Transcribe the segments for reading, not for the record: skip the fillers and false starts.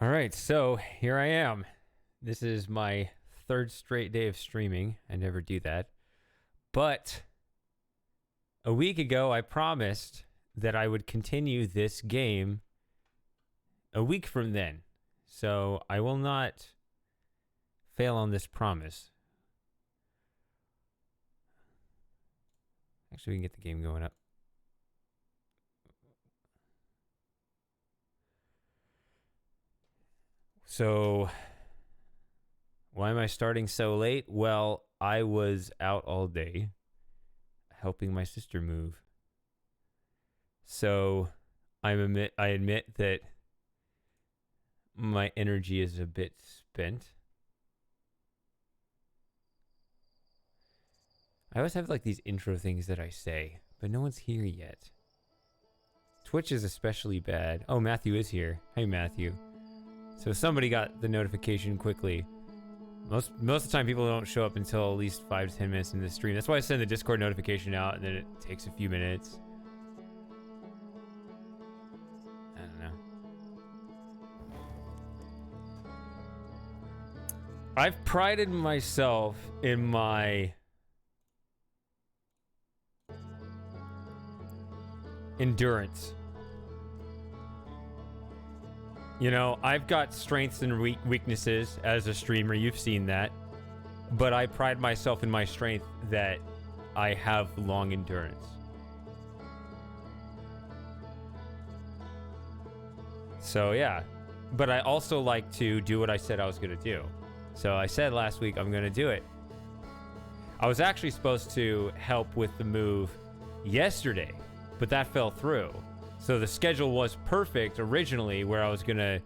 All right, so here I am. This is my third straight day of streaming. I never do that. But a week ago, I promised that I would continue this game a week from then. So I will not fail on this promise. Actually, we can get the game going up. So, why am I starting so late? Well, I was out all day helping my sister move. So, I admit that my energy is a bit spent. I always have like these intro things that I say, but no one's here yet. Twitch is especially bad. Oh, Matthew is here. Hey, Matthew. So somebody got the notification quickly. Most of the time people don't show up until at least 5 to 10 minutes into the stream. That's why I send the Discord notification out and then it takes a few minutes. I don't know. I've prided myself in my endurance. You know, I've got strengths and weaknesses as a streamer. You've seen that. But I pride myself in my strength that I have long endurance. So, yeah. But I also like to do what I said I was going to do. So I said last week I'm going to do it. I was actually supposed to help with the move yesterday, but that fell through. So the schedule was perfect originally where I was going to...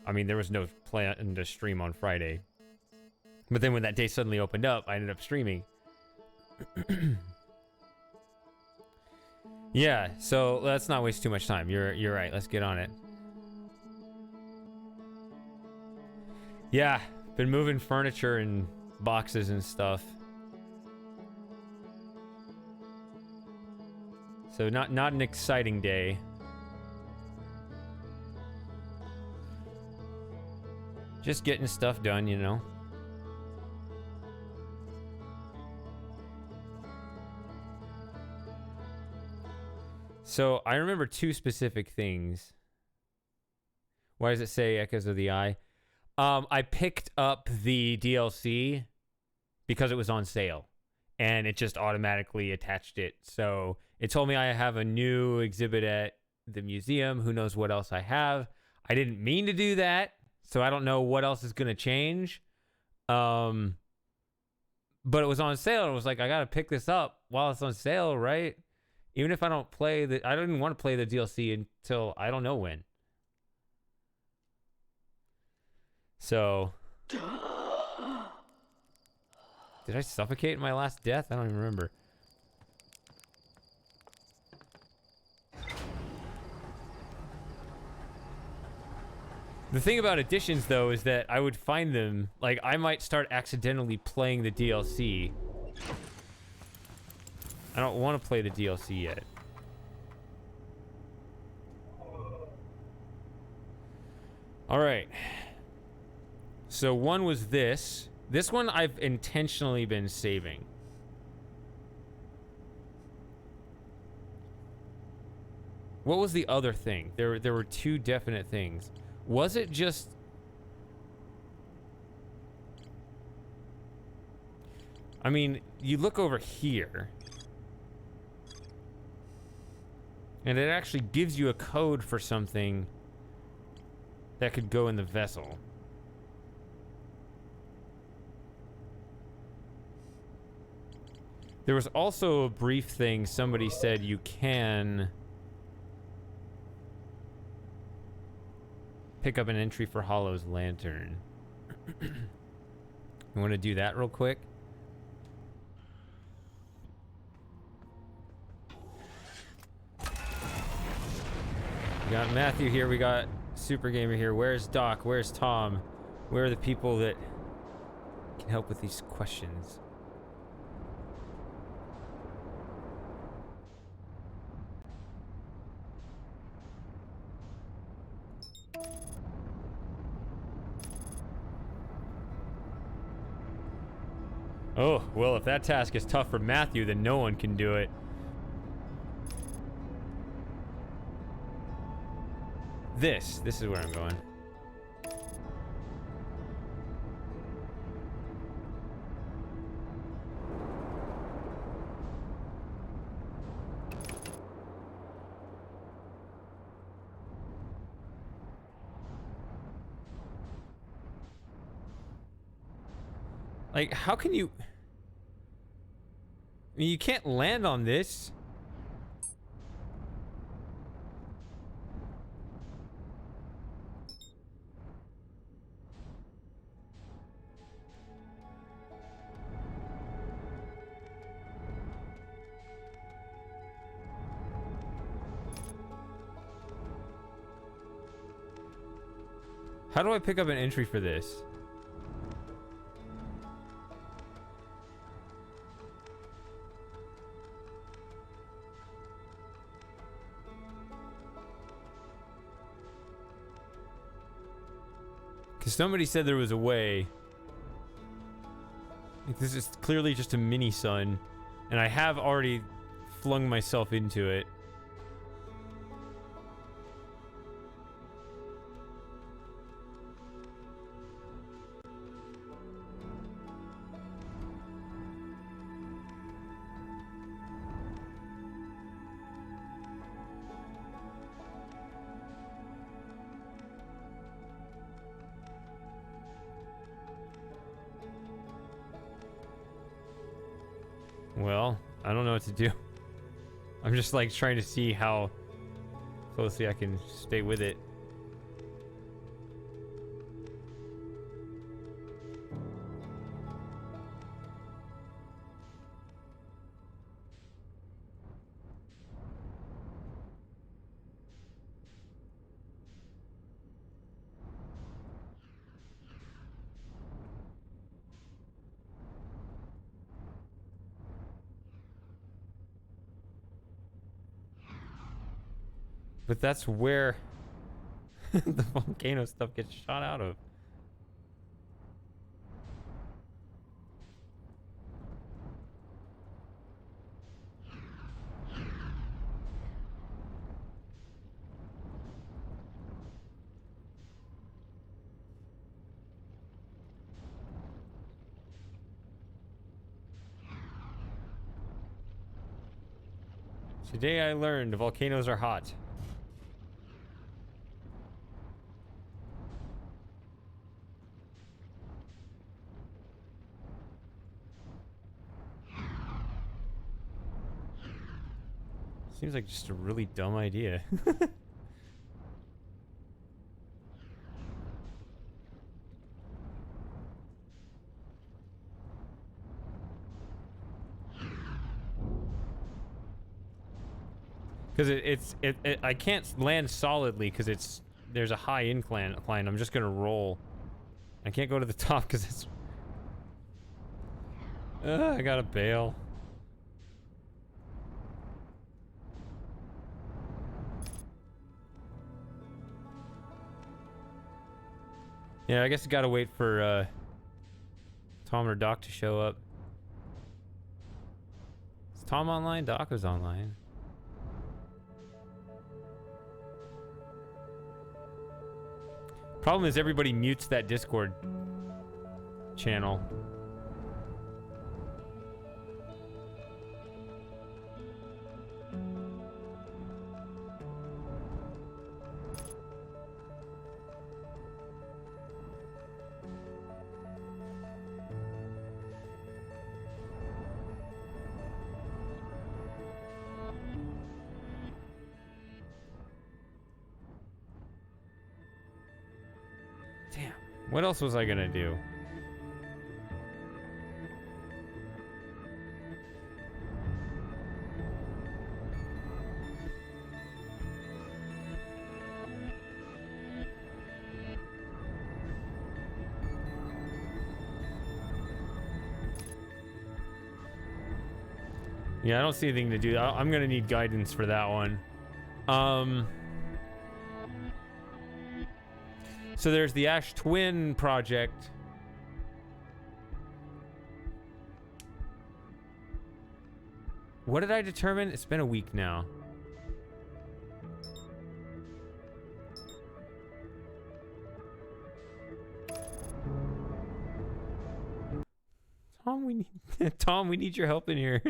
I mean, there was no plan to stream on Friday. But then when that day suddenly opened up, I ended up streaming. Yeah, so let's not waste too much time. You're right. Let's get on it. Yeah, been moving furniture and boxes and stuff. So not an exciting day. Just getting stuff done, you know. So I remember two specific things. Why does it say Echoes of the Eye? I picked up the DLC because it was on sale. And it just automatically attached it. So it told me I have a new exhibit at the museum. Who knows what else I have. I didn't mean to do that. So I don't know what else is going to change. But it was on sale. I was like, I got to pick this up while it's on sale, right? Even if I don't play the... I didn't want to play the DLC until I don't know when. So... Did I suffocate in my last death? I don't even remember. The thing about additions, though, is that I would find them... Like, I might start accidentally playing the DLC. I don't want to play the DLC yet. Alright. So one was this. This one I've intentionally been saving. What was the other thing? There were two definite things. Was it just... I mean, you look over here. And it actually gives you a code for something that could go in the vessel. There was also a brief thing somebody said you can pick up an entry for Hollow's Lantern. You want to do that real quick? We got Matthew here, we got Super Gamer here. Where's Doc? Where's Tom? Where are the people that can help with these questions? Oh, well, if that task is tough for Matthew, then no one can do it. This is where I'm going. Like, how can you... I mean, you can't land on this. How do I pick up an entry for this? Because somebody said there was a way. Like, this is clearly just a mini sun, and I have already flung myself into it. Well, I don't know what to do. I'm just like trying to see how closely I can stay with it. But that's where the volcano stuff gets shot out of. Today I learned volcanoes are hot. Seems like just a really dumb idea. Because I can't land solidly because there's a high incline. I'm just gonna roll. I can't go to the top because it's. I gotta bail. Yeah, I guess I gotta wait for Tom or Doc to show up. Is Tom online? Doc was online. Problem is everybody mutes that Discord channel. Damn. What else was I gonna do? Yeah, I don't see anything to do. I'm gonna need guidance for that one. So there's the Ash Twin project. What did I determine? It's been a week now. Tom, we need Tom, we need your help in here.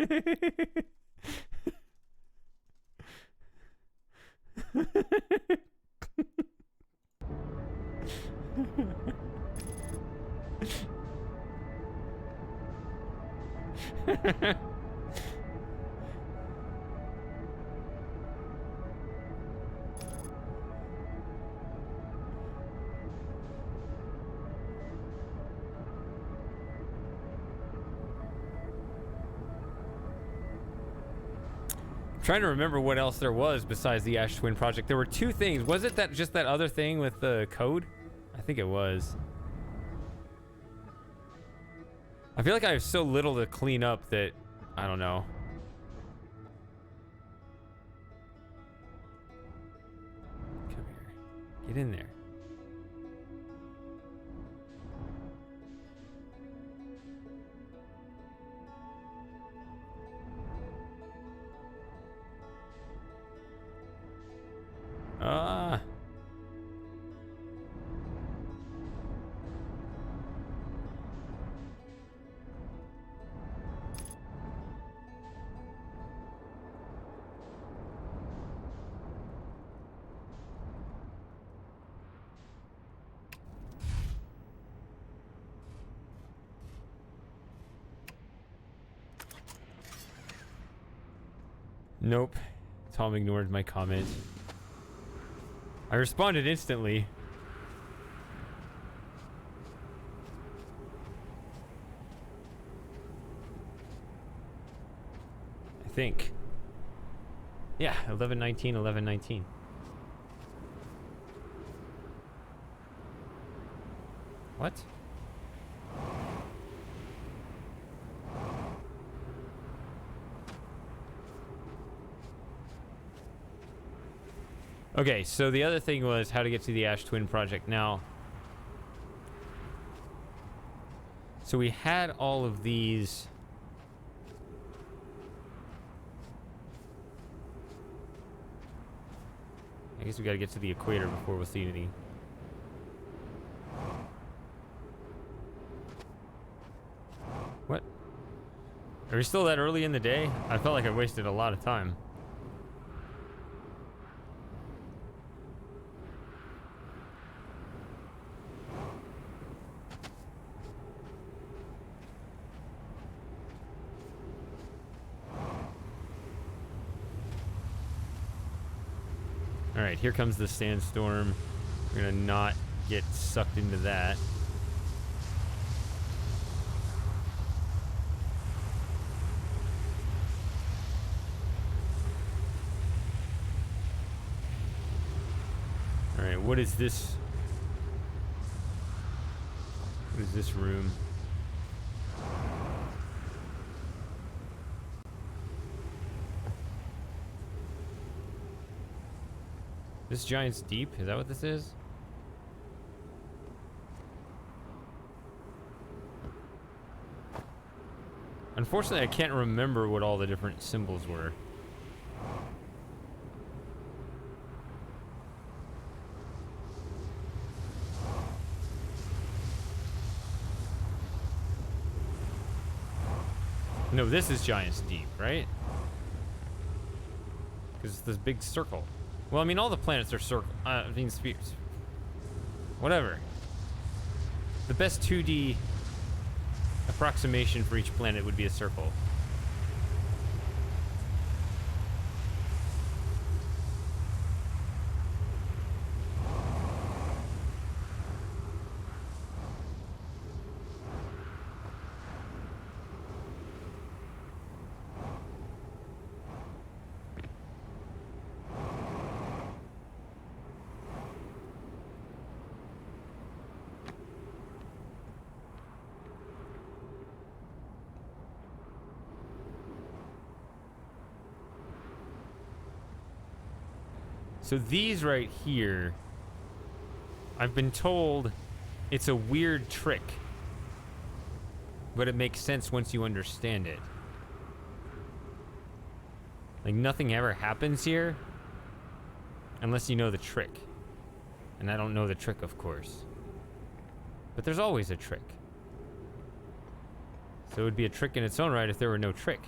Trying to remember what else there was besides the Ash Twin project. There were two things. Was it that just that other thing with the code? I think it was. I feel like I have so little to clean up that I don't know. Come here. Get in there. Ah. Nope. Tom ignored my comment. I responded instantly. I think. Yeah, 11:19, 11:19. What? Okay, so the other thing was how to get to the Ash Twin project. Now, so we had all of these. I guess we gotta get to the equator before we'll see any. What? Are we still that early in the day? I felt like I wasted a lot of time. Alright, here comes the sandstorm. We're gonna not get sucked into that. Alright, what is this? What is this room? This giant's deep? Is that what this is? Unfortunately, I can't remember what all the different symbols were. No, this is Giant's Deep, right? Because it's this big circle. Well, I mean, all the planets are circle. I mean, spheres. Whatever. The best 2D approximation for each planet would be a circle. So these right here, I've been told it's a weird trick, but it makes sense once you understand it. Like, nothing ever happens here unless you know the trick. And I don't know the trick, of course. But there's always a trick. So it would be a trick in its own right if there were no trick.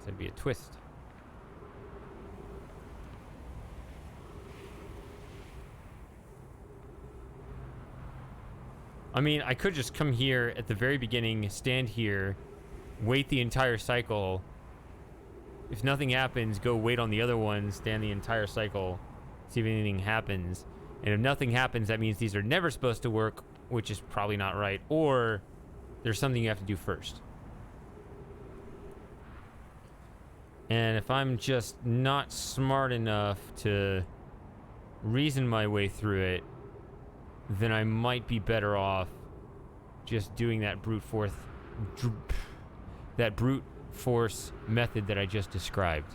So it'd be a twist. I mean, I could just come here at the very beginning, stand here, wait the entire cycle. If nothing happens, go wait on the other one, stand the entire cycle, see if anything happens. And if nothing happens, that means these are never supposed to work, which is probably not right. Or there's something you have to do first. And if I'm just not smart enough to reason my way through it, then I might be better off just doing that brute force method that I just described.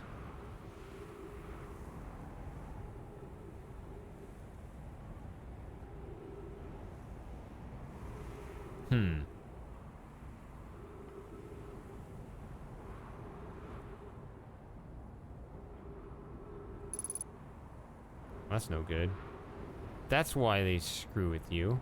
That's no good. That's why they screw with you.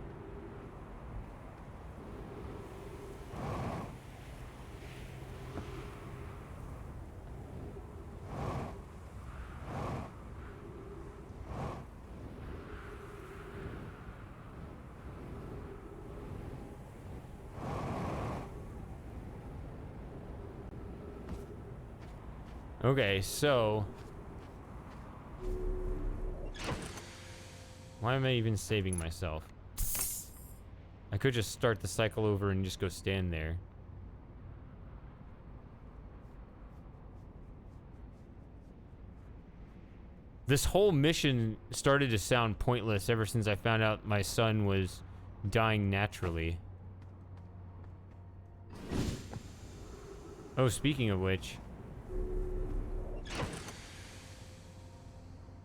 Okay, so why am I even saving myself? I could just start the cycle over and just go stand there. This whole mission started to sound pointless ever since I found out my son was dying naturally. Oh, speaking of which,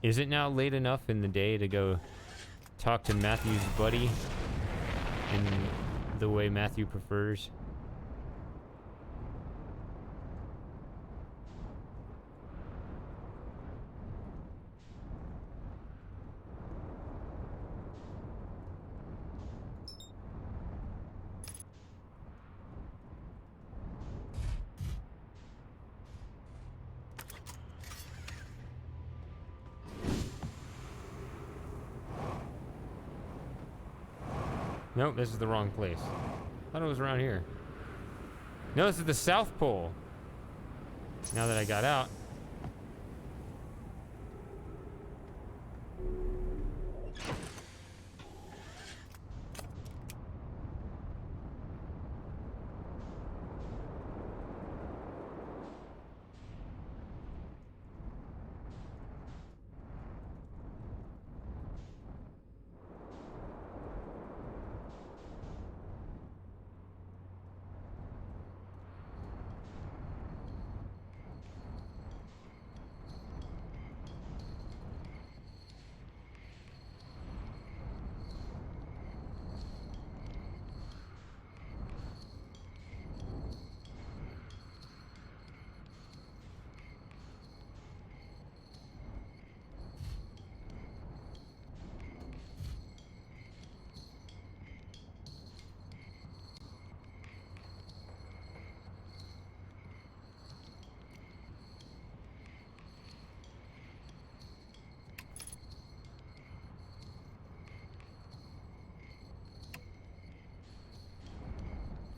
is it now late enough in the day to go talk to Matthew's buddy in the way Matthew prefers? Nope, this is the wrong place. I thought it was around here. No, this is the South Pole. Now that I got out.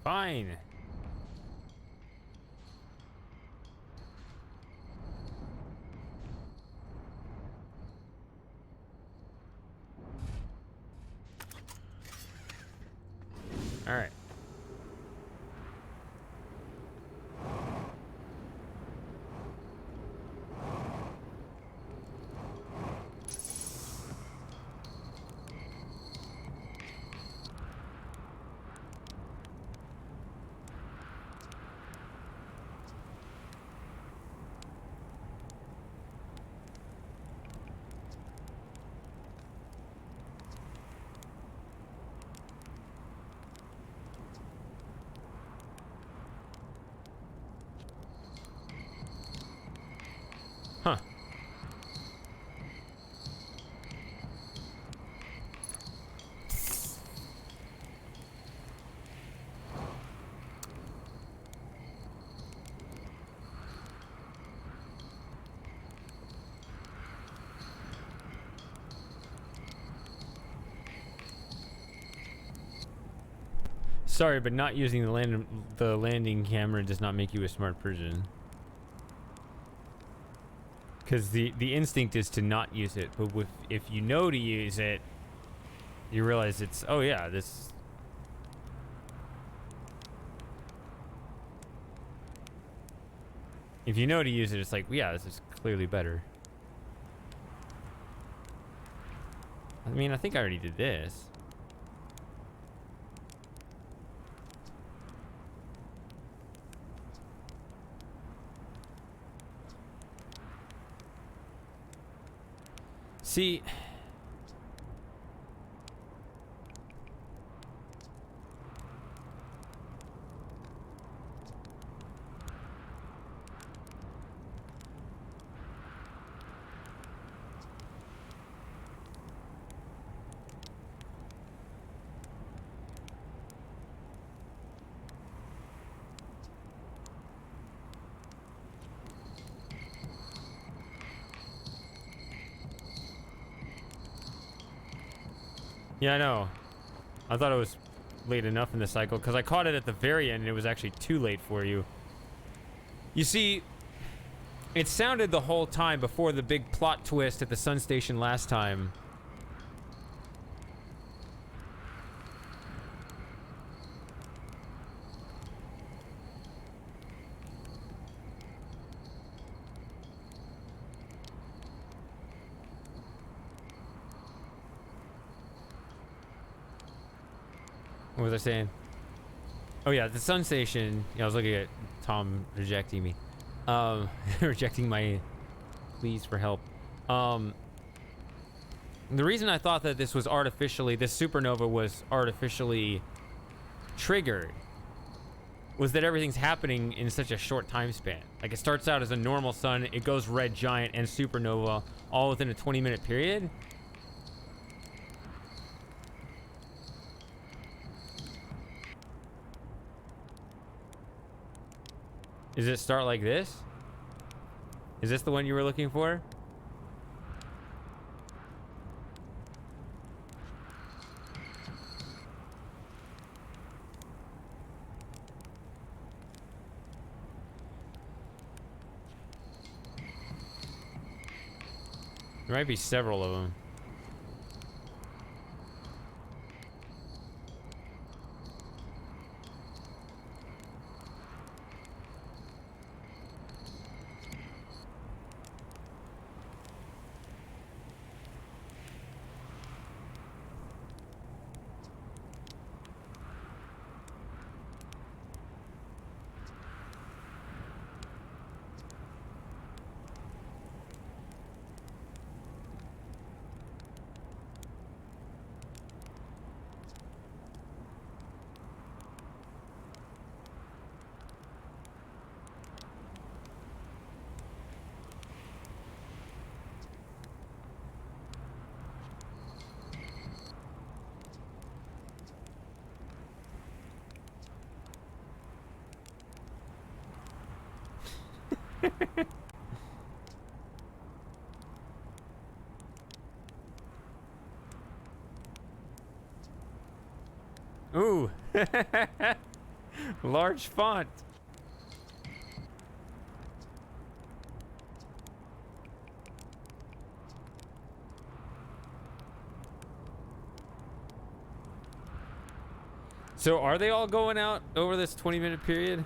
Fine. All right. Sorry, but not using the landing camera does not make you a smart person. Because the instinct is to not use it, but if you know to use it, you realize it's, oh yeah, this. If you know to use it, it's like, yeah, this is clearly better. I mean, I think I already did this. See, yeah, I know. I thought it was late enough in the cycle because I caught it at the very end and it was actually too late for you. You see, it sounded the whole time before the big plot twist at the Sun Station last time. What was I saying? Oh yeah, the Sun Station. Yeah, I was looking at Tom rejecting me. Rejecting my pleas for help. The reason I thought that this supernova was artificially triggered was that everything's happening in such a short time span. Like, it starts out as a normal sun, it goes red giant and supernova all within a 20-minute period. Does it start like this? Is this the one you were looking for? There might be several of them. Ooh. Large font. So are they all going out over this 20-minute period?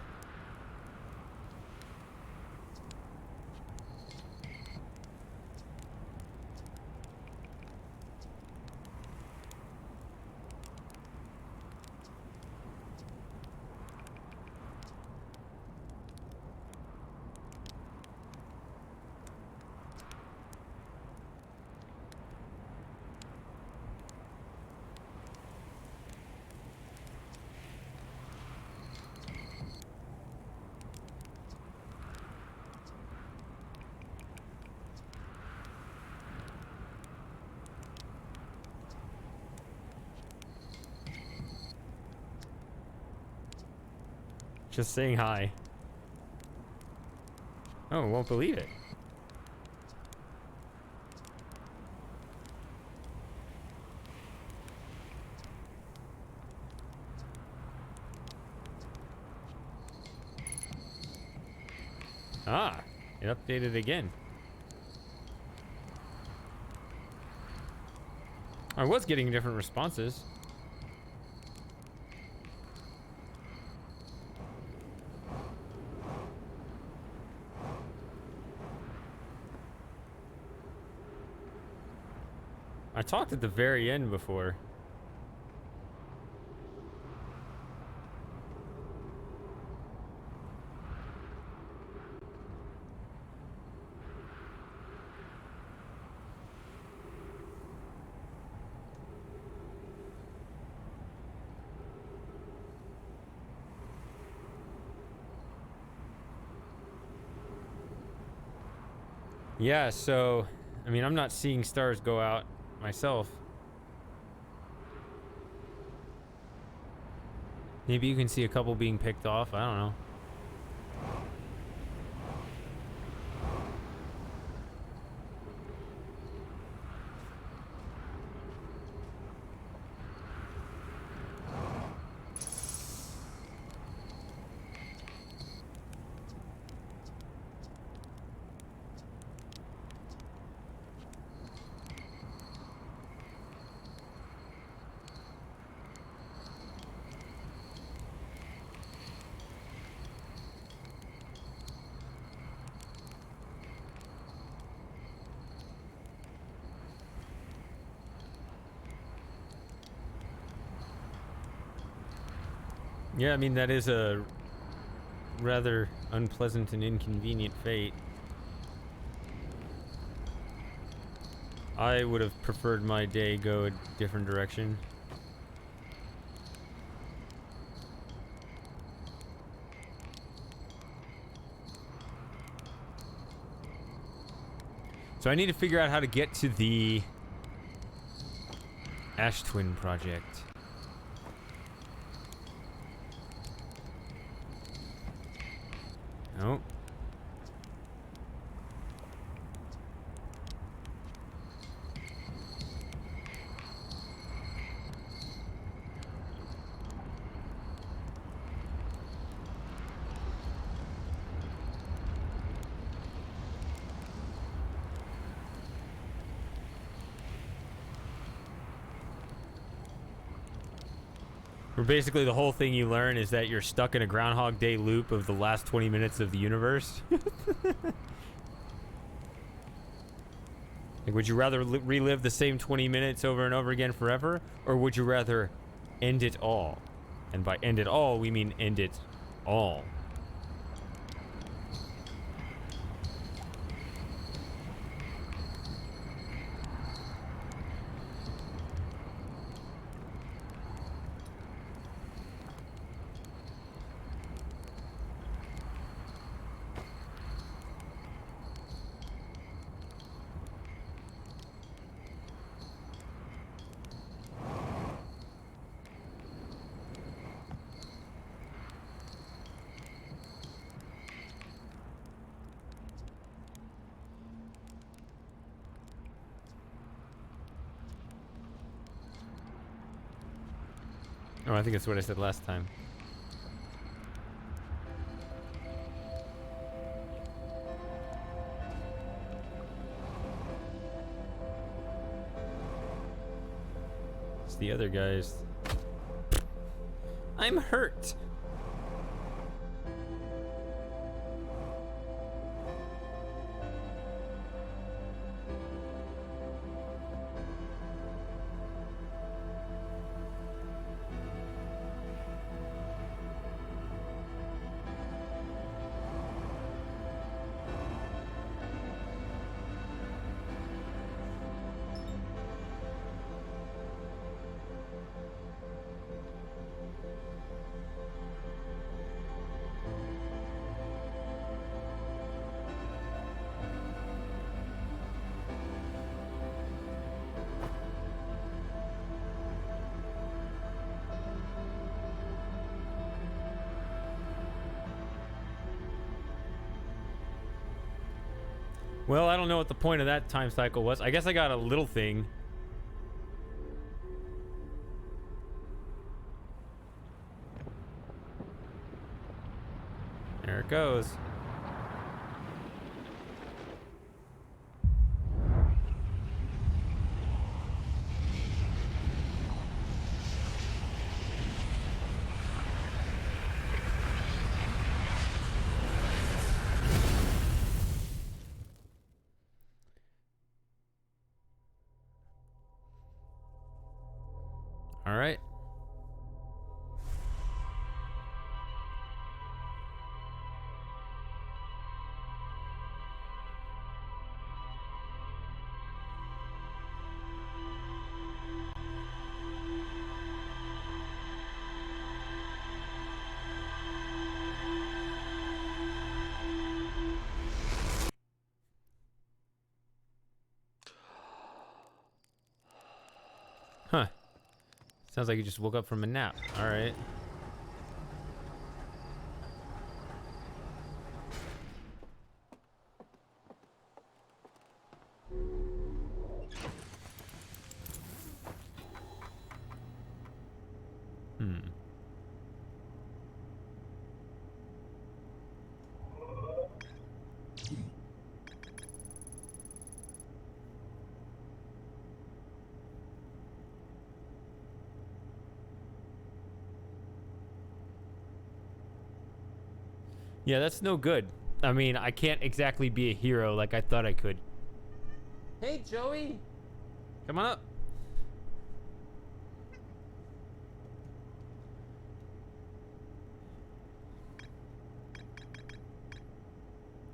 Just saying hi. Oh, won't believe it. Ah, it updated again. I was getting different responses. I talked at the very end before. Yeah, so, I mean, I'm not seeing stars go out myself. Maybe you can see a couple being picked off. I don't know. Yeah, I mean, that is a rather unpleasant and inconvenient fate. I would have preferred my day go a different direction. So I need to figure out how to get to the Ash Twin project. Oh. Where basically the whole thing you learn is that you're stuck in a Groundhog Day loop of the last 20 minutes of the universe. Like, would you rather relive the same 20 minutes over and over again forever? Or would you rather end it all? And by end it all, we mean end it all. Oh, I think that's what I said last time. It's the other guys. I'm hurt. Well, I don't know what the point of that time cycle was. I guess I got a little thing. There it goes. Huh. Sounds like you just woke up from a nap. All right. Yeah, that's no good. I mean, I can't exactly be a hero like I thought I could. Hey, Joey. Come on up.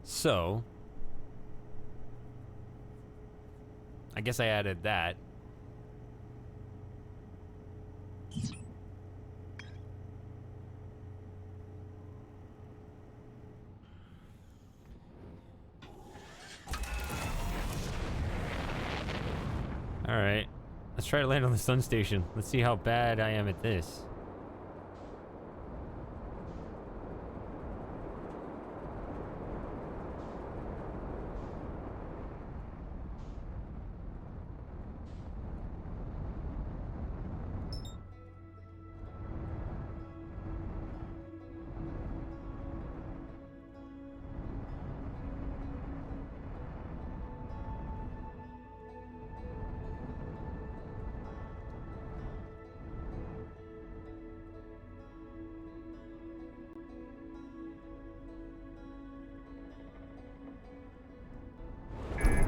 So, I guess I added that. All right. Let's try to land on the sun station. Let's see how bad I am at this.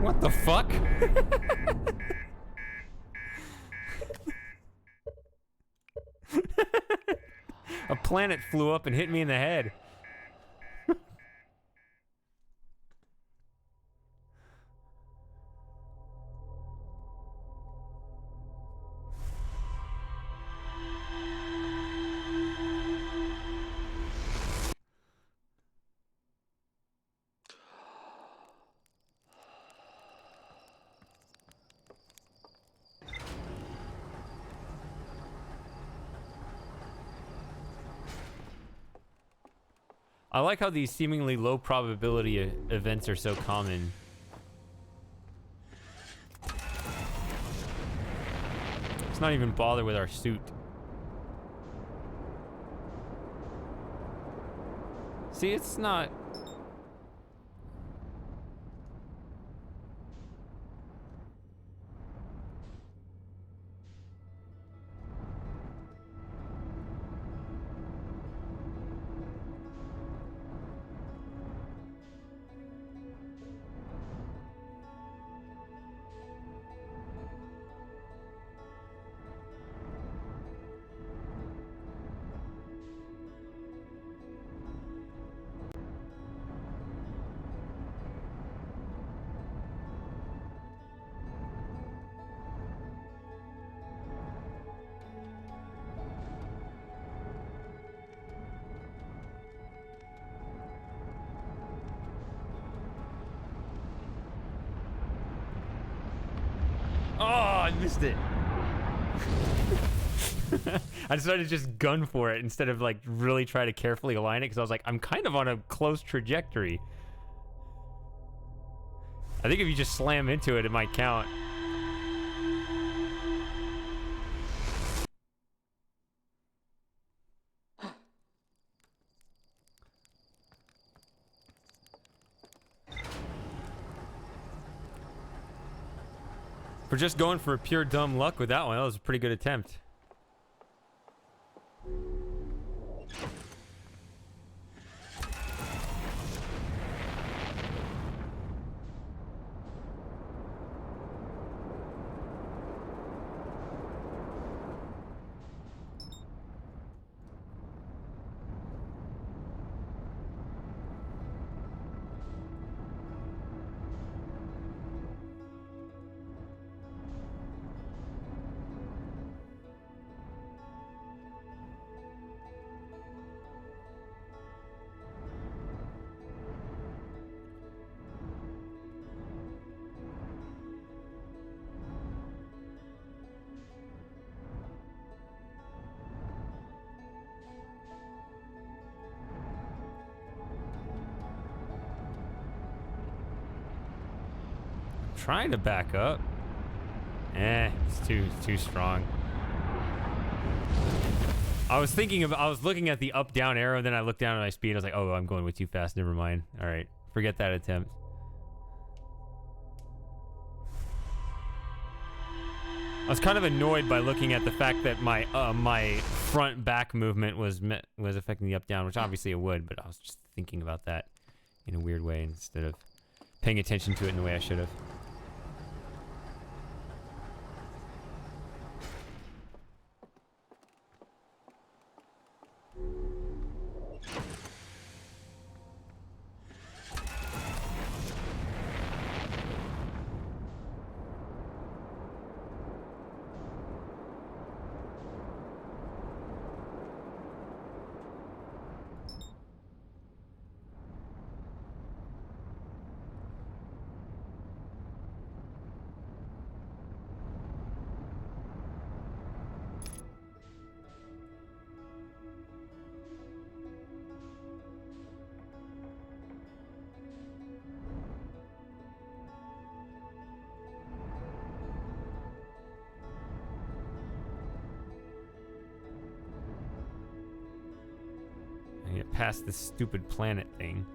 What the fuck? A planet flew up and hit me in the head. I like how these seemingly low probability events are so common. Let's not even bother with our suit. See, it's not... Oh, I missed it. I decided to just gun for it instead of like really try to carefully align it because I was like, I'm kind of on a close trajectory. I think if you just slam into it, it might count. For just going for pure dumb luck with that one, that was a pretty good attempt. trying to back up. It's too strong. I was looking at the up down arrow, and then I looked down at my speed. I was like, oh, I'm going way too fast. Never mind. All right, forget that attempt. I was kind of annoyed by looking at the fact that my my front back movement was affecting the up down, which obviously it would, but I was just thinking about that in a weird way instead of paying attention to it in the way I should have. Past this stupid planet thing.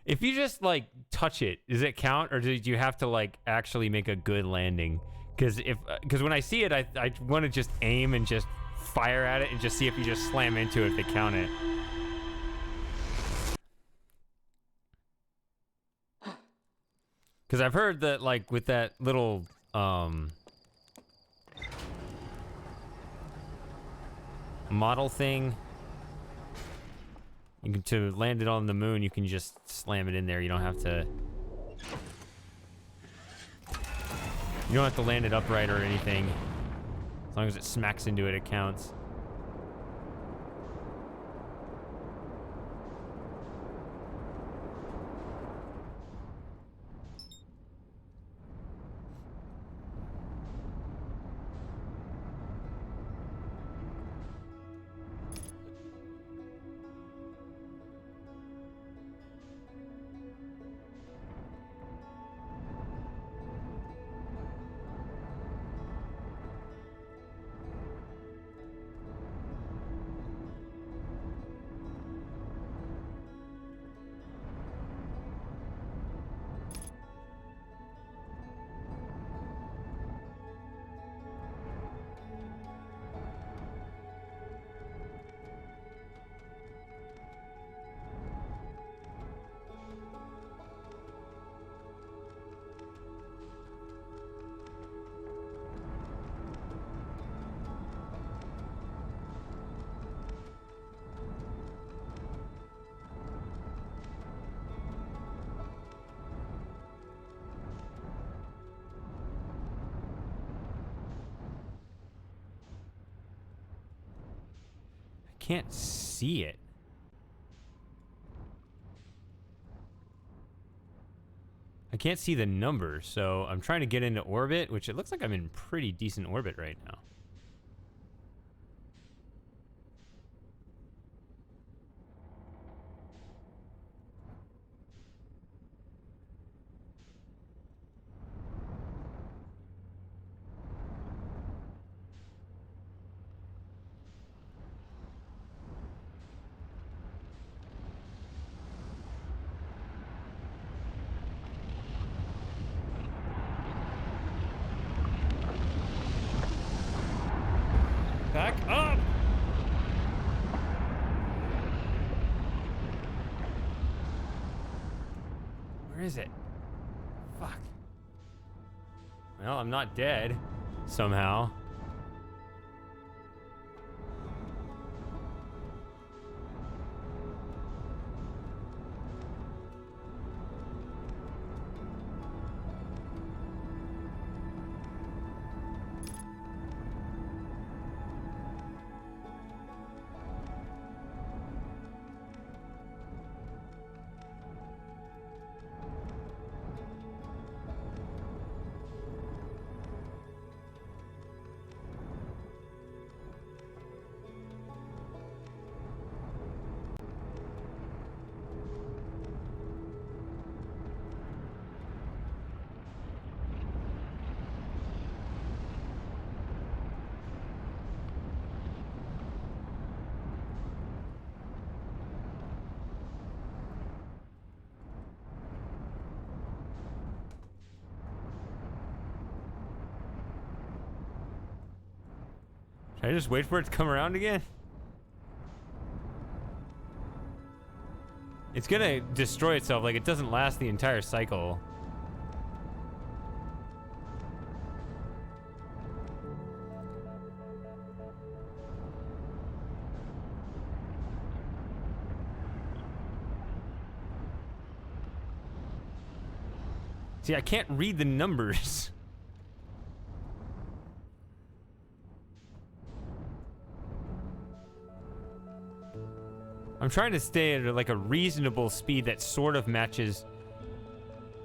If you just like touch it, does it count, or did you have to like actually make a good landing? Because when I see it, I want to just aim and just fire at it and just see if you just slam into it to count it. Because I've heard that like with that little model thing, to land it on the moon, you can just slam it in there. You don't have to. You don't have to land it upright or anything. As long as it smacks into it, it counts. Can't see it. I can't see the numbers, so I'm trying to get into orbit, which it looks like I'm in pretty decent orbit right now. Back up! Where is it? Fuck. Well, I'm not dead. Somehow. Can I just wait for it to come around again? It's gonna destroy itself, like it doesn't last the entire cycle. See, I can't read the numbers. I'm trying to stay at like a reasonable speed that sort of matches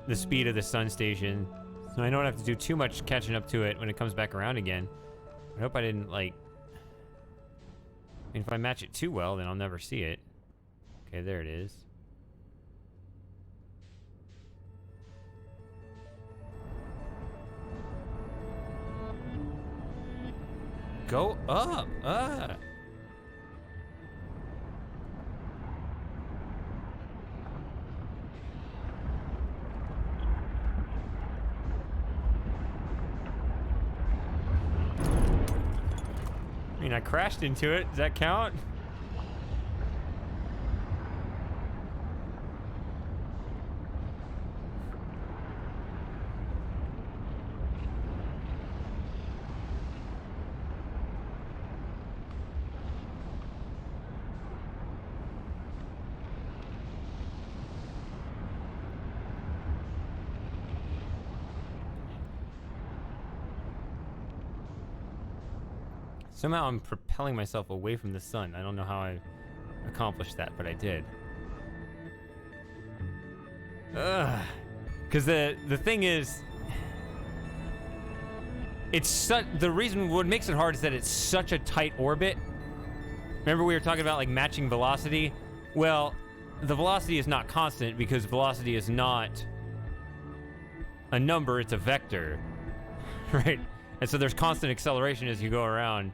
the speed of the sun station, so I don't have to do too much catching up to it when it comes back around again. I hope I didn't like... I mean, if I match it too well, then I'll never see it. Okay, there it is. Go up! I mean, I crashed into it. Does that count? Somehow I'm propelling myself away from the sun. I don't know how I accomplished that, but I did. Ugh. Because the thing is, it's such, the reason what makes it hard is that it's such a tight orbit. Remember we were talking about like matching velocity? Well, the velocity is not constant because velocity is not a number, it's a vector, right? And so there's constant acceleration as you go around.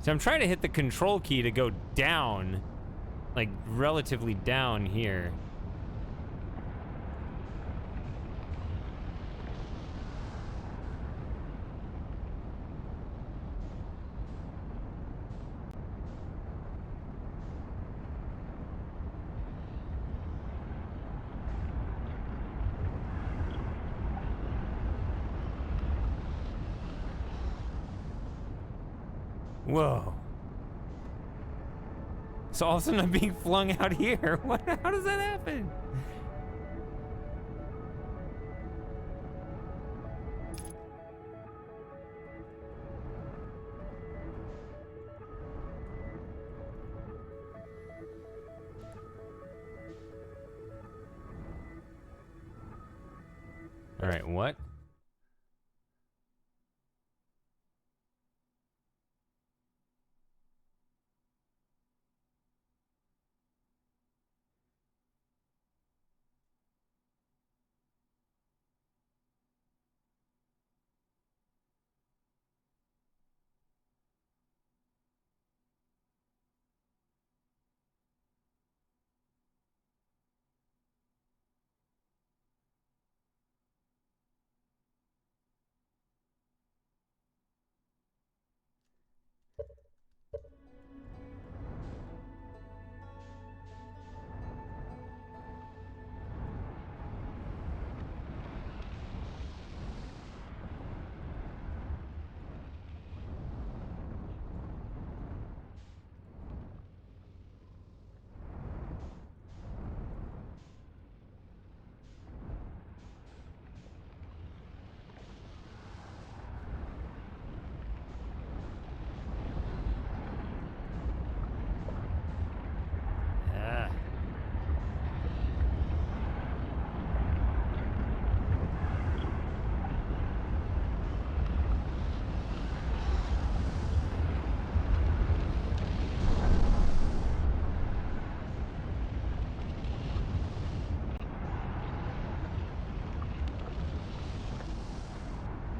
So I'm trying to hit the control key to go down, like relatively down here. Whoa. So all of a sudden I'm being flung out here. What? How does that happen? All right, what?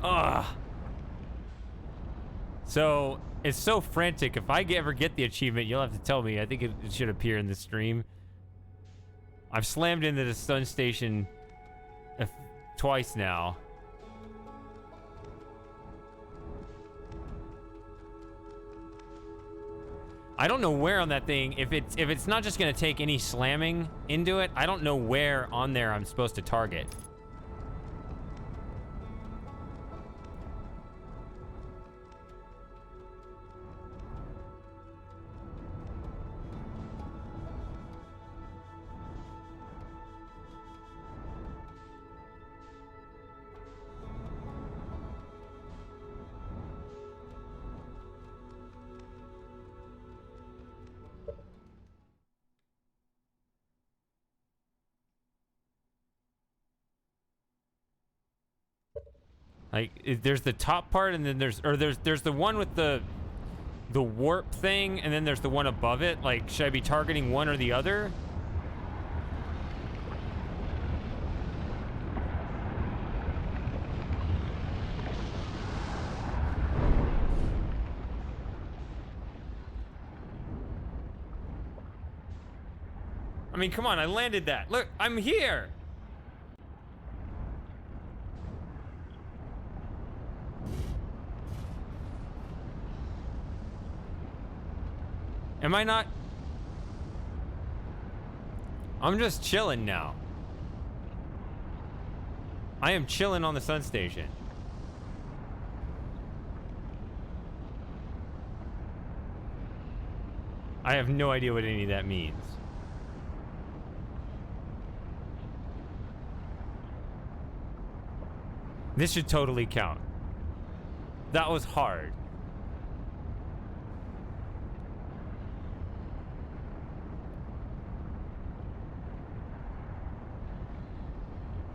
Ugh. So, it's so frantic. If I ever get the achievement, you'll have to tell me. I think it should appear in the stream. I've slammed into the sun station twice now. I don't know where on that thing, if it's not just gonna take any slamming into it, I don't know where on there I'm supposed to target. Like, there's the top part, and then there's the one with the warp thing, and then there's the one above it. Like, should I be targeting one or the other? I mean, come on, I landed that. Look, I'm here. Am I not? I'm just chilling now. I am chilling on the sun station. I have no idea what any of that means. This should totally count. That was hard.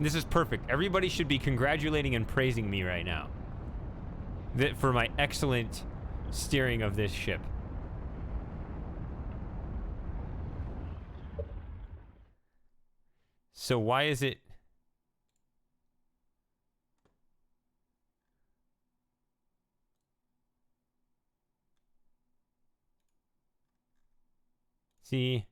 This is perfect. Everybody should be congratulating and praising me right now for my excellent steering of this ship. So why is it... See...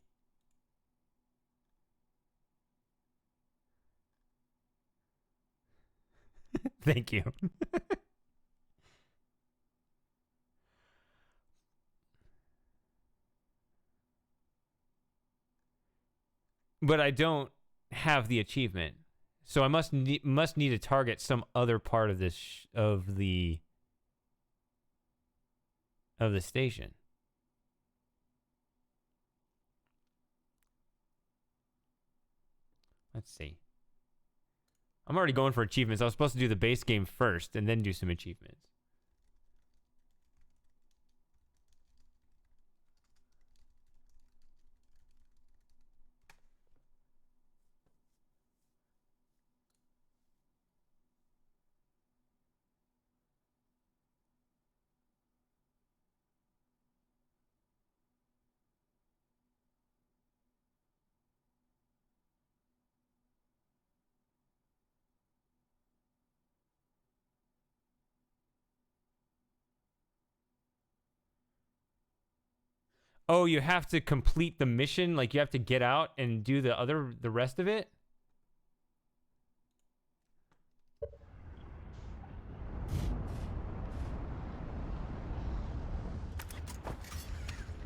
Thank you. But I don't have the achievement, so I must need to target some other part of this of the station. Let's see. I'm already going for achievements. I was supposed to do the base game first and then do some achievements. Oh, you have to complete the mission? Like, you have to get out and do the rest of it?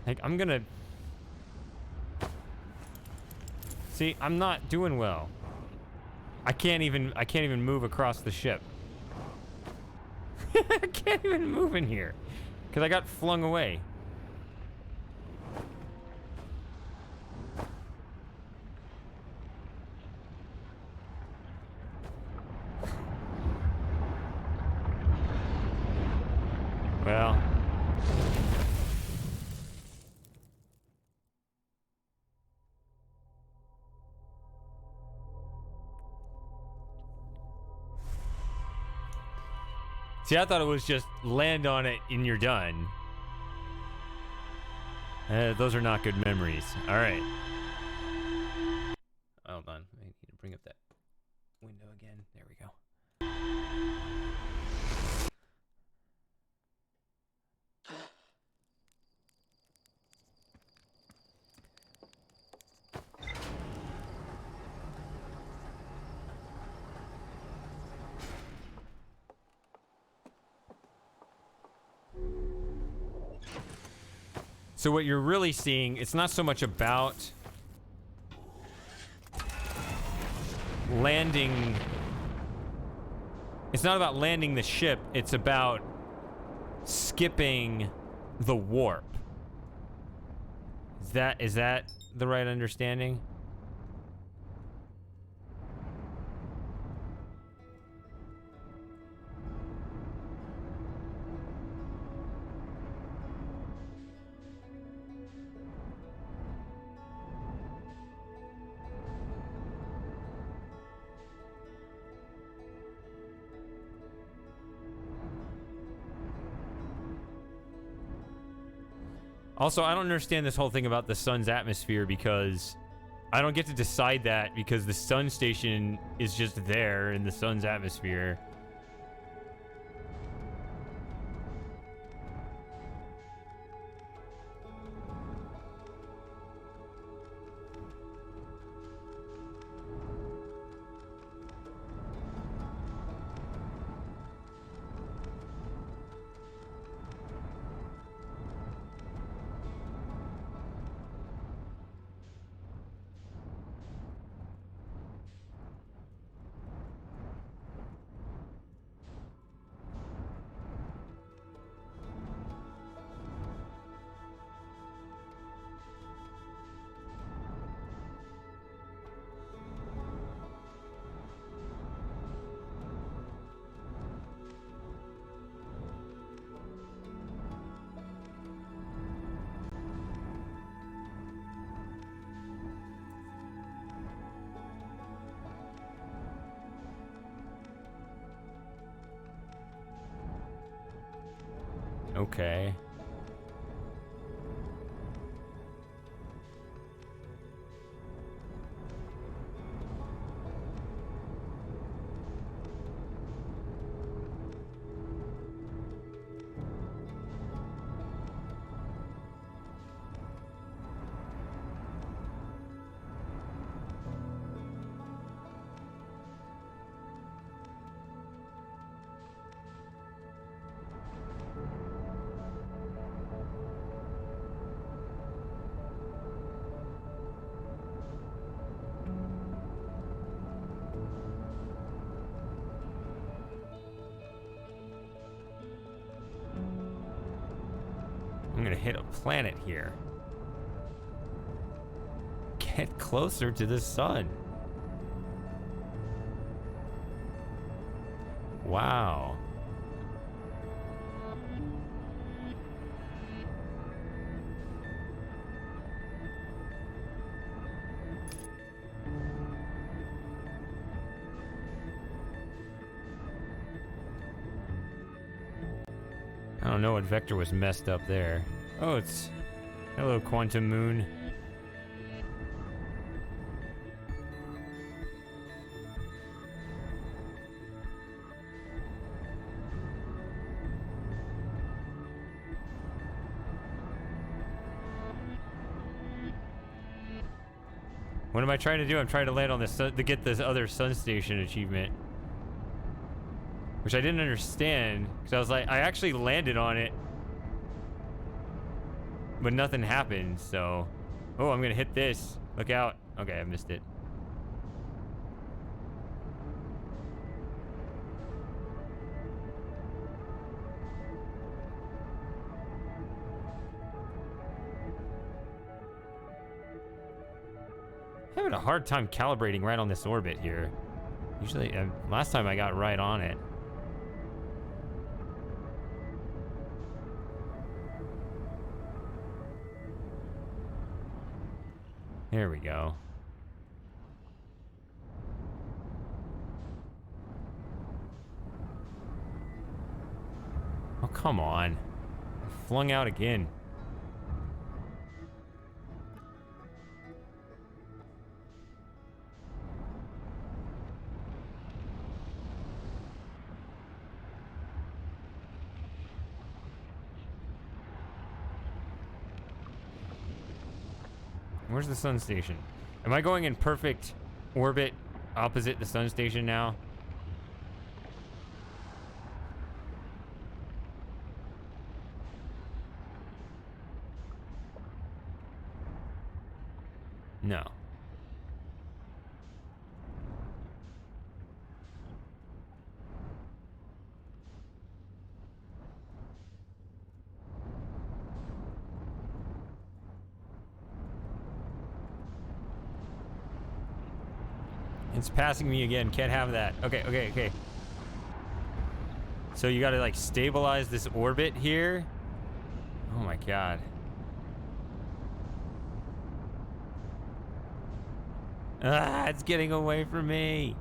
Like, I'm gonna... See, I'm not doing well. I can't even move across the ship. I can't even move in here. Because I got flung away. Well. See, I thought it was just land on it and you're done. Those are not good memories. All right. Hold on. I need to bring up that window again. There we go. So what you're really seeing, it's not so much about landing. It's not about landing the ship. It's about skipping the warp. Is that the right understanding? Also, I don't understand this whole thing about the sun's atmosphere because I don't get to decide that because the sun station is just there in the sun's atmosphere. Okay. I'm gonna hit a planet here. Get closer to the sun. Wow. I don't know what vector was messed up there. Oh, it's... Hello, Quantum Moon. What am I trying to do? I'm trying to land on the sun to get this other sun station achievement. Which I didn't understand, because I was like, I actually landed on it, but nothing happened, so... Oh, I'm gonna hit this. Look out. Okay, I missed it. I'm having a hard time calibrating right on this orbit here. Usually, last time I got right on it. There we go. Oh, come on. I flung out again. Where's the sun station? Am I going in perfect orbit opposite the sun station now? It's passing me again. Can't have that. Okay, okay, okay. So you gotta, like, stabilize this orbit here. Oh my god. Ah, it's getting away from me.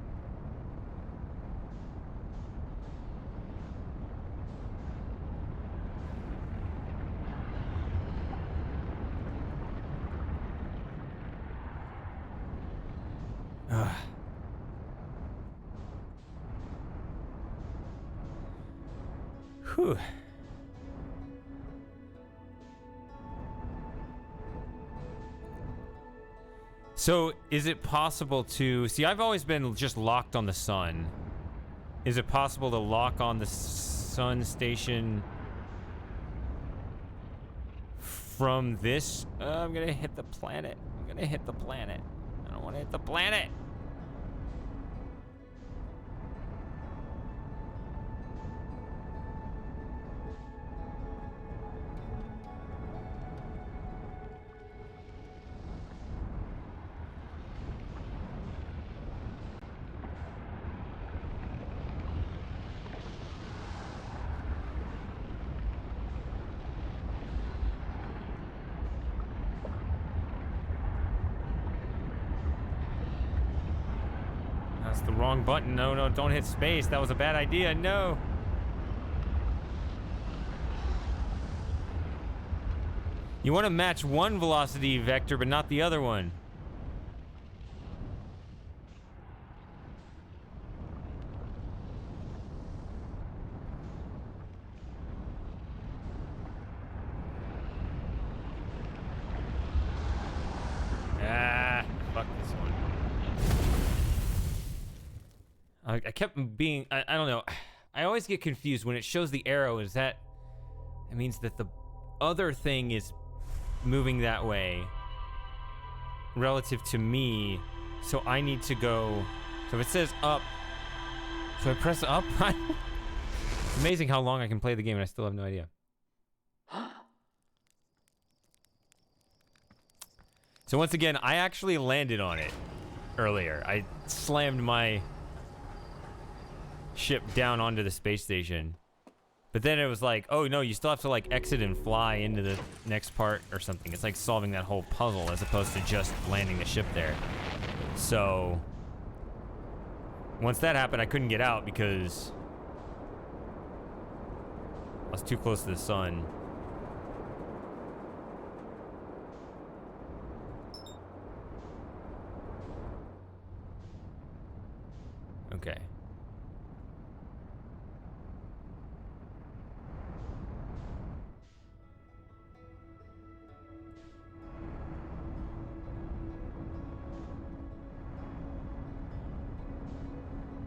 Whew. So, is it possible to... See, I've always been just locked on the sun. Is it possible to lock on the sun station from this? I'm gonna hit the planet. I'm gonna hit the planet. I don't want to hit the planet. That's the wrong button. No, no, don't hit space. That was a bad idea. No. You want to match one velocity vector, but not the other one. Ah, fuck this one. I kept being, I don't know. I always get confused when it shows the arrow. Is that, it means that the other thing is moving that way relative to me. So I need to go, so if it says up, so I press up. It's amazing how long I can play the game and I still have no idea. So once again, I actually landed on it earlier. I slammed my ship down onto the space station. But then it was like, oh no, you still have to like exit and fly into the next part or something. It's like solving that whole puzzle as opposed to just landing the ship there. So once that happened, I couldn't get out because I was too close to the sun. Okay.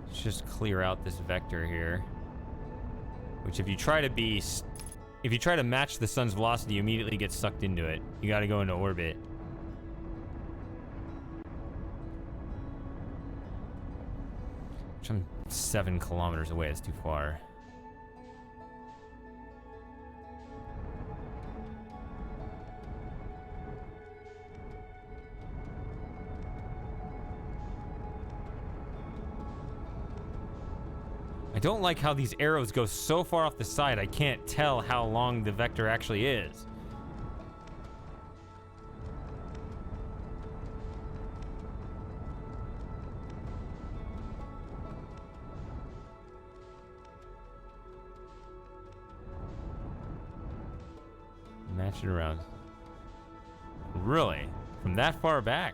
Let's just clear out this vector here. Which if you try to match the sun's velocity, you immediately get sucked into it. You gotta go into orbit. Which I'm 7 kilometers away, it's too far. I don't like how these arrows go so far off the side, I can't tell how long the vector actually is. Match it around. Really? From that far back?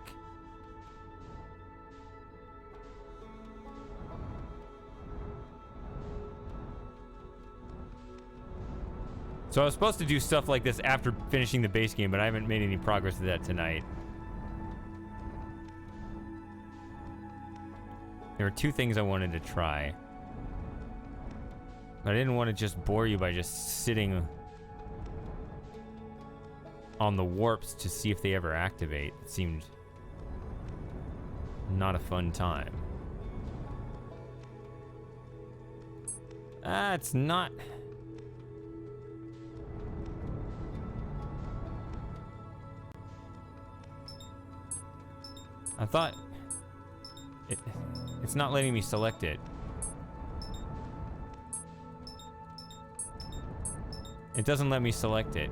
So I was supposed to do stuff like this after finishing the base game, but I haven't made any progress with that tonight. There were 2 things I wanted to try. But I didn't want to just bore you by just sitting on the warps to see if they ever activate. It seemed not a fun time. Ah, it's not... I thought It's not letting me select it. It doesn't let me select it.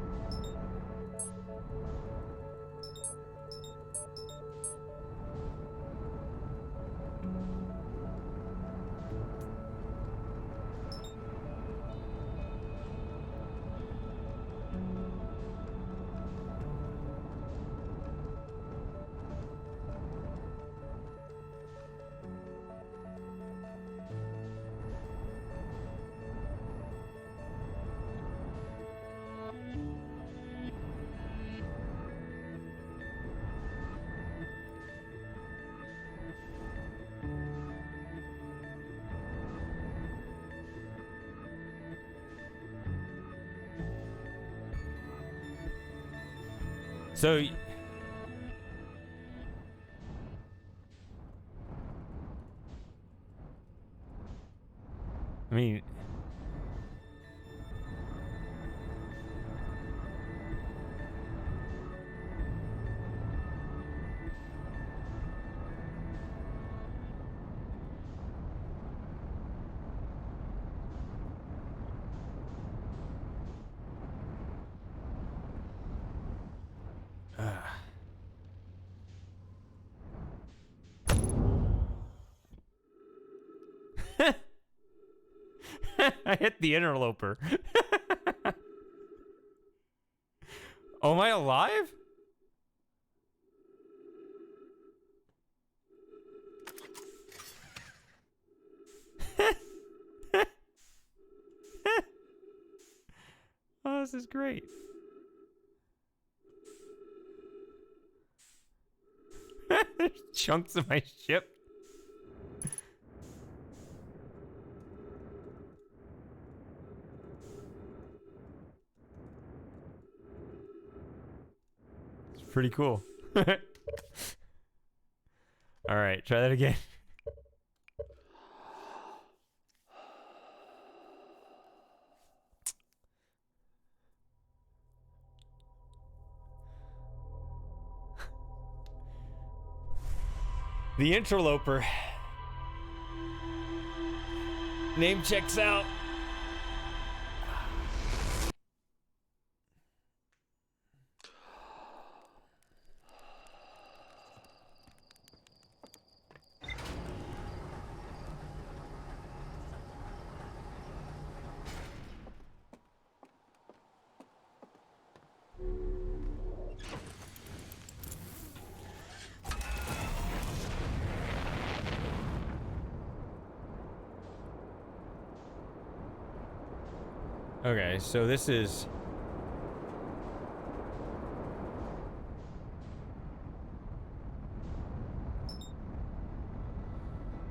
So, I mean, I hit the interloper. Oh, am I alive? Oh, this is great. There's chunks of my ship. It's pretty cool. All right, try that again. The interloper. Name checks out. Okay, so this is...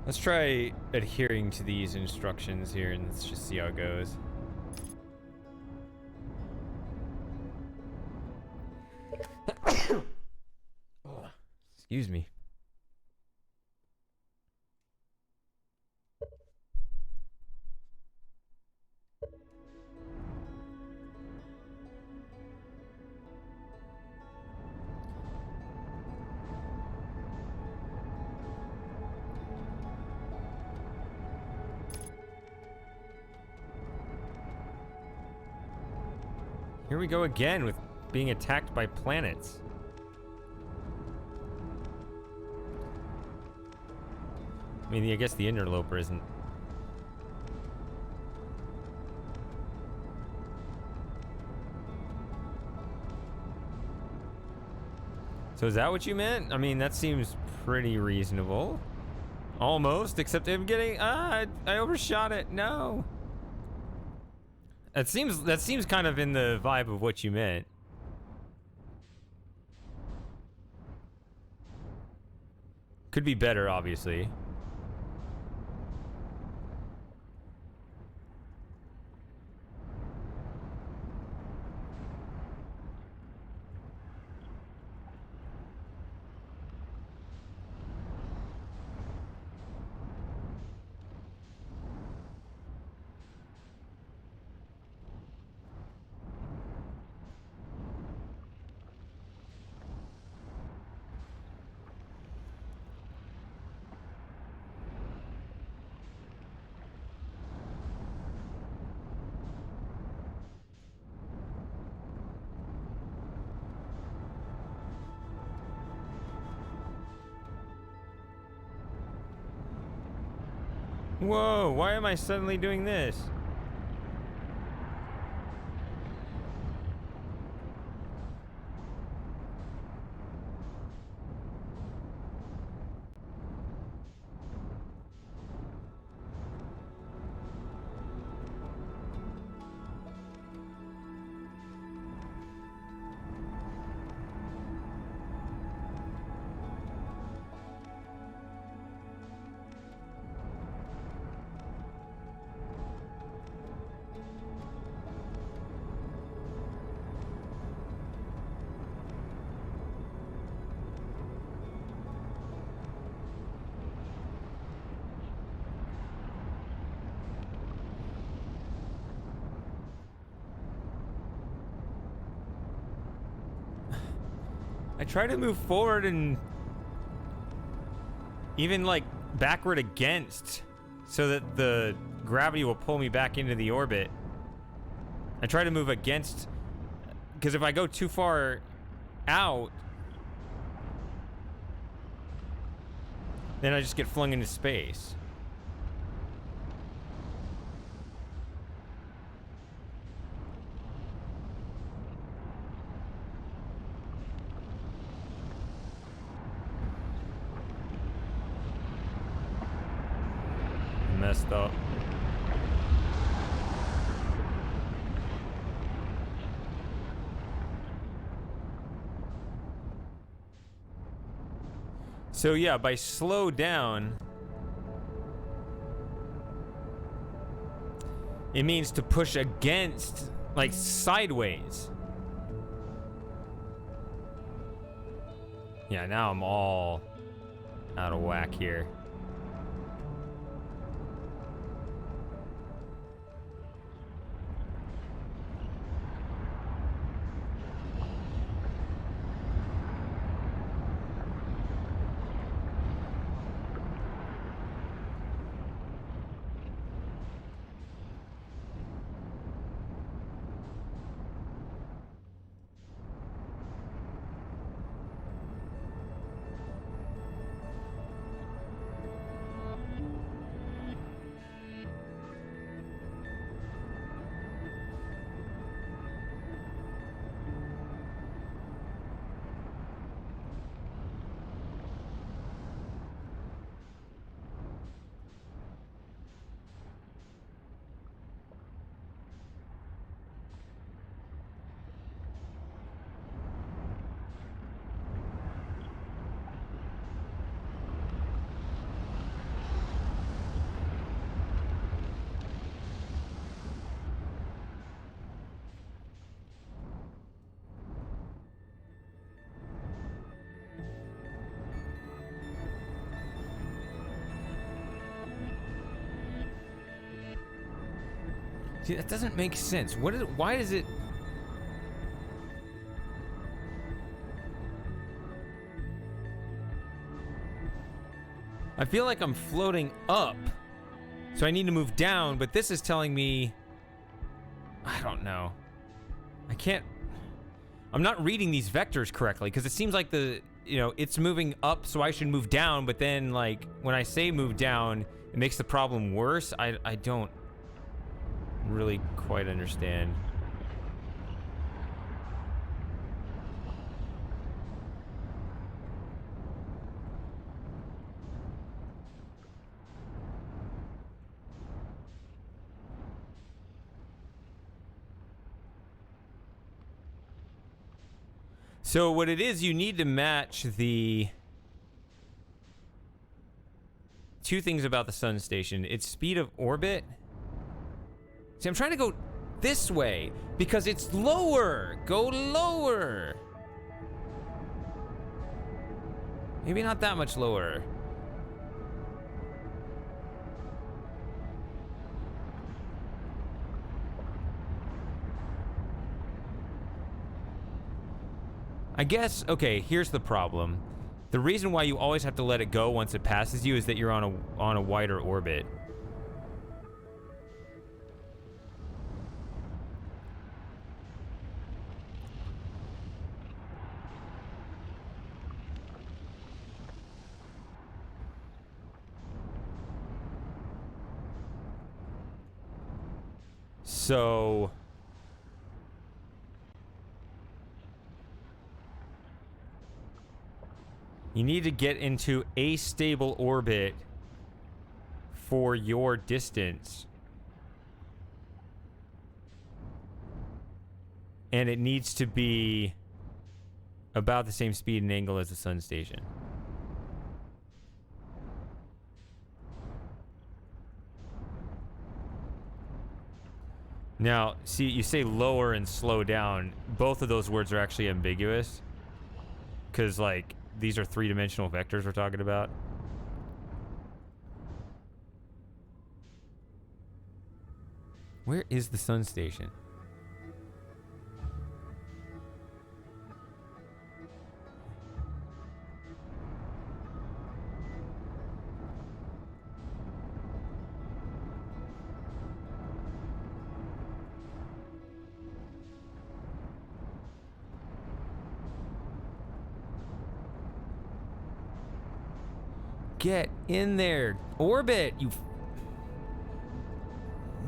Let's try adhering to these instructions here and let's just see how it goes. Excuse me. Here we go again with being attacked by planets. I mean, I guess the interloper isn't. So is that what you meant? I mean, that seems pretty reasonable. Almost, except I'm getting... I overshot it. No. That seems kind of in the vibe of what you meant. Could be better, obviously. Whoa, why am I suddenly doing this? I try to move forward and even like backward against so that the gravity will pull me back into the orbit. I try to move against because if I go too far out, then I just get flung into space. Messed up. So yeah, by slow down, it means to push against, like sideways. Yeah, now I'm all out of whack here. See, that doesn't make sense. What is it? Why is it? I feel like I'm floating up, so I need to move down, but this is telling me, I don't know. I can't, I'm not reading these vectors correctly, because it seems like it's moving up, so I should move down, but then, like, when I say move down, it makes the problem worse. I don't really quite understand. So what it is, you need to match the two things about the sun station. Its speed of orbit. See, I'm trying to go this way because it's lower. Go lower. Maybe not that much lower. I guess, okay, here's the problem. The reason why you always have to let it go once it passes you is that you're on a wider orbit. So you need to get into a stable orbit for your distance. And it needs to be about the same speed and angle as the sun station. Now, see, you say lower and slow down. Both of those words are actually ambiguous. Because, like, these are three-dimensional vectors we're talking about. Where is the sun station? Get in there. Orbit, you...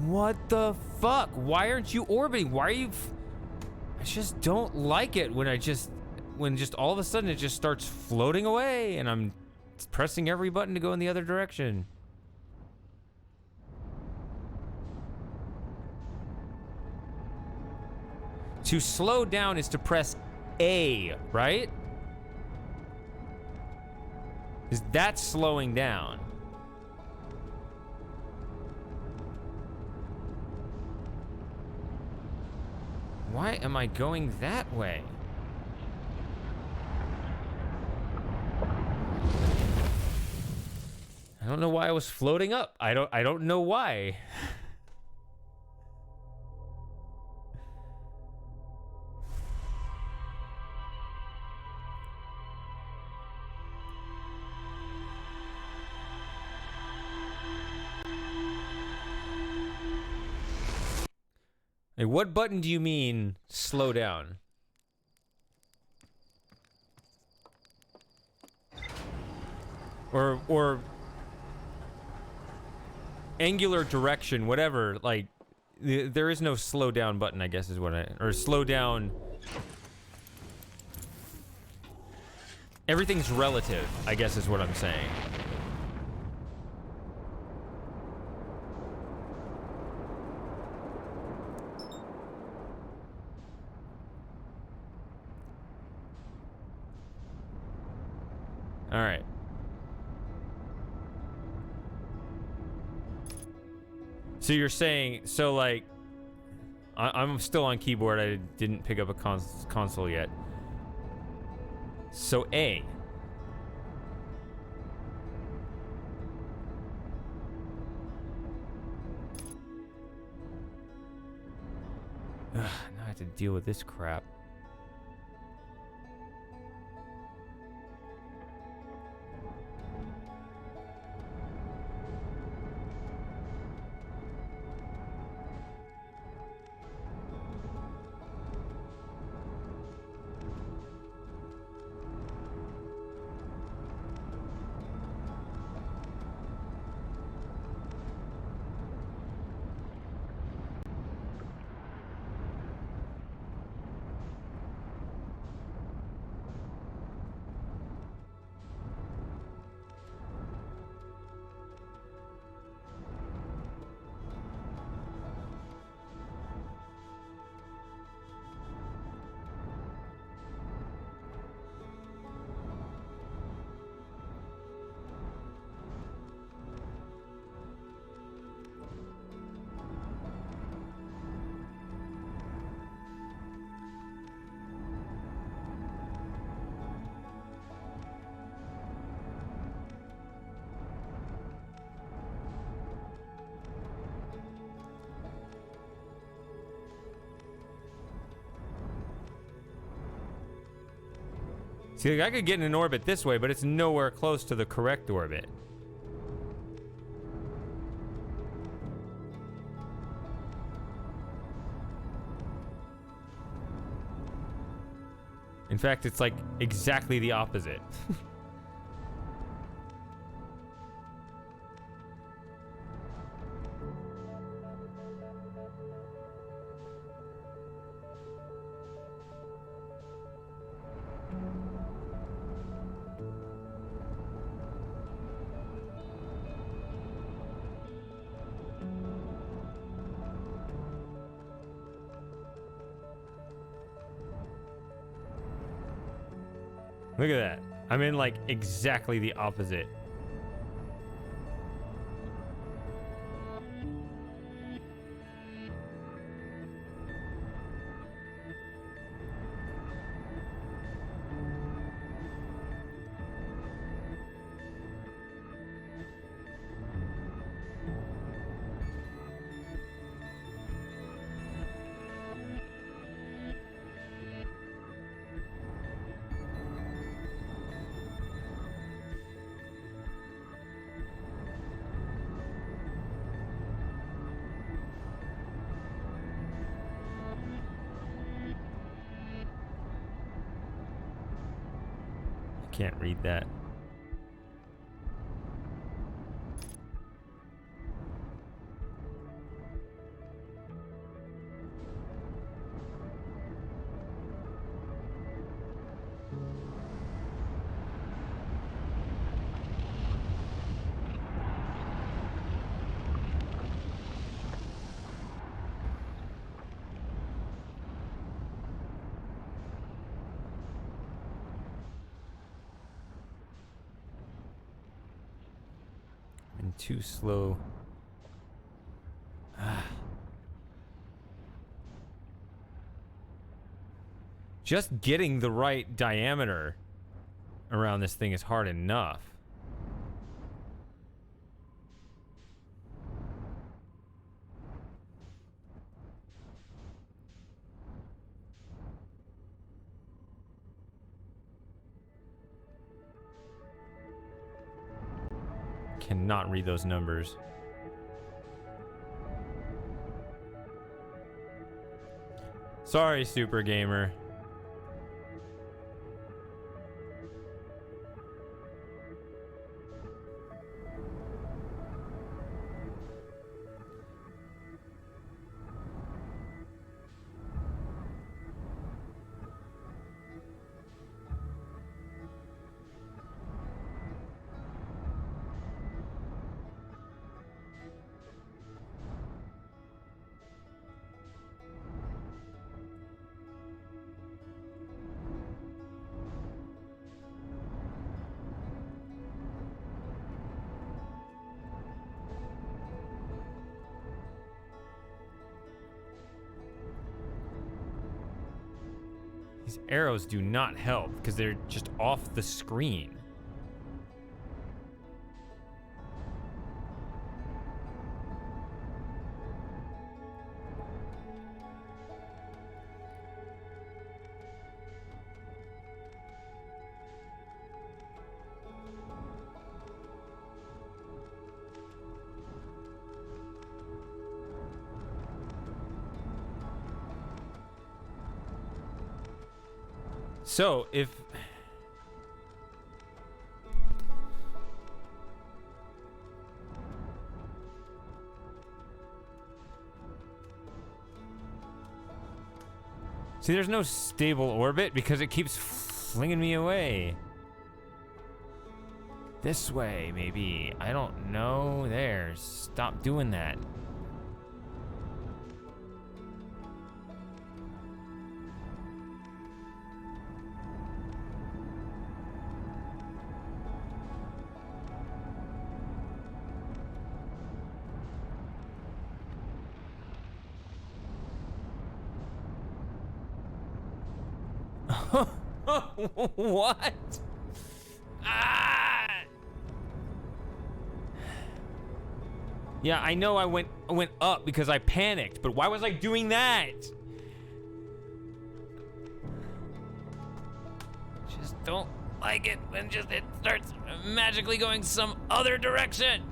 What the fuck? Why aren't you orbiting? Why are you... I just don't like it when when just all of a sudden it just starts floating away and I'm pressing every button to go in the other direction. To slow down is to press A, right? Is that slowing down? Why am I going that way? I don't know why I was floating up. I don't know why. Hey, what button do you mean slow down? Or angular direction, whatever, like there is no slow down button, I guess is what or slow down. Everything's relative, I guess is what I'm saying. All right. So you're saying, so like, I'm still on keyboard. I didn't pick up a console yet. So A. Ugh, now I have to deal with this crap. See, like, I could get in an orbit this way, but it's nowhere close to the correct orbit. In fact, it's like exactly the opposite. Look at that. I'm in like exactly the opposite. Can't read that. And too slow. Just getting the right diameter around this thing is hard enough. Cannot read those numbers. Sorry, Super Gamer. These arrows do not help because they're just off the screen. So, if... See, there's no stable orbit because it keeps flinging me away. This way, maybe. I don't know. There. Stop doing that. What? Ah! Yeah, I know I went up because I panicked, but why was I doing that? Just don't like it when it starts magically going some other direction.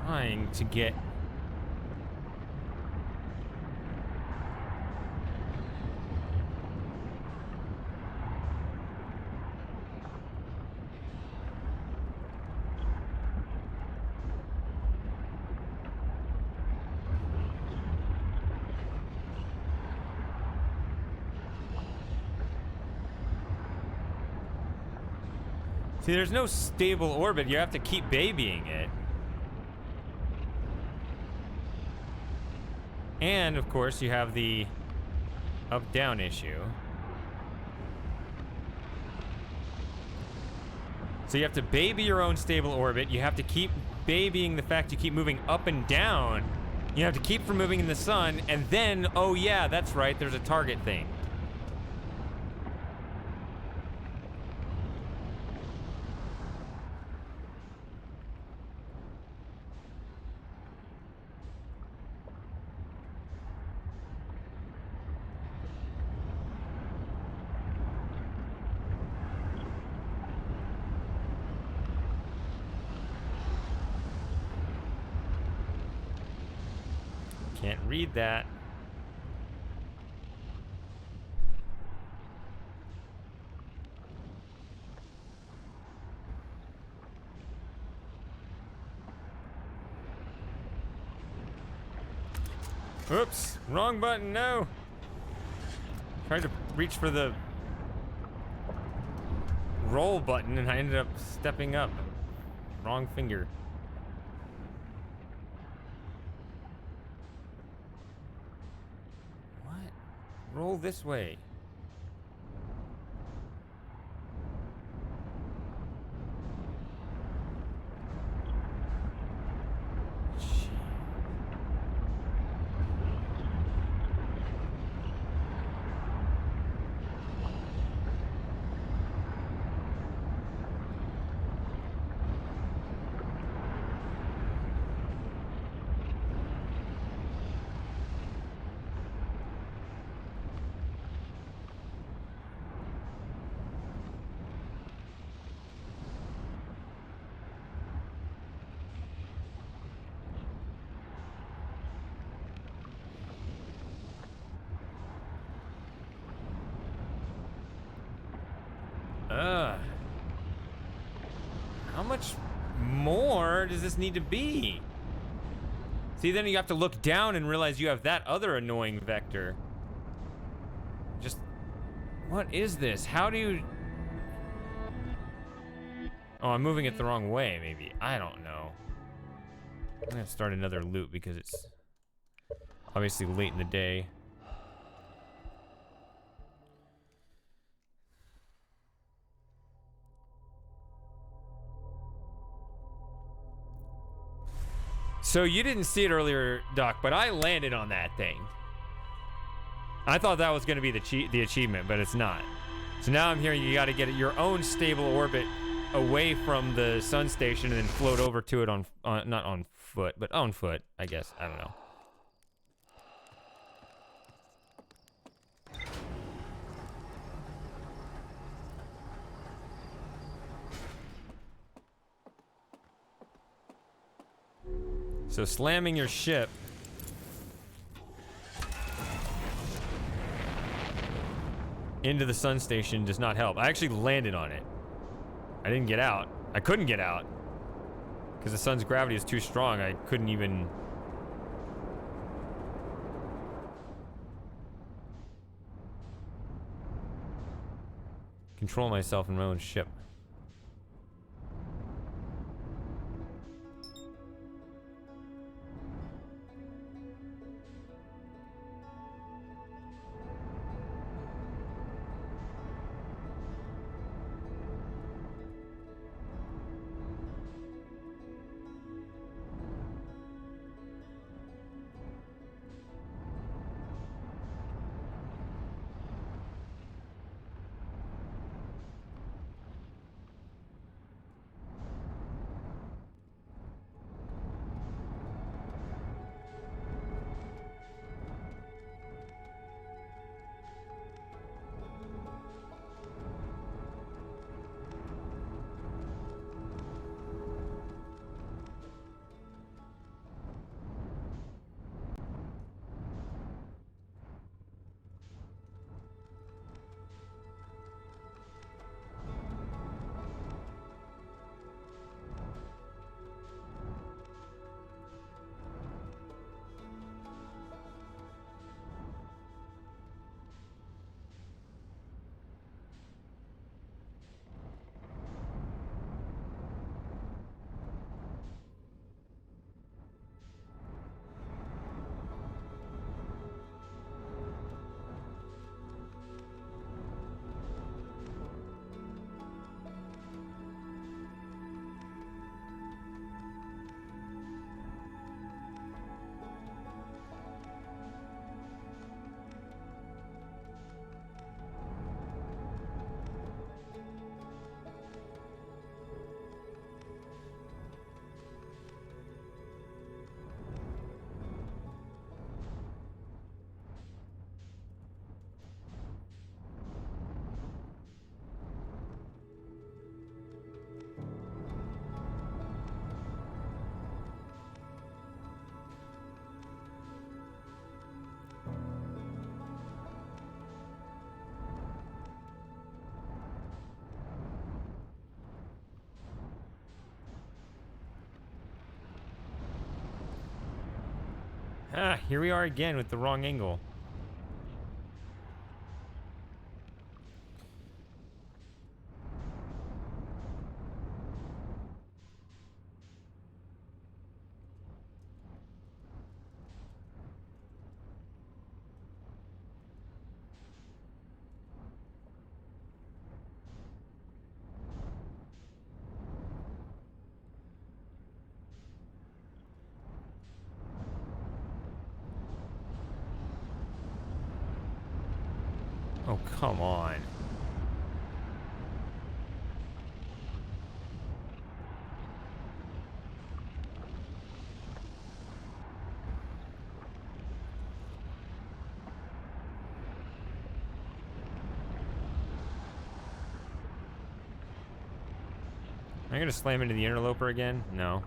trying to get... See, there's no stable orbit. You have to keep babying it. And, of course, you have the up-down issue. So you have to baby your own stable orbit. You have to keep babying the fact you keep moving up and down. You have to keep from moving in the sun. And then, oh yeah, that's right, there's a target thing. Can't read that. Oops, wrong button, no. Tried to reach for the roll button and I ended up stepping up. Wrong finger. Roll this way. How much more does this need to be? See, then you have to look down and realize you have that other annoying vector. Just... what is this? How do you... oh, I'm moving it the wrong way, maybe. I don't know. I'm gonna start another loop because it's obviously late in the day. So you didn't see it earlier, Doc, but I landed on that thing. I thought that was going to be the achievement, but it's not. So now I'm hearing you got to get your own stable orbit away from the sun station and then float over to it on not on foot, but on foot, I guess. I don't know. So slamming your ship into the sun station does not help. I actually landed on it. I didn't get out. I couldn't get out because the sun's gravity is too strong. I couldn't even... control myself in my own ship. Ah, here we are again with the wrong angle. Oh, come on. Am I gonna slam into the interloper again? No.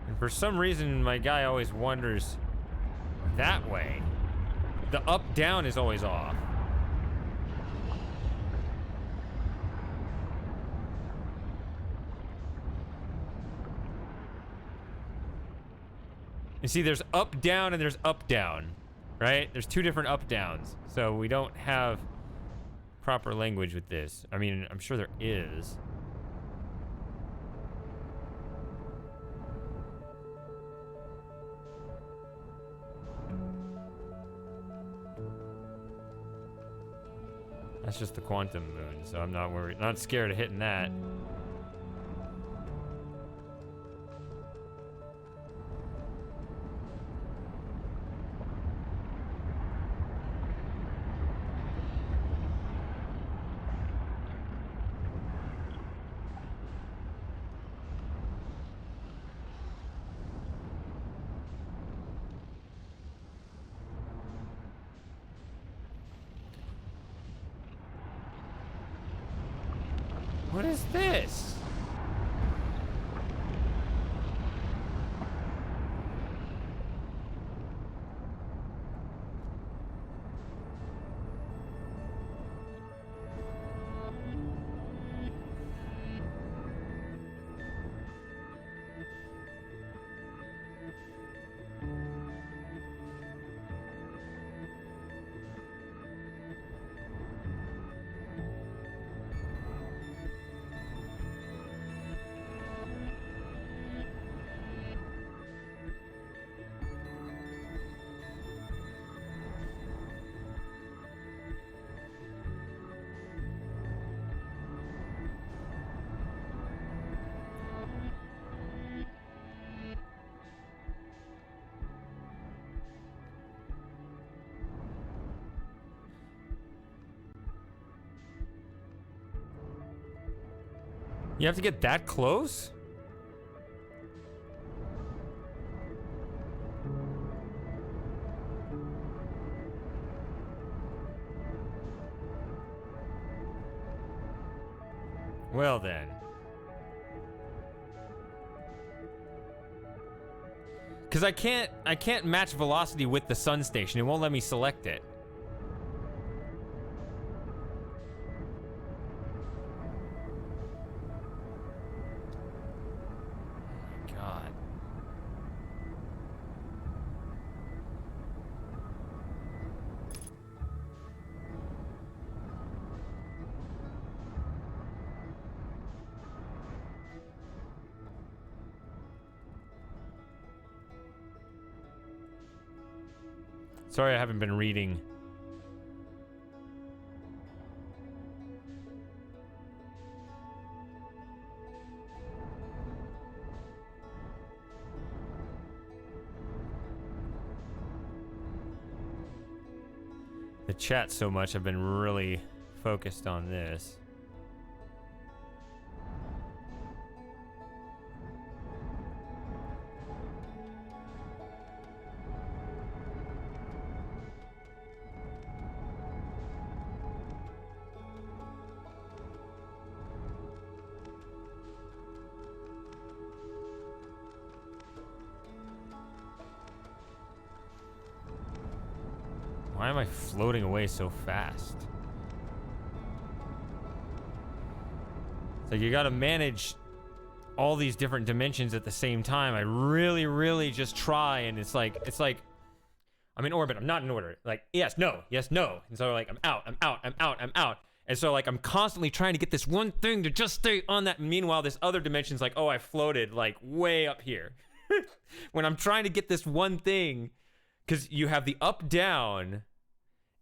And for some reason, my guy always wanders that way. The up-down is always off. You see, there's up-down and there's up-down, right? There's two different up-downs. So we don't have proper language with this. I mean, I'm sure there is. That's just the quantum moon, so I'm not worried. Not scared of hitting that. What is this? You have to get that close? Well then. Cause I can't match velocity with the sun station. It won't let me select it. Sorry, I haven't been reading. The chat so much, I've been really focused on this. Why am I floating away so fast? It's like you gotta manage all these different dimensions at the same time. I really, really just try, and it's like I'm in orbit. I'm not in orbit. Like, yes, no, and so like I'm out. And so like I'm constantly trying to get this one thing to just stay on that. Meanwhile, this other dimension's like, oh, I floated like way up here. When I'm trying to get this one thing, because you have the up down,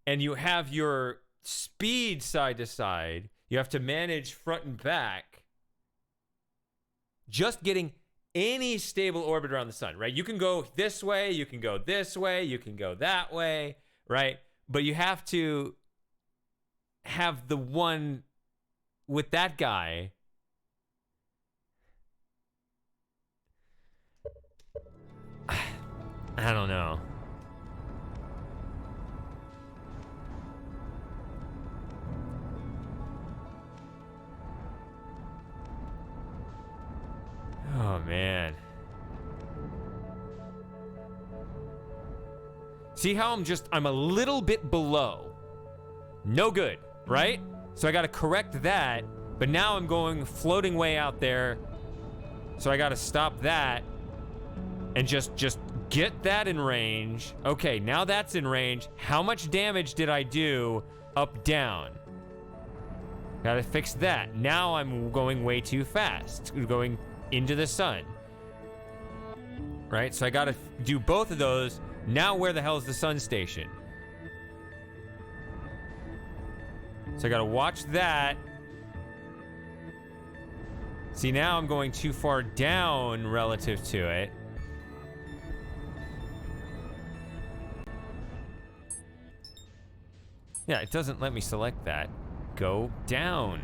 and you have your speed side to side. You have to manage front and back. Just getting any stable orbit around the sun, right? You can go this way, you can go this way, you can go that way, right? But you have to have the one with that guy. I don't know. Oh, man. See how I'm a little bit below. No good, right? So I got to correct that, but now I'm going floating way out there. So I got to stop that and just get that in range. Okay, now that's in range. How much damage did I do up, down? Gotta fix that. Now I'm going way too fast. Going into the sun. Right? So I gotta do both of those. Now where the hell is the sun station? So I gotta watch that. See, now I'm going too far down relative to it. Yeah, it doesn't let me select that. Go down.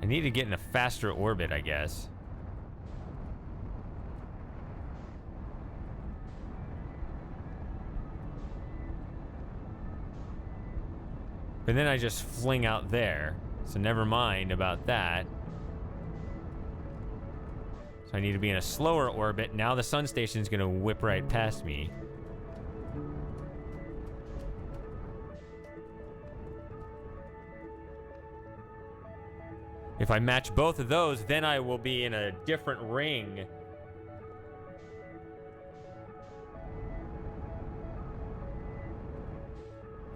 I need to get in a faster orbit, I guess. But then I just fling out there. So never mind about that. So I need to be in a slower orbit. Now the sun station's gonna whip right past me. If I match both of those, then I will be in a different ring.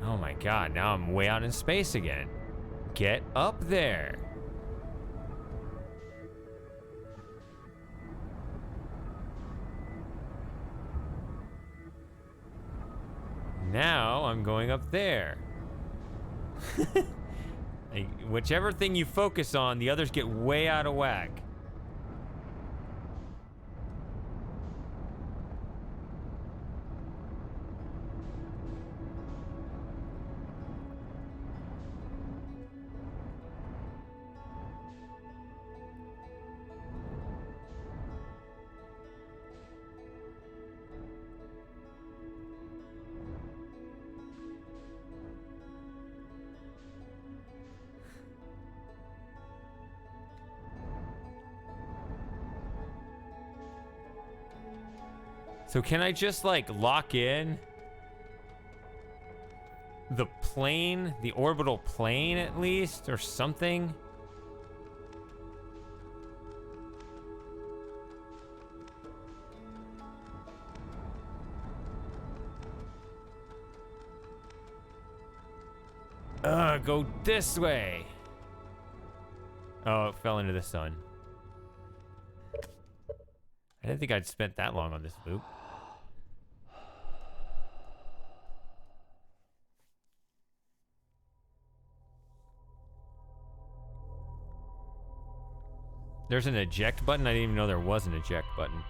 Oh my god, now I'm way out in space again. Get up there. Now I'm going up there. Like, whichever thing you focus on, the others get way out of whack. So can I just like lock in the plane, the orbital plane at least, or something? Go this way. Oh, it fell into the sun. I didn't think I'd spent that long on this loop. There's an eject button? I didn't even know there was an eject button.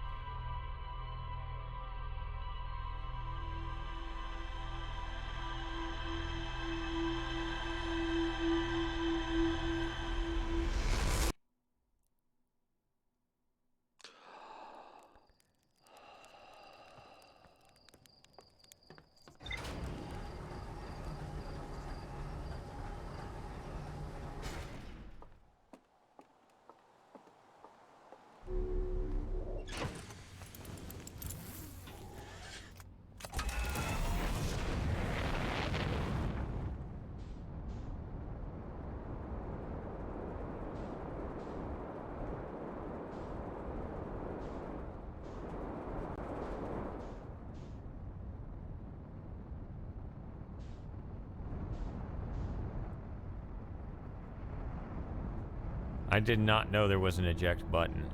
I did not know there was an eject button.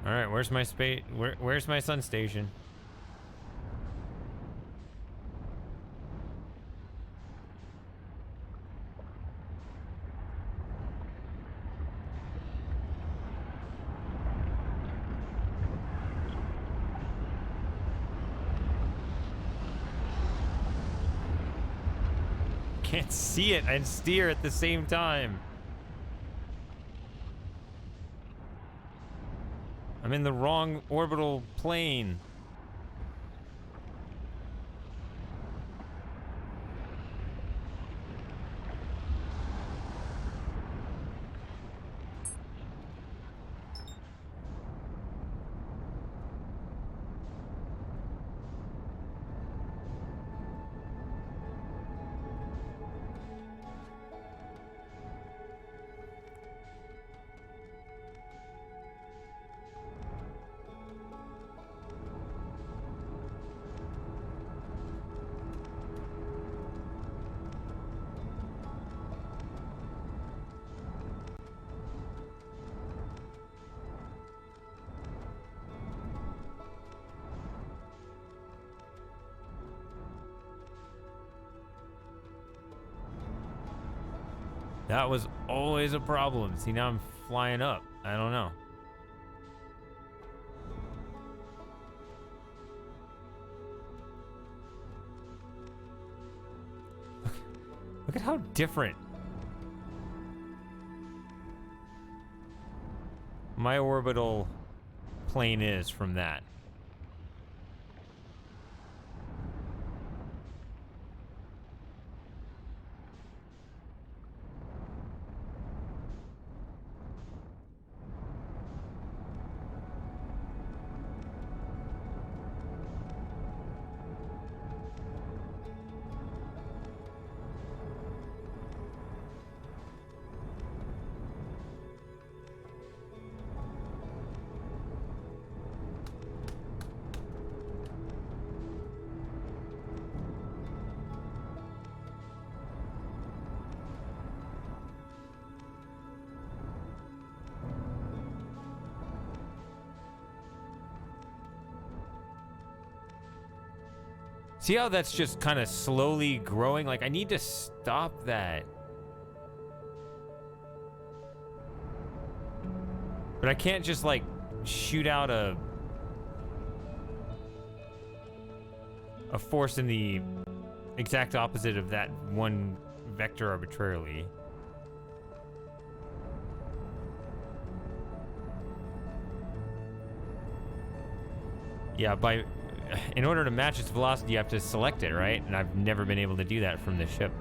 All right, where's my space? Where's my sun station? Can't see it and steer at the same time. I'm in the wrong orbital plane. That was always a problem. See, now I'm flying up. I don't know. Look at how different my orbital plane is from that. See how that's just kind of slowly growing? Like, I need to stop that. But I can't just, like, shoot out a force in the exact opposite of that one vector arbitrarily. Yeah, in order to match its velocity, you have to select it, right? And I've never been able to do that from this ship.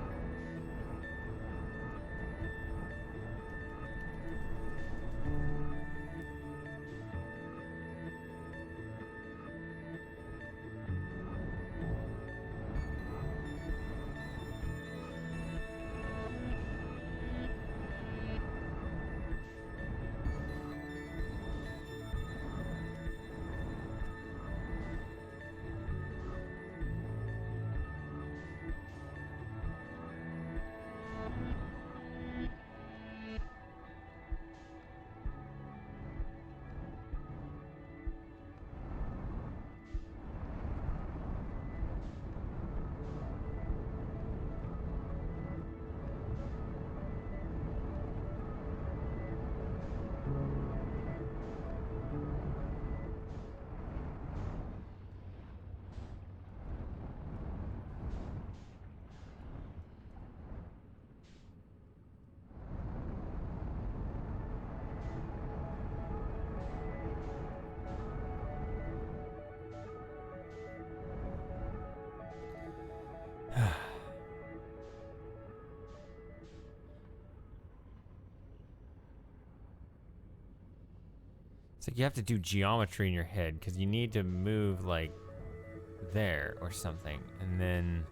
It's like you have to do geometry in your head because you need to move like there or something. And then...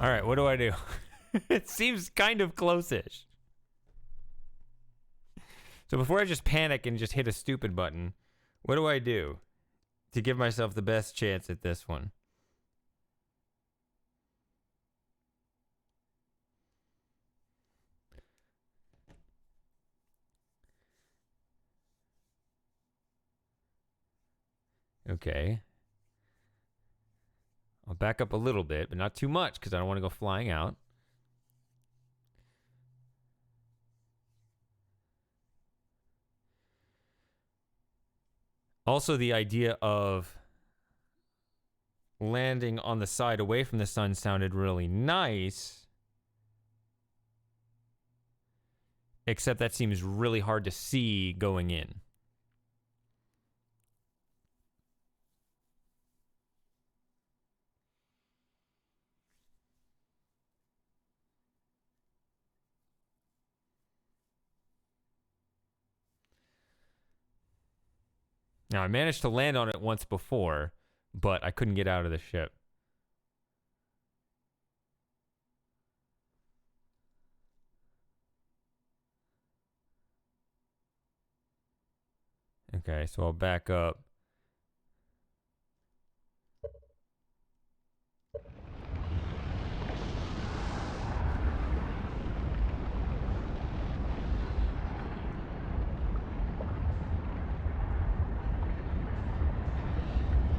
All right, what do I do? It seems kind of close-ish. So before I just panic and just hit a stupid button, what do I do to give myself the best chance at this one? Okay. I'll back up a little bit, but not too much because I don't want to go flying out. Also, the idea of landing on the side away from the sun sounded really nice. Except that seems really hard to see going in. Now, I managed to land on it once before, but I couldn't get out of the ship. Okay, so I'll back up.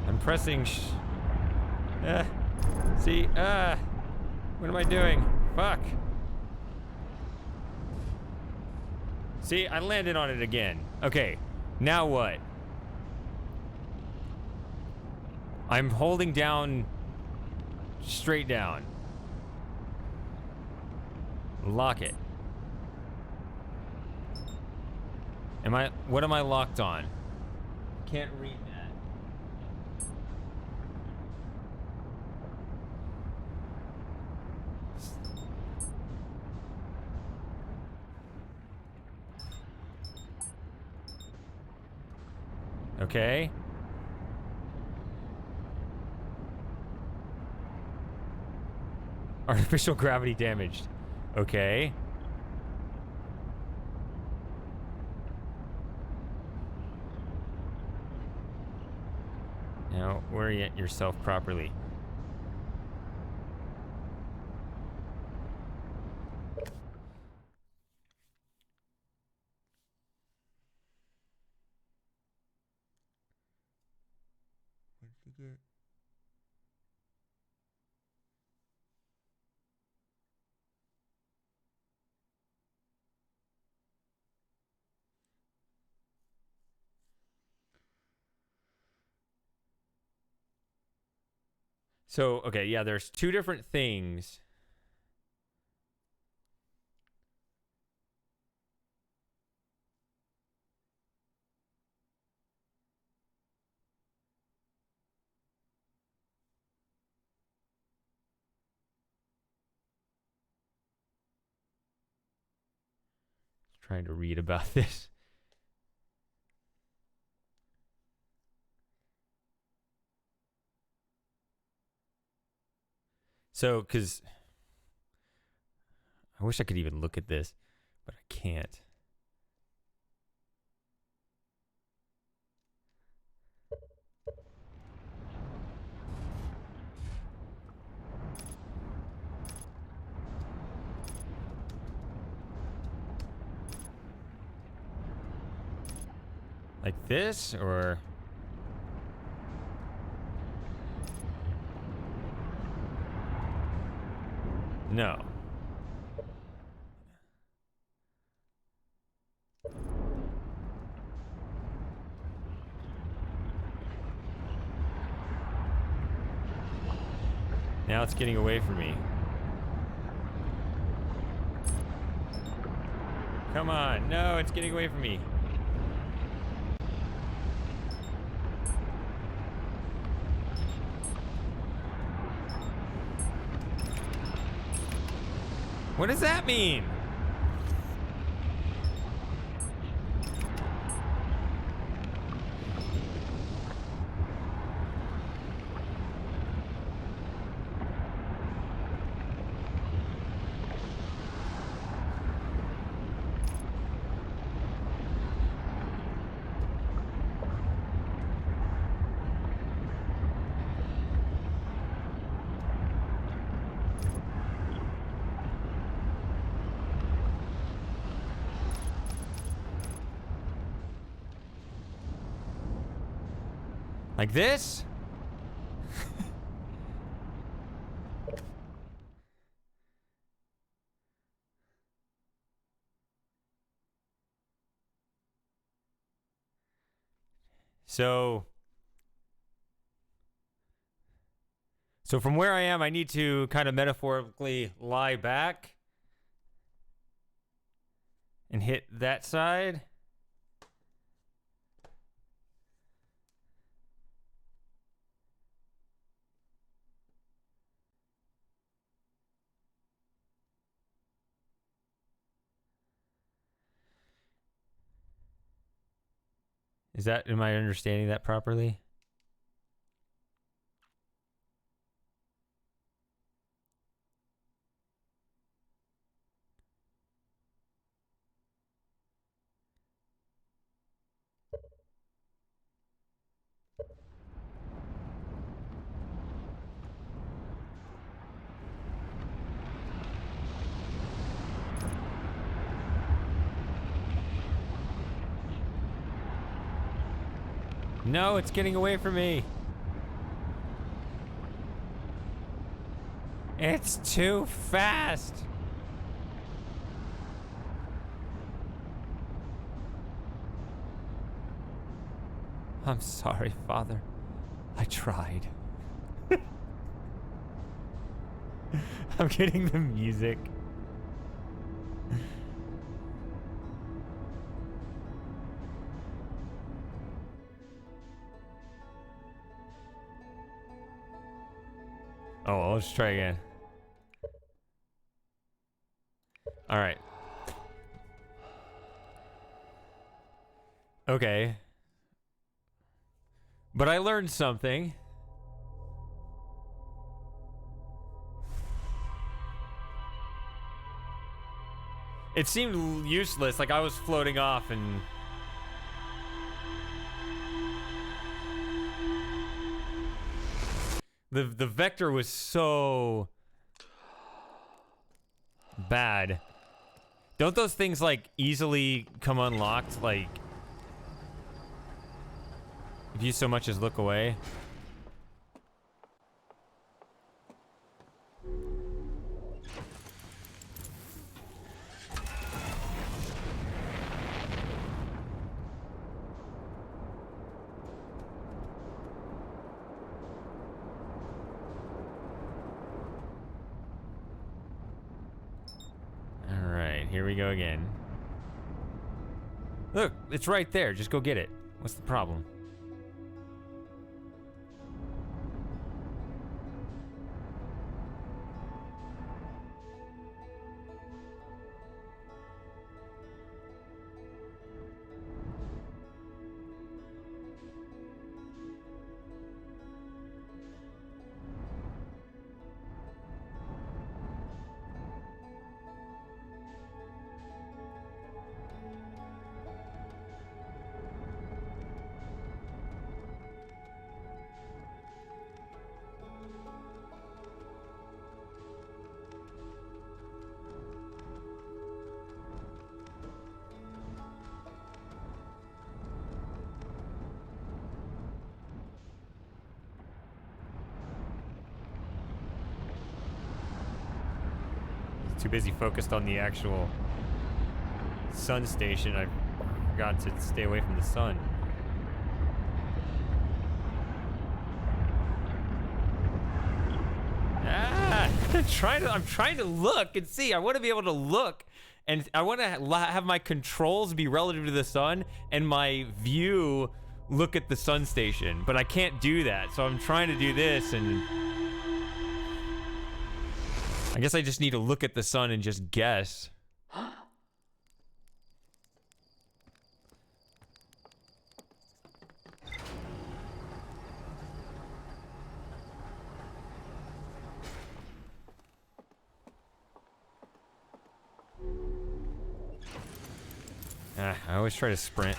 I'm pressing see, what am I doing? Fuck. See, I landed on it again. Okay, now what? I'm holding down, straight down. Lock it. What am I locked on? Can't read that. Okay. Artificial gravity damaged. Okay. Now, orient yourself properly. So, okay, yeah, there's two different things. Trying to read about this. So, because I wish I could even look at this, but I can't. Like this, or... No. Now it's getting away from me. Come on. No, it's getting away from me. What does that mean? Like this? So from where I am, I need to kind of metaphorically lie back and hit that side. Am I understanding that properly? No, it's getting away from me. It's too fast. I'm sorry, Father. I tried. I'm getting the music. Oh, let's try again. All right. Okay. But I learned something. It seemed useless, like I was floating off and... The vector was so... bad. Don't those things, like, easily come unlocked, like... if you so much as look away? Alright, here we go again. Look, it's right there. Just go get it. What's the problem? too busy focused on the actual sun station, I forgot to stay away from the sun. Ah, I'm trying to look and see. I want to be able to look, and I want to have my controls be relative to the sun and my view look at the sun station, but I can't do that. So I'm trying to do this, and I guess I just need to look at the sun and just guess. I always try to sprint.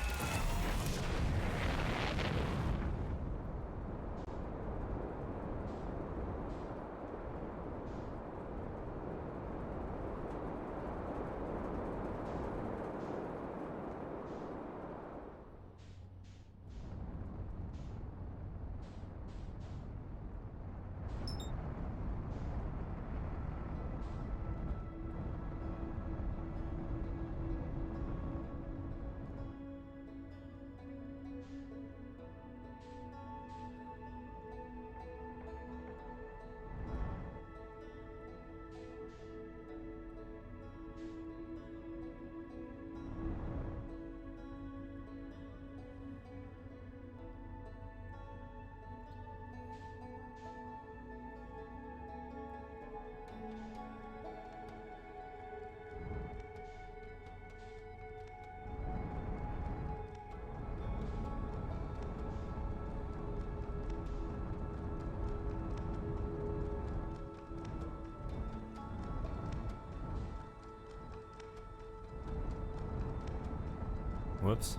Whoops.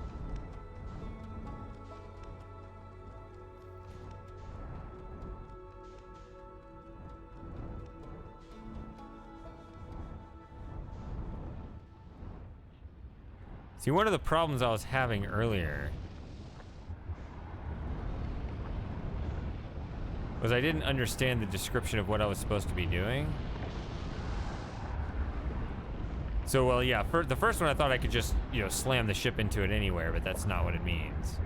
See, one of the problems I was having earlier was I didn't understand the description of what I was supposed to be doing. So, well, yeah, for the first one I thought I could just, you know, slam the ship into it anywhere, but that's not what it means.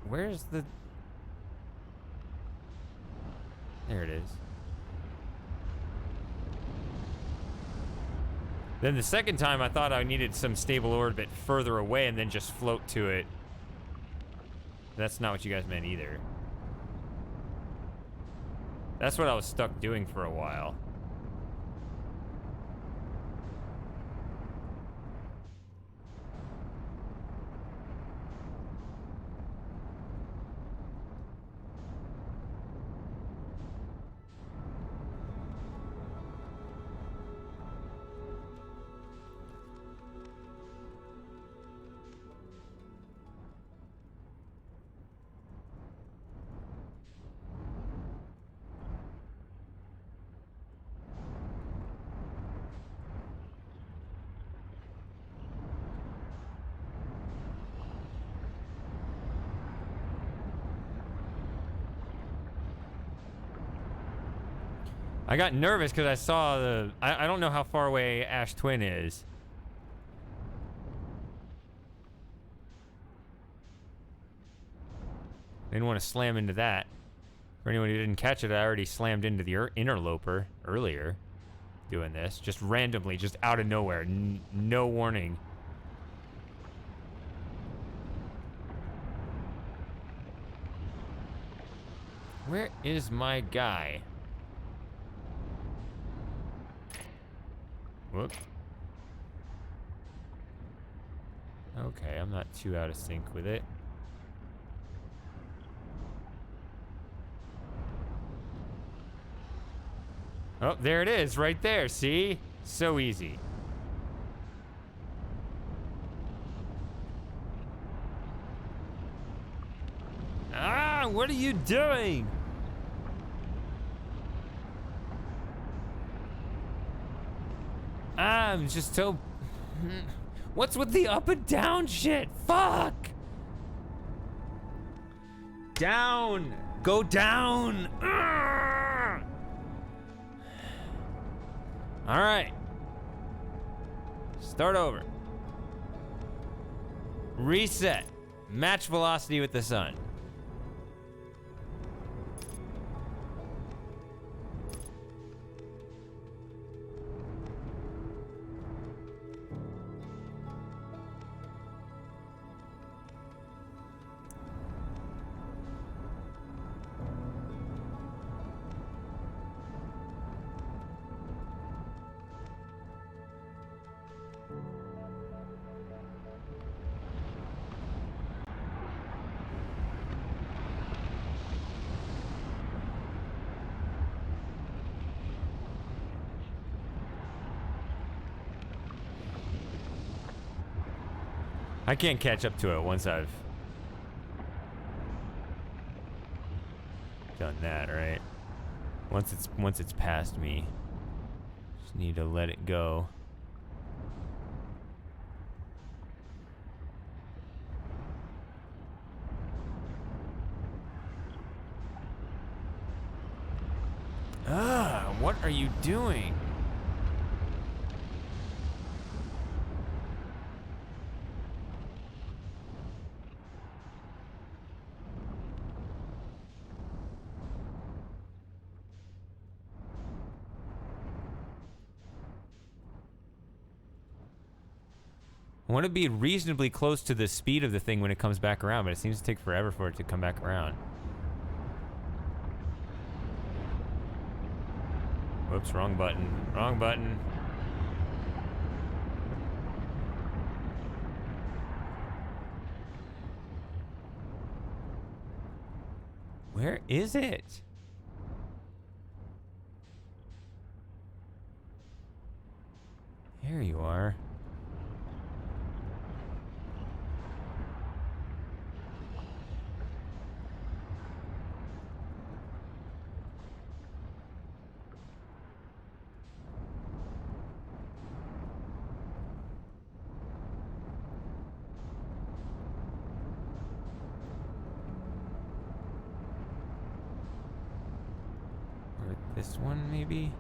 Where's the... There it is. Then the second time I thought I needed some stable orbit further away and then just float to it. That's not what you guys meant either. That's what I was stuck doing for a while. I got nervous because I saw the... I don't know how far away Ash Twin is. Didn't want to slam into that. For anyone who didn't catch it, I already slammed into the interloper earlier doing this. Just randomly, just out of nowhere. No warning. Where is my guy? Whoop. Okay, I'm not too out of sync with it. Oh, there it is, right there, see? So easy. Ah, what are you doing? I'm just so... What's with the up and down shit? Fuck! Down! Go down! Urgh! All right. Start over. Reset. Match velocity with the sun. I can't catch up to it once I've done that, right? Once it's past me. Just need to let it go. Ah, what are you doing? I want to be reasonably close to the speed of the thing when it comes back around, but it seems to take forever for it to come back around. Whoops, wrong button. Wrong button. Where is it? There you are. Or this one, maybe?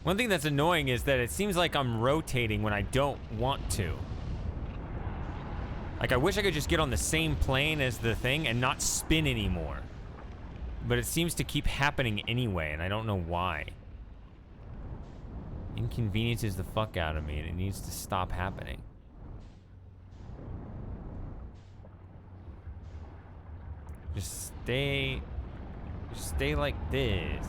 One thing that's annoying is that it seems like I'm rotating when I don't want to. Like, I wish I could just get on the same plane as the thing and not spin anymore. But it seems to keep happening anyway, and I don't know why. Inconveniences the fuck out of me, and it needs to stop happening. Just stay like this.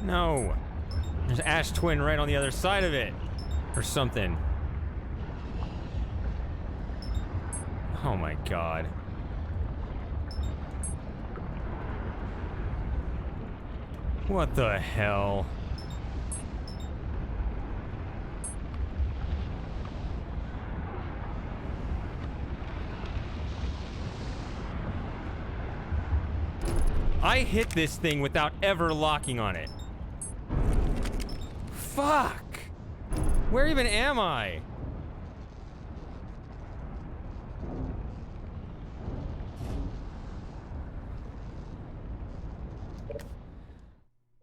No. There's Ash Twin right on the other side of it. Or something. Oh my god. What the hell? I hit this thing without ever locking on it. Fuck! Where even am I?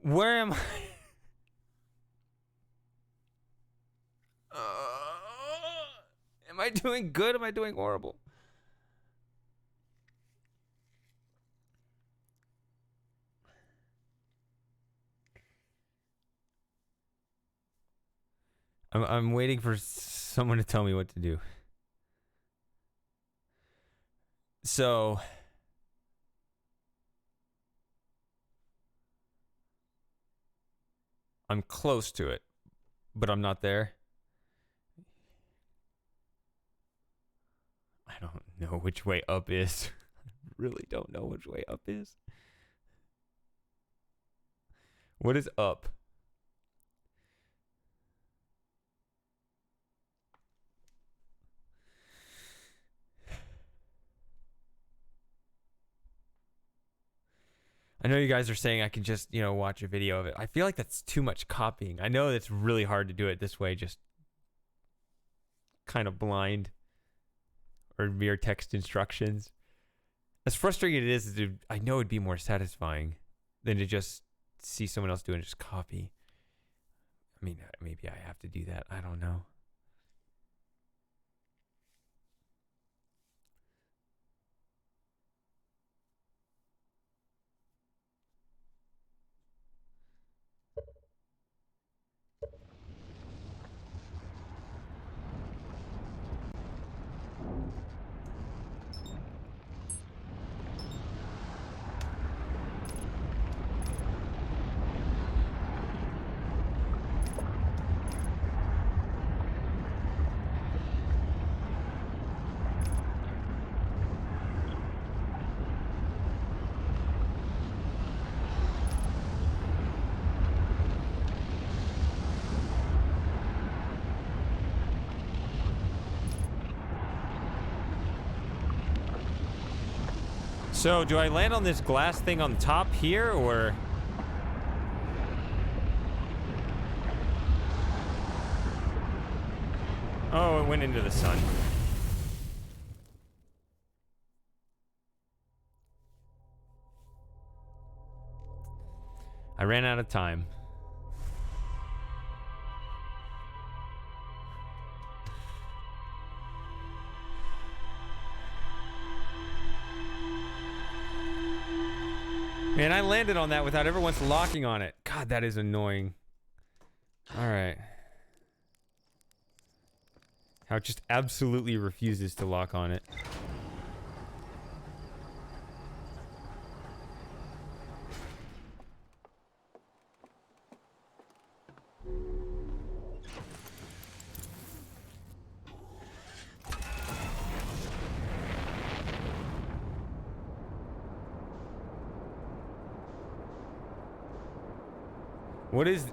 Where am I? Am I doing good? Am I doing horrible? I'm waiting for someone to tell me what to do. So I'm close to it, but I'm not there. I don't know which way up is. I really don't know which way up is. What is up? I know you guys are saying I can just, you know, watch a video of it. I feel like that's too much copying. I know it's really hard to do it this way, just kind of blind or mere text instructions. As frustrating it is, I know it'd be more satisfying than to just see someone else do it and just copy. I mean, maybe I have to do that. I don't know. So, do I land on this glass thing on top here, or... Oh, it went into the sun. I ran out of time. Man, I landed on that without ever once locking on it. God, that is annoying. Alright. How it just absolutely refuses to lock on it.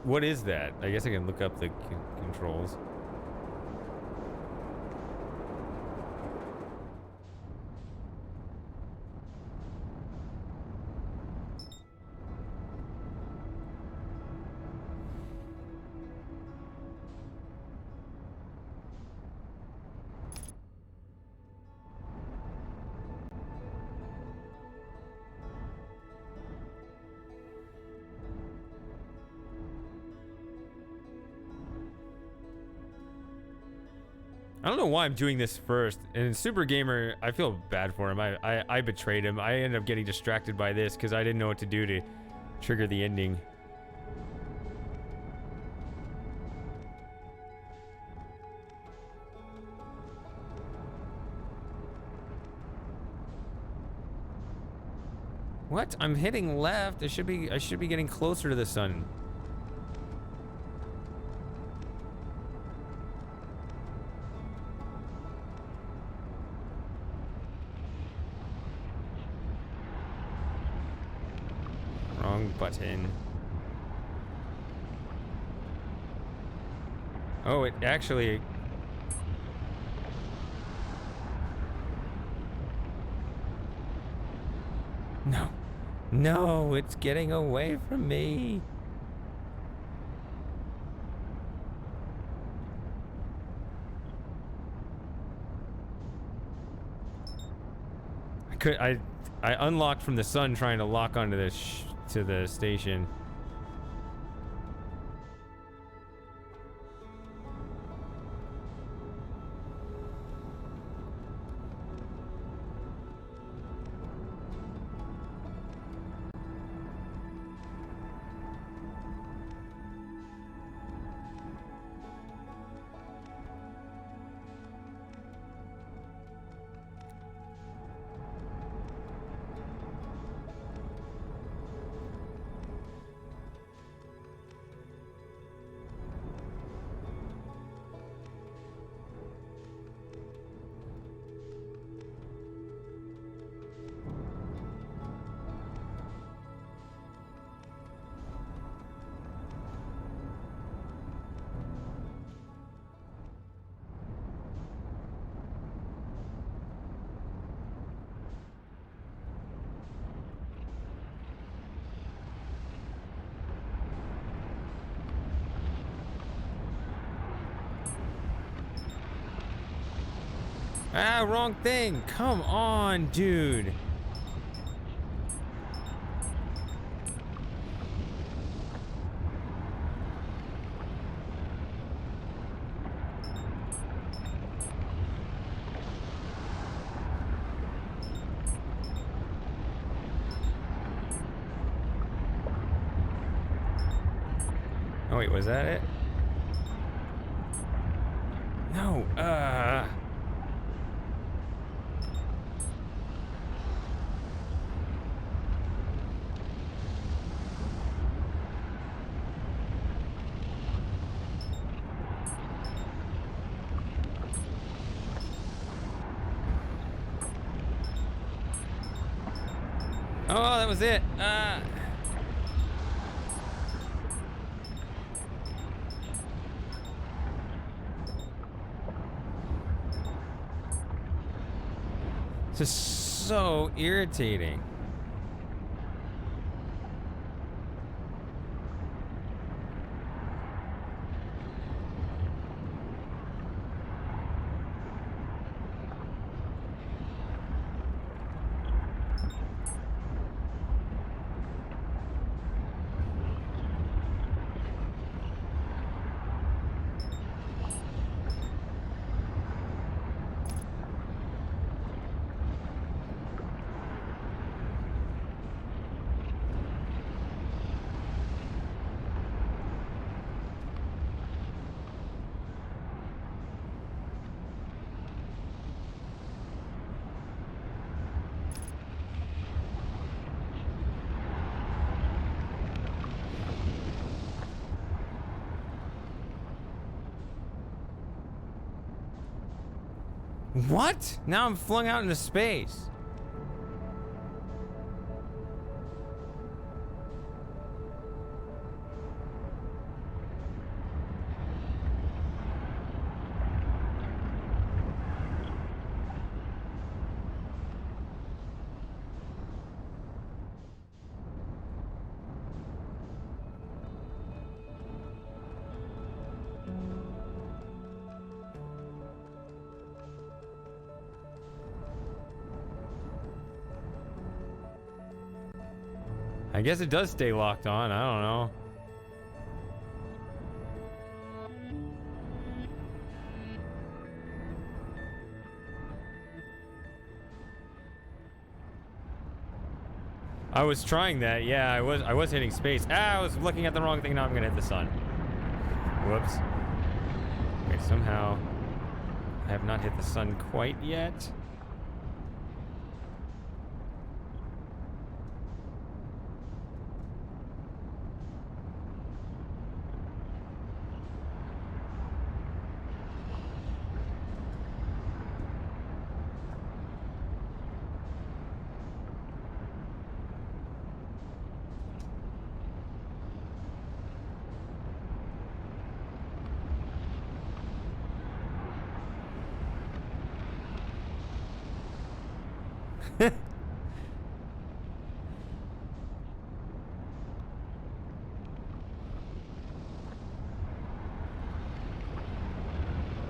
What is that? I guess I can look up the controls. I don't know why I'm doing this first. And Super Gamer, I feel bad for him. I betrayed him. I ended up getting distracted by this because I didn't know what to do to trigger the ending. What? I'm hitting left. I should be getting closer to the sun. button. Oh, it actually... No. No, it's getting away from me. I unlocked from the sun trying to lock onto this to the station. Ah, wrong thing. Come on, dude. Oh, wait, was that it? No, Oh, that was it. This is so irritating. What? Now I'm flung out into space. I guess it does stay locked on. I don't know. I was trying that. Yeah, I was hitting space. Ah, I was looking at the wrong thing. Now I'm gonna hit the sun. Whoops. Okay, somehow I have not hit the sun quite yet.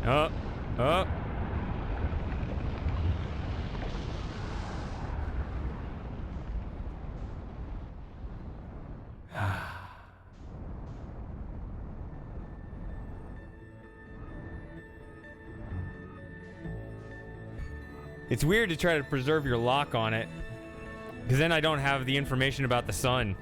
Oh, oh. It's weird to try to preserve your lock on it, because then I don't have the information about the sun.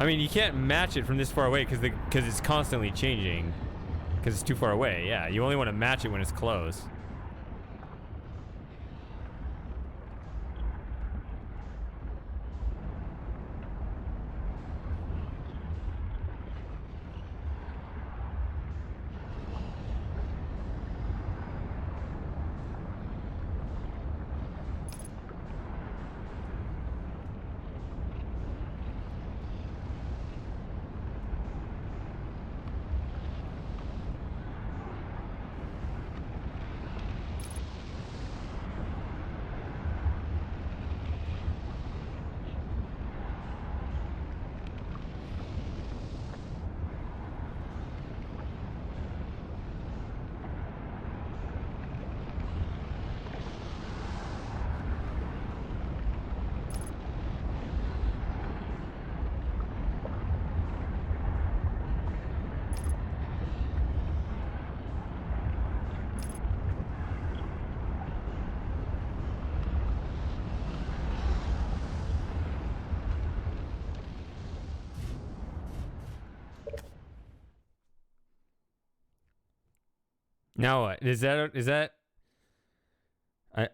I mean, you can't match it from this far away because it's constantly changing. Because it's too far away, yeah. You only want to match it when it's close. Now what? Is that I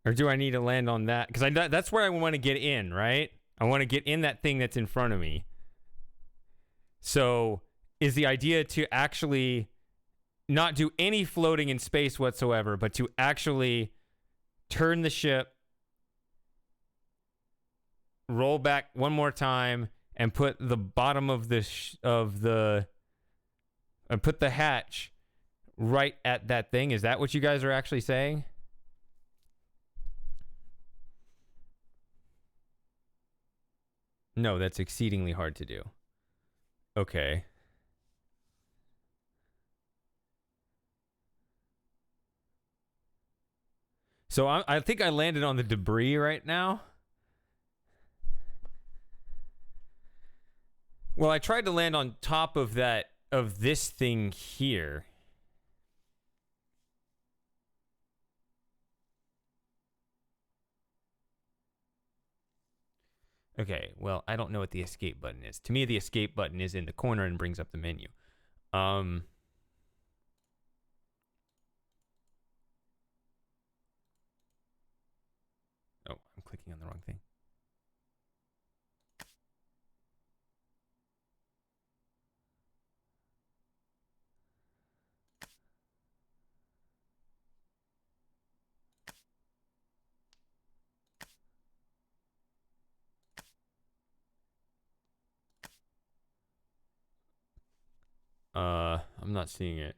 or do I need to land on that? Because that's where I want to get in, right? I want to get in that thing that's in front of me. So is the idea to actually not do any floating in space whatsoever, but to actually turn the ship, roll back one more time, and put the bottom of and put the hatch right at that thing? Is that what you guys are actually saying? No, that's exceedingly hard to do. Okay. So I think I landed on the debris right now. Well, I tried to land on top of this thing here. Okay, well, I don't know what the escape button is. To me, the escape button is in the corner and brings up the menu. Oh, I'm clicking on the wrong thing. I'm not seeing it.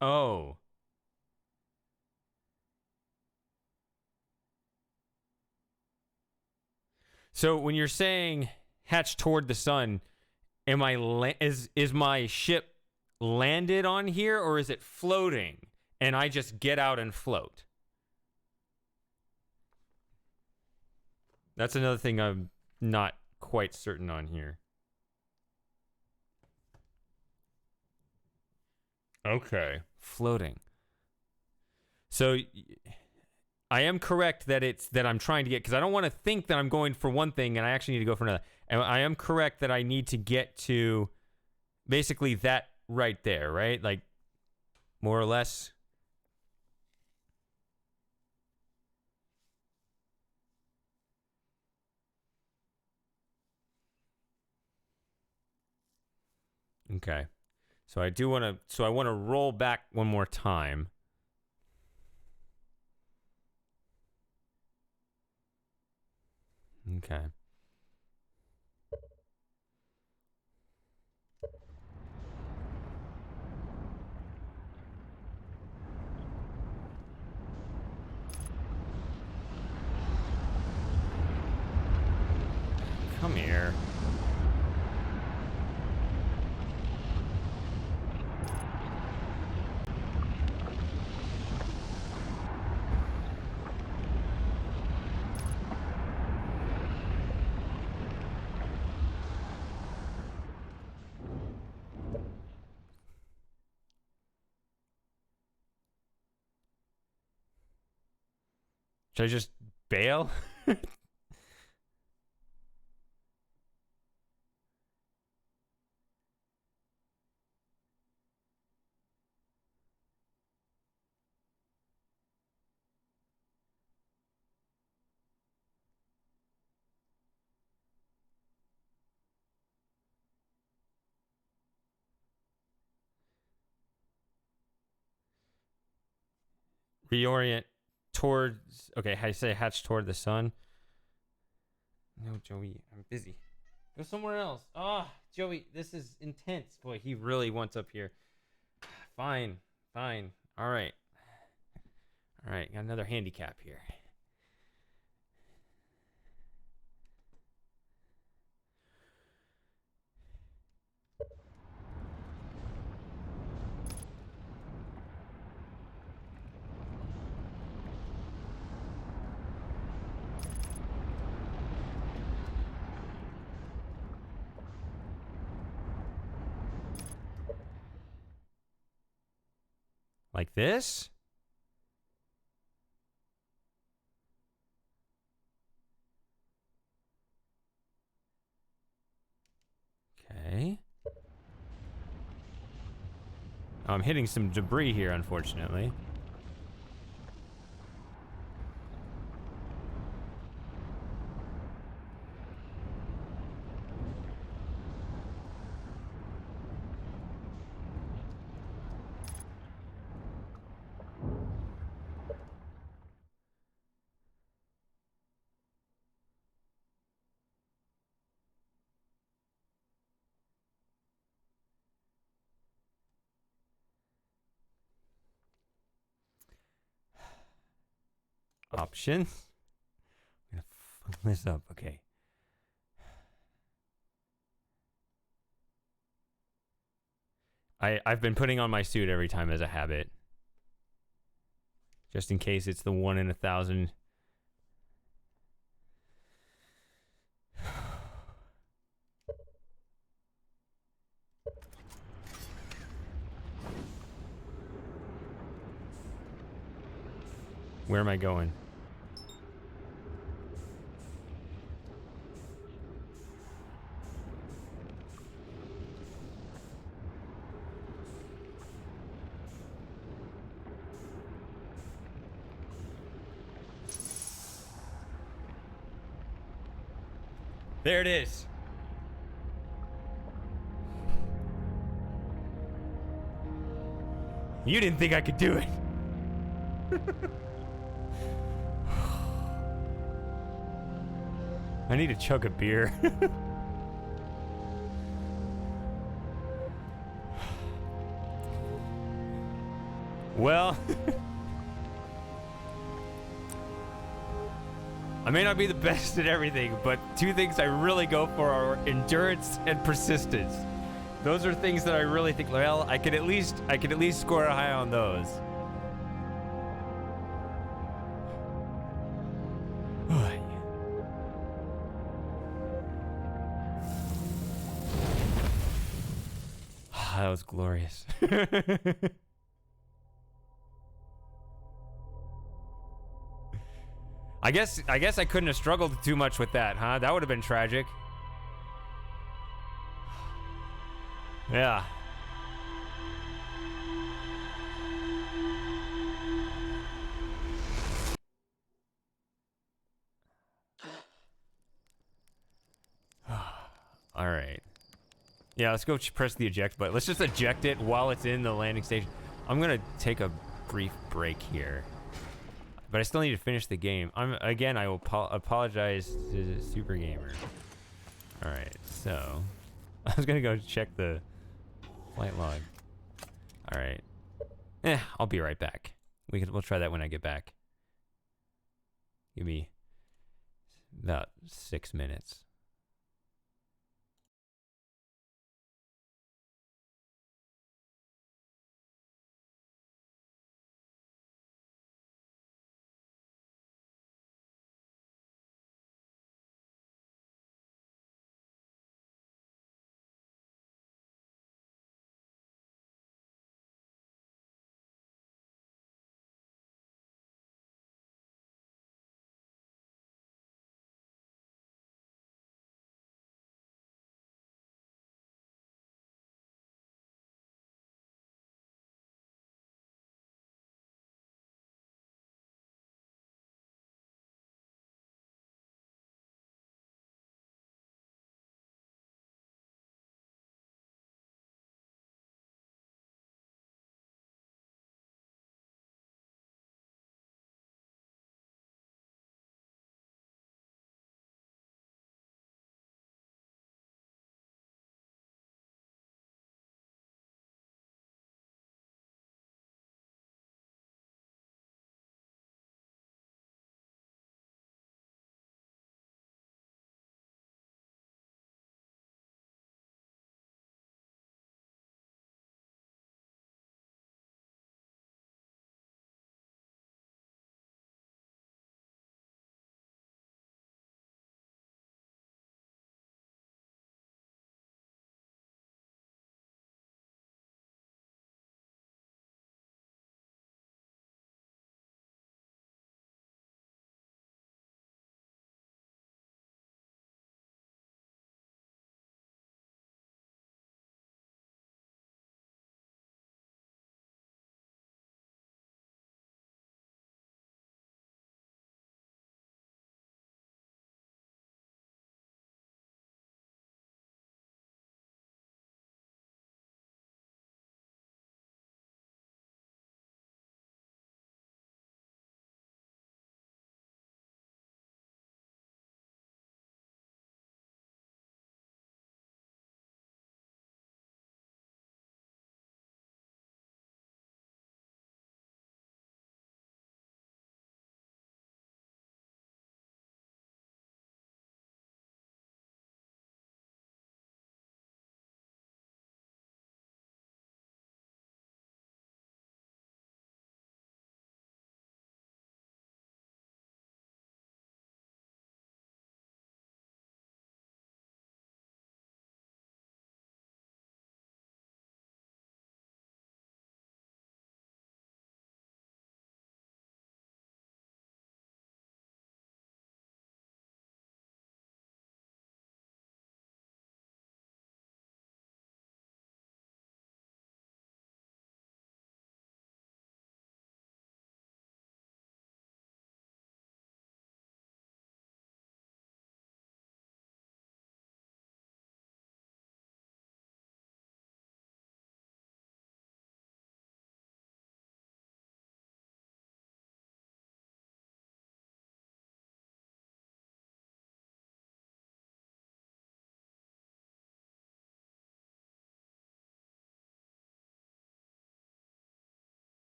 Oh. So when you're saying hatch toward the sun, is my ship landed on here, or is it floating and I just get out and float? That's another thing I'm not quite certain on here. Okay. Floating. So I am correct that it's that I'm trying to get, because I don't want to think that I'm going for one thing and I actually need to go for another. And I am correct that I need to get to basically that right there, right? Like, more or less. Okay. So I do want to, so I want to roll back one more time. Okay. Come here. Should I just bail? Reorient towards, okay, I say hatch toward the sun. No, Joey, I'm busy. Go somewhere else. Ah, oh, Joey, this is intense. Boy, he really wants up here. Fine, fine. All right. All right, got another handicap here. Like this? Okay. I'm hitting some debris here, unfortunately. Options. I'm gonna fuck this up. Okay. I've been putting on my suit every time as a habit, just in case it's the 1 in 1,000. Where am I going? There it is. You didn't think I could do it. I need to chug a beer. Well, I may not be the best at everything, but two things I really go for are endurance and persistence. Those are things that I really think, well, I could at least score a high on those. that was glorious. I guess I couldn't have struggled too much with that, huh? That would have been tragic. Yeah. All right. Yeah, let's go press the eject button. Let's just eject it while it's in the landing station. I'm gonna take a brief break here, but I still need to finish the game. I will apologize to Super Gamer. All right, so I was gonna go check the flight log. All right. I'll be right back. We'll try that when I get back. Give me about 6 minutes.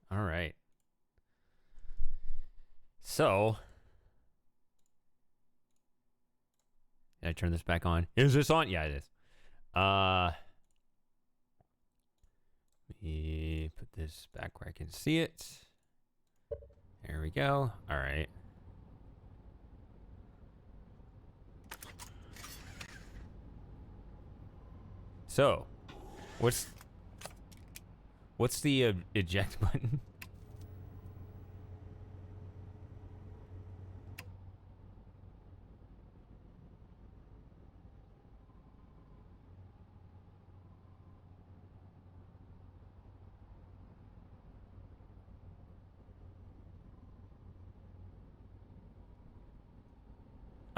All right. So, did I turn this back on? Is this on? Yeah, it is. Let me put this back where I can see it. There we go. All right. So, what's the eject button?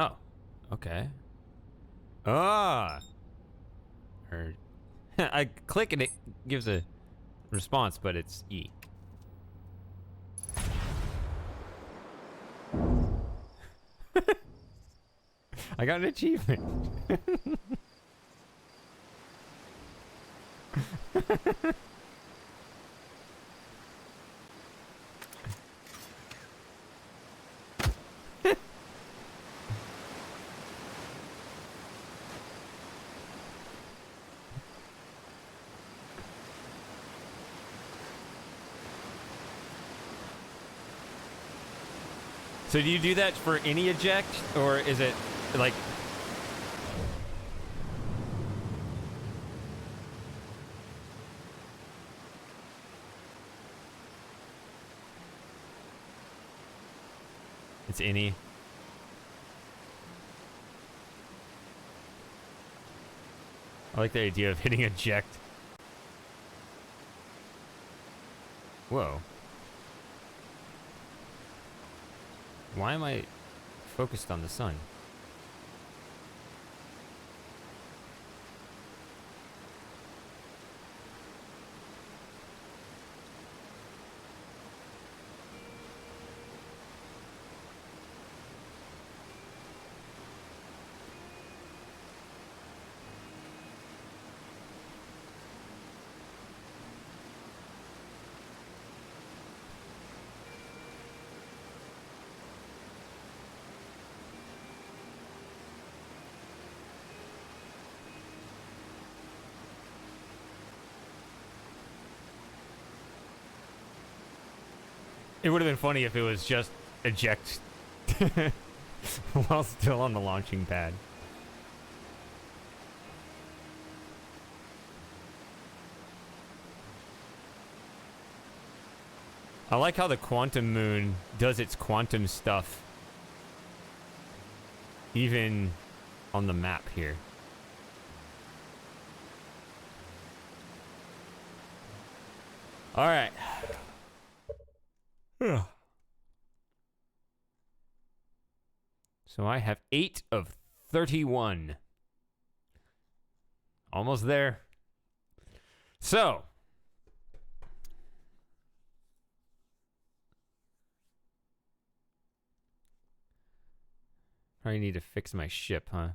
Oh, okay. Ah, or I click and it gives a response, but it's E. I got an achievement. So do you do that for any eject, or is it like... It's any? I like the idea of hitting eject. Whoa. Why am I focused on the sun? It would have been funny if it was just eject while still on the launching pad. I like how the quantum moon does its quantum stuff even on the map here. All right. So I have 8 of 31. Almost there. So. Probably need to fix my ship, huh?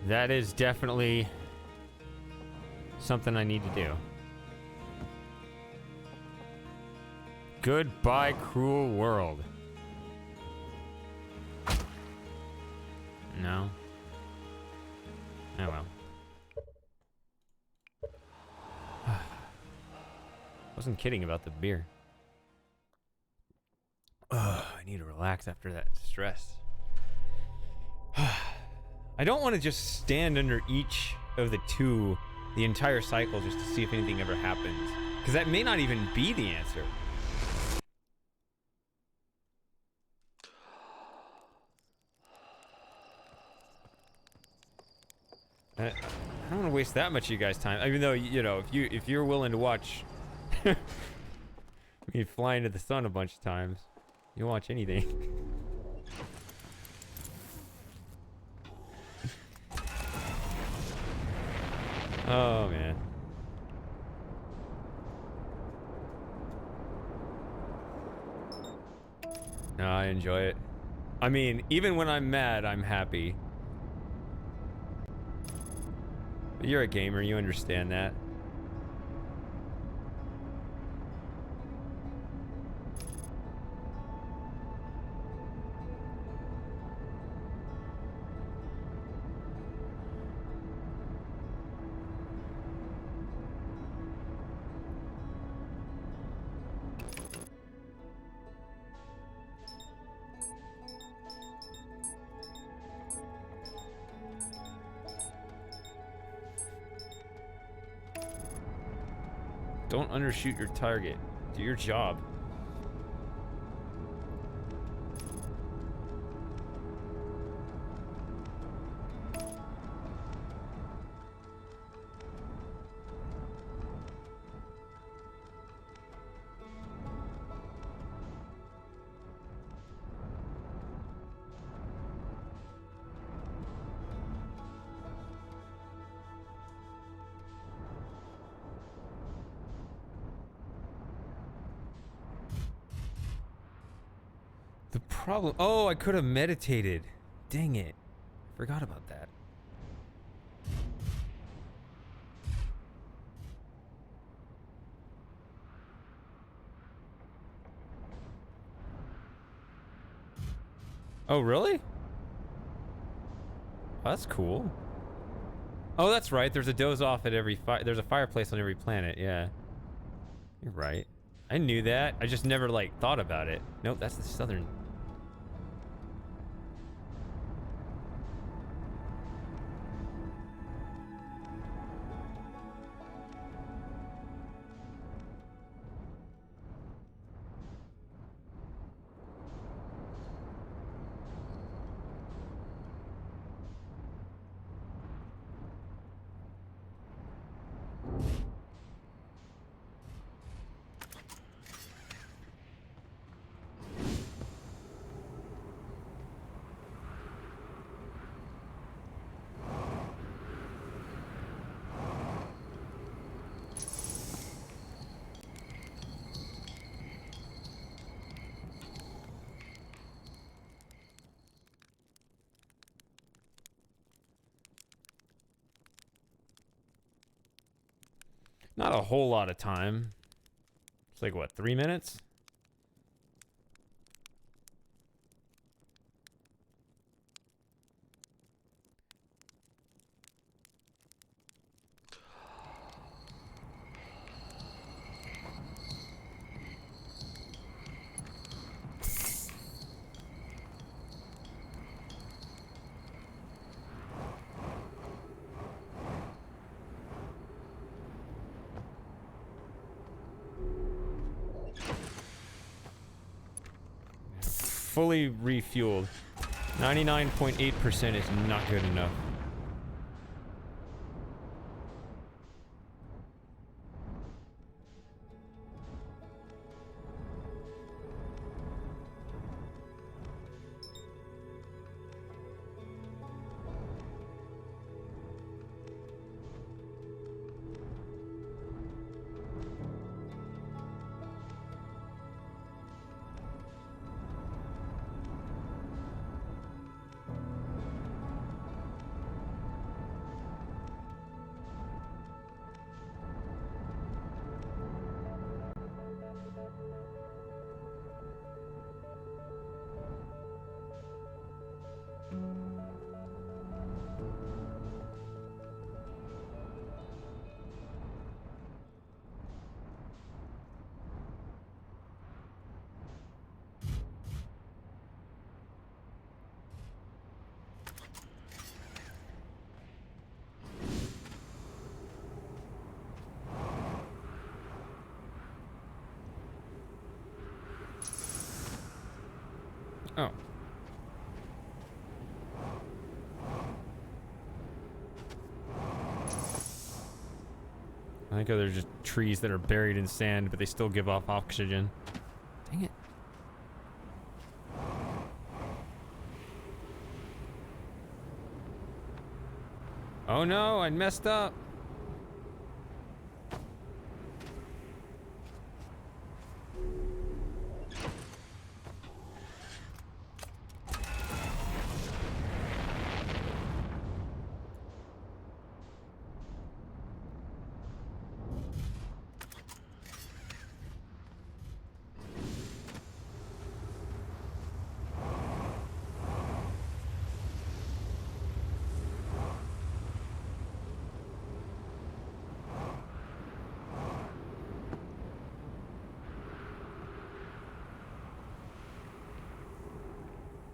That is definitely something I need to do. Goodbye, cruel world. No. Oh well. Wasn't kidding about the beer. Ugh, I need to relax after that stress. I don't want to just stand under each of the two the entire cycle just to see if anything ever happens. Because that may not even be the answer. I don't want to waste that much of you guys' time. Even though, you know, if you're willing to watch me fly into the sun a bunch of times, you'll watch anything. Oh, man. No, I enjoy it. I mean, even when I'm mad, I'm happy. But you're a gamer, you understand that. Don't undershoot your target. Do your job. The problem... Oh, I could have meditated. Dang it. Forgot about that. Oh, really? Oh, that's cool. Oh, that's right. There's a doze off at every there's a fireplace on every planet. Yeah. You're right. I knew that. I just never, like, thought about it. Nope, that's the southern... Not a whole lot of time. It's like, what, 3 minutes? Fully refueled. 99.8% is not good enough. Oh. I think they're just trees that are buried in sand, but they still give off oxygen. Dang it. Oh no, I messed up.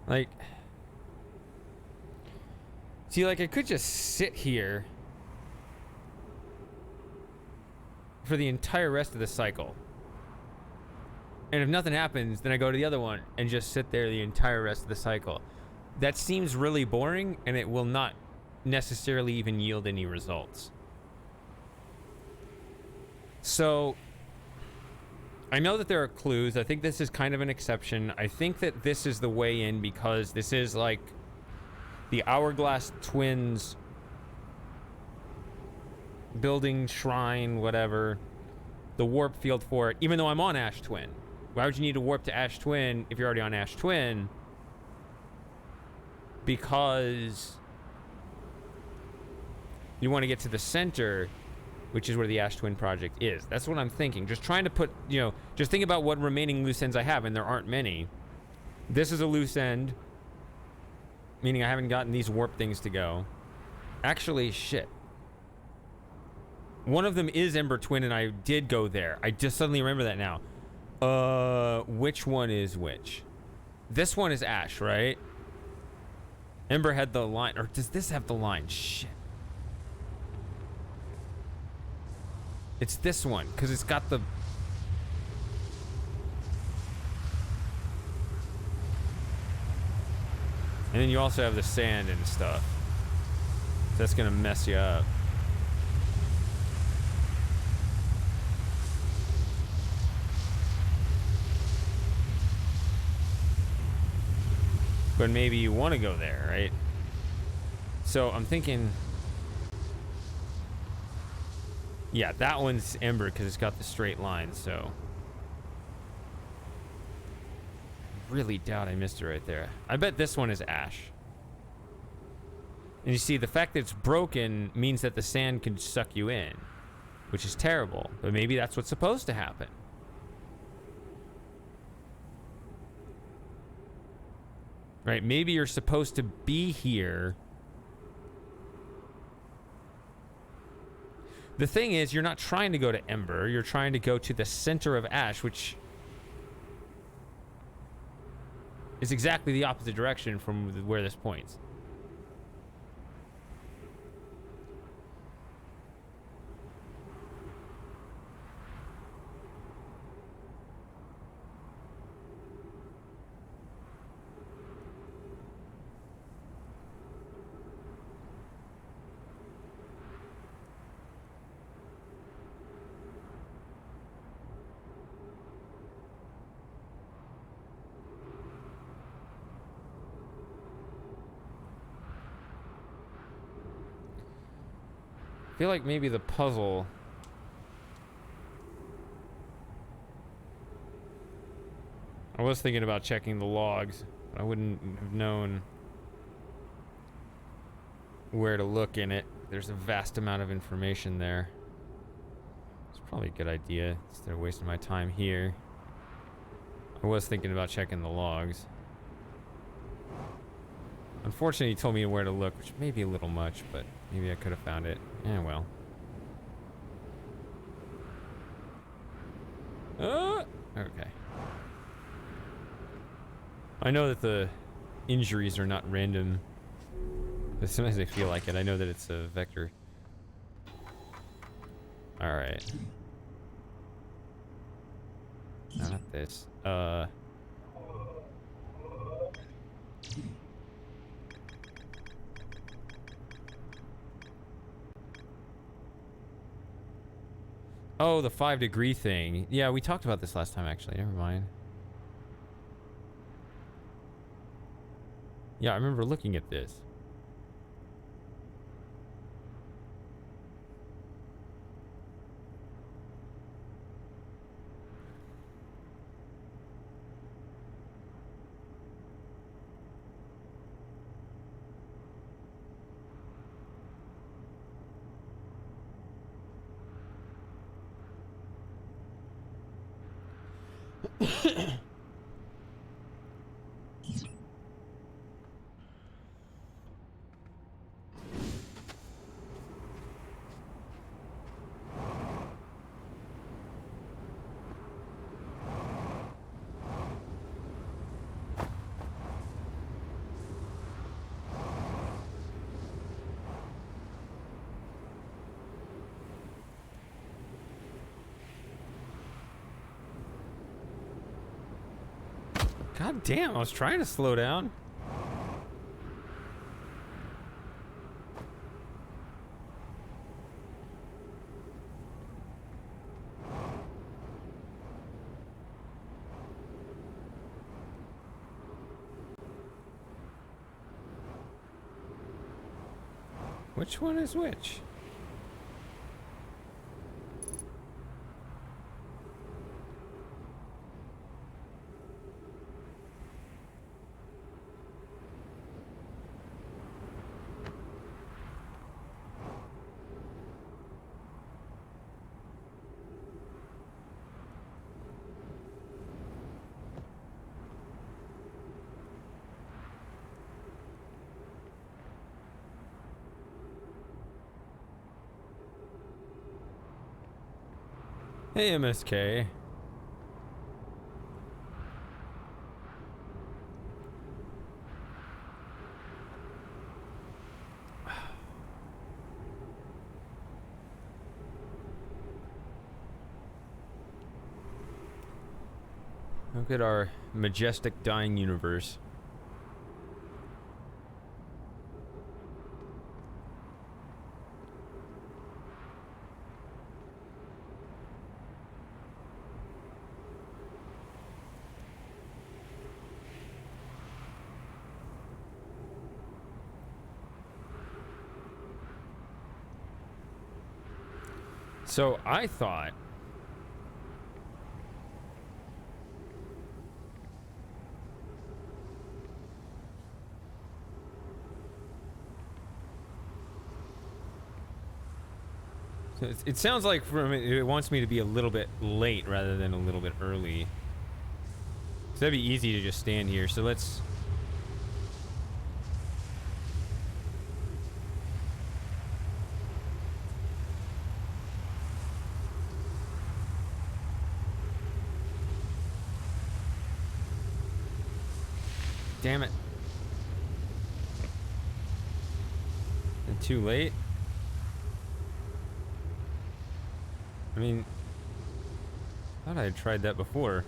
Like, see, like I could just sit here for the entire rest of the cycle. And if nothing happens, then I go to the other one and just sit there the entire rest of the cycle. That seems really boring, and it will not necessarily even yield any results. So, I know that there are clues. I think this is kind of an exception. I think that this is the way in because this is like the Hourglass Twins building, shrine, whatever. The warp field for it, even though I'm on Ash Twin. Why would you need to warp to Ash Twin if you're already on Ash Twin? Because you want to get to the center, which is where the Ash Twin project is. That's what I'm thinking. Just trying to put, you know, just think about what remaining loose ends I have, and there aren't many. This is a loose end, meaning I haven't gotten these warp things to go. Actually, shit. One of them is Ember Twin, and I did go there. I just suddenly remember that now. Which one is which? This one is Ash, right? Ember had the line, or does this have the line? Shit. It's this one, because it's got the... And then you also have the sand and stuff. So that's gonna mess you up. But maybe you want to go there, right? So I'm thinking... Yeah, that one's Ember because it's got the straight line, so... Really doubt I missed it right there. I bet this one is Ash. And you see, the fact that it's broken means that the sand can suck you in, which is terrible. But maybe that's what's supposed to happen. Right, maybe you're supposed to be here. The thing is, you're not trying to go to Ember. You're trying to go to the center of Ash, which is exactly the opposite direction from where this points. I feel like maybe the puzzle... I was thinking about checking the logs. I wouldn't have known where to look in it. There's a vast amount of information there. It's probably a good idea instead of wasting my time here. I was thinking about checking the logs. Unfortunately, he told me where to look, which may be a little much, but maybe I could have found it. Yeah, well. Okay. I know that the injuries are not random, but sometimes they feel like it. I know that it's a vector. Alright. No, not this. Oh, the 5-degree thing. Yeah, we talked about this last time, actually. Never mind. Yeah, I remember looking at this. God damn, I was trying to slow down. Which one is which? Hey, MSK. Look at our majestic dying universe. So I thought so it sounds like from it wants me to be a little bit late rather than a little bit early. So that'd be easy to just stand here. So let's damn it. And too late? I mean, I thought I had tried that before.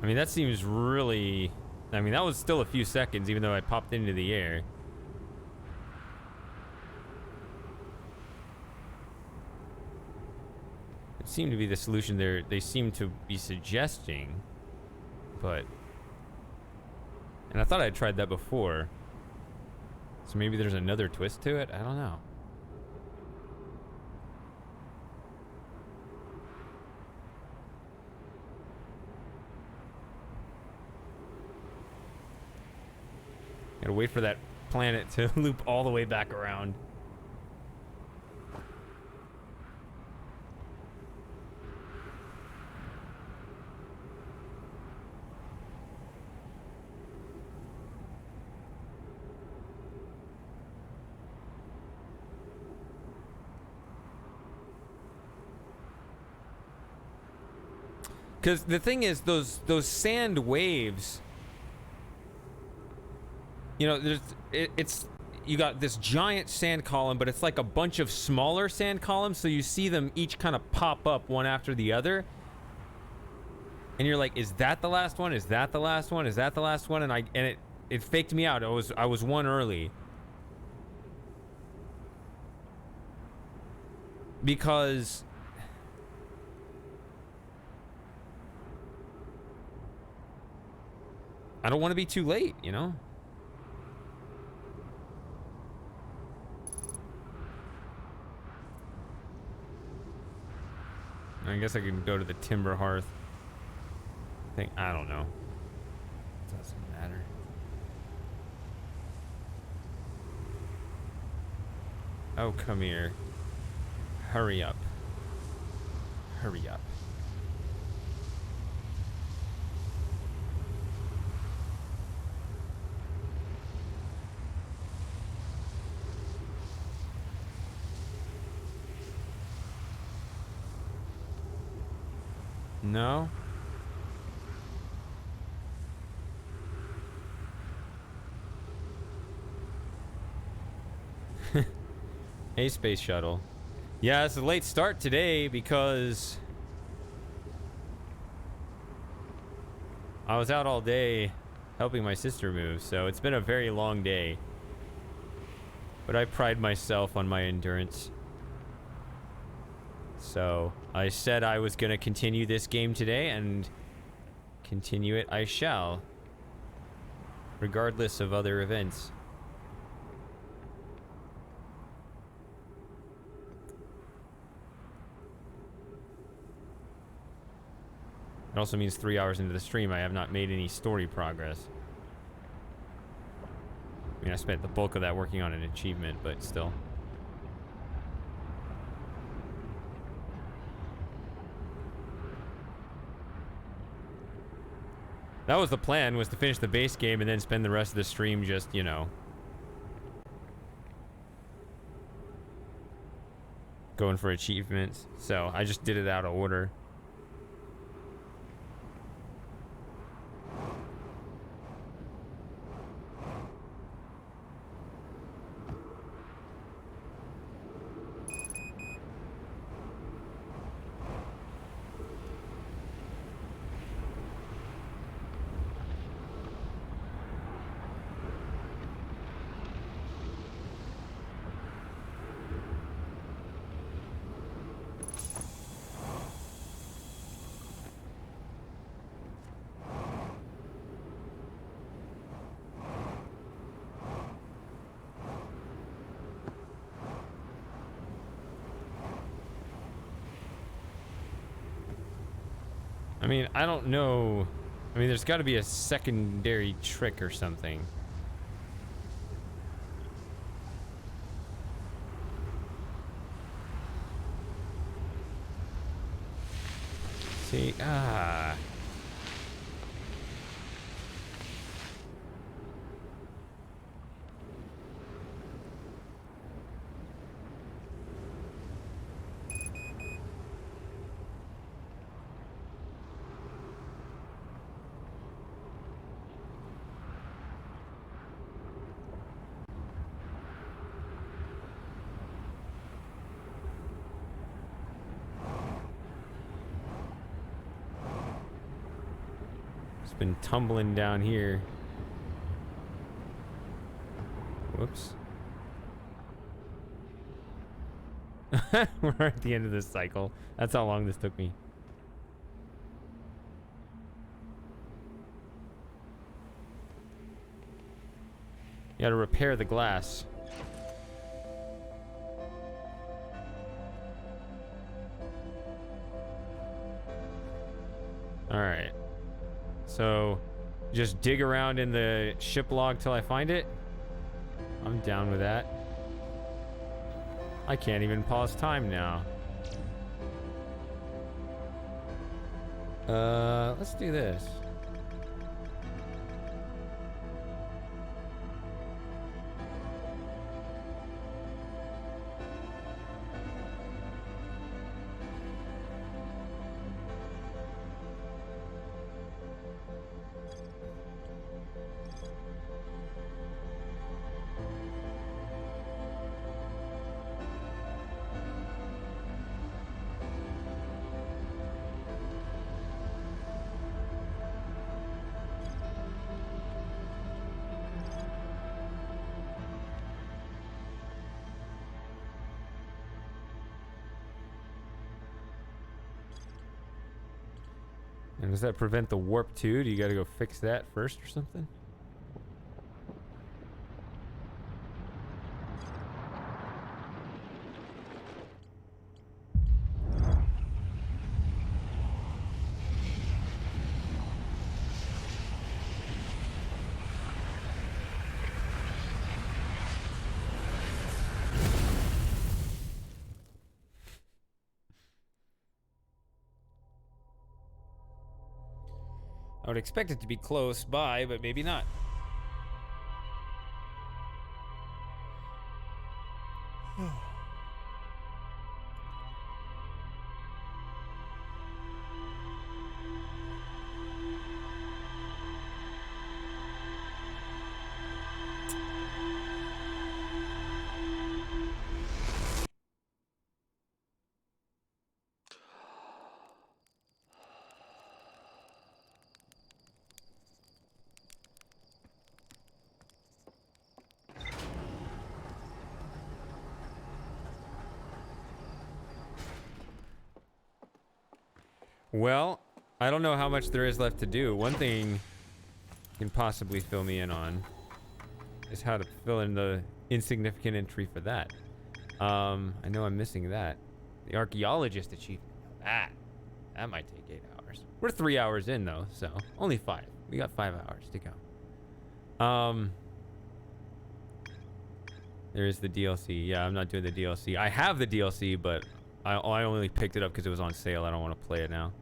I mean, that seems really... I mean, that was still a few seconds, even though I popped into the air. It seemed to be the solution they seem to be suggesting. But... And I thought I had tried that before. So maybe there's another twist to it? I don't know. Gotta wait for that planet to loop all the way back around. Because the thing is, those sand waves, you know, it's you got this giant sand column, but it's like a bunch of smaller sand columns, so you see them each kind of pop up one after the other, and you're like, is that the last one? Is that the last one? Is that the last one? And it faked me out. I was one early because I don't want to be too late, you know? I guess I can go to the timber hearth thing. I don't know. It doesn't matter. Oh, come here. Hurry up. Hurry up. No? A space shuttle. Yeah, it's a late start today because I was out all day helping my sister move, so it's been a very long day. But I pride myself on my endurance. So I said I was going to continue this game today, and continue it I shall. Regardless of other events. It also means 3 hours into the stream I have not made any story progress. I mean, I spent the bulk of that working on an achievement, but still. That was the plan, was to finish the base game and then spend the rest of the stream just, you know, going for achievements. So I just did it out of order. I mean, I don't know. I mean, there's got to be a secondary trick or something. See? Ah. Been tumbling down here. Whoops. We're at the end of this cycle. That's how long this took me. You gotta repair the glass. Alright. So, just dig around in the ship log till I find it. I'm down with that. I can't even pause time now. Let's do this. And does that prevent the warp too? Do you gotta go fix that first or something? I would expect it to be close by, but maybe not. Well, I don't know how much there is left to do. One thing you can possibly fill me in on is how to fill in the insignificant entry for that. I know I'm missing that. The archaeologist achievement. That might take 8 hours. We're 3 hours in though, so only 5. We got 5 hours to go. There is the DLC. Yeah, I'm not doing the DLC. I have the DLC, but I only picked it up because it was on sale. I don't want to play it now.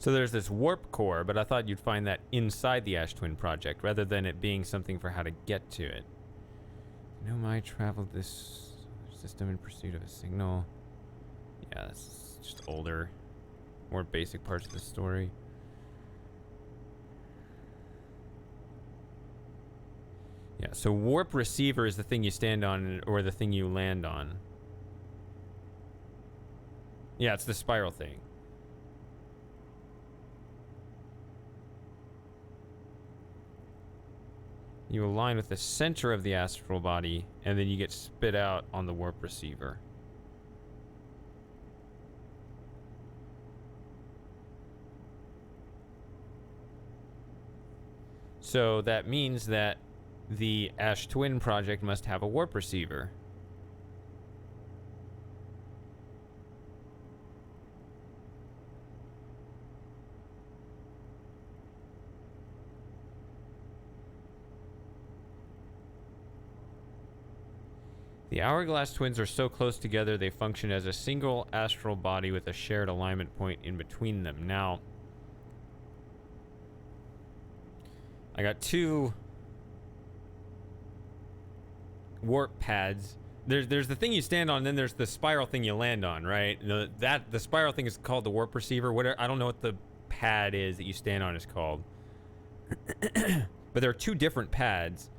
So there's this warp core, but I thought you'd find that inside the Ash Twin project, rather than it being something for how to get to it. Nomai traveled this system in pursuit of a signal. Yeah, that's just older, more basic parts of the story. Yeah, so warp receiver is the thing you stand on, or the thing you land on. Yeah, it's the spiral thing. You align with the center of the astral body, and then you get spit out on the warp receiver. So that means that the Ash Twin project must have a warp receiver. The Hourglass Twins are so close together they function as a single astral body with a shared alignment point in between them. Now, I got 2 warp pads. There's the thing you stand on, and then there's the spiral thing you land on, right? The spiral thing is called the warp receiver. Whatever, I don't know what the pad is that you stand on is called. But there are 2 different pads.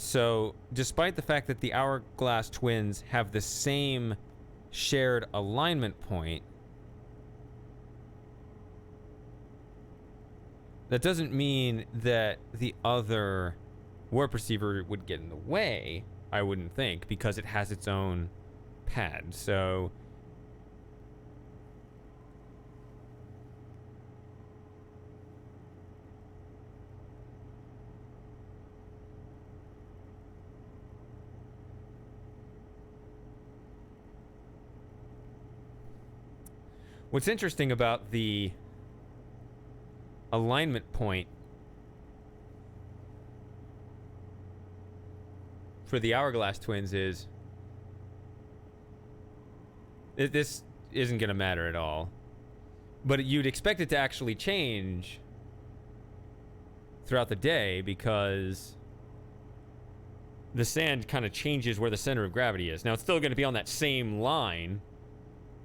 So, despite the fact that the Hourglass Twins have the same shared alignment point, that doesn't mean that the other warp receiver would get in the way, I wouldn't think, because it has its own pad. So, what's interesting about the alignment point for the Hourglass Twins is this isn't going to matter at all. But you'd expect it to actually change throughout the day because the sand kind of changes where the center of gravity is. Now, it's still going to be on that same line,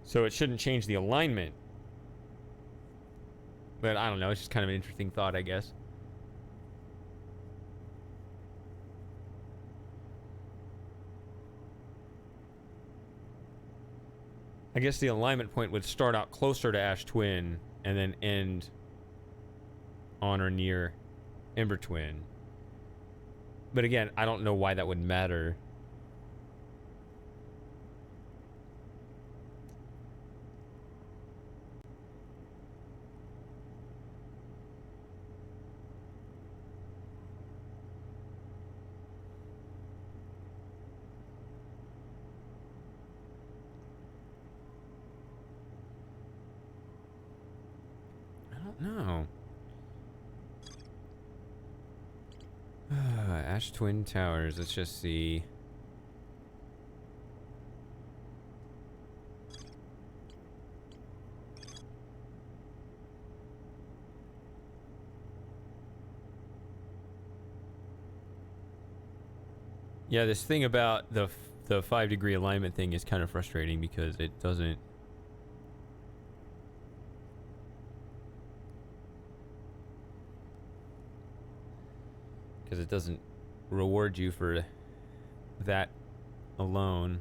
so it shouldn't change the alignment. But I don't know, it's just kind of an interesting thought, I guess. I guess the alignment point would start out closer to Ash Twin and then end on or near Ember Twin. But again, I don't know why that would matter. No. Ash Twin Towers. Let's just see. Yeah, this thing about the 5-degree alignment thing is kind of frustrating because it doesn't. because it doesn't reward you for that alone.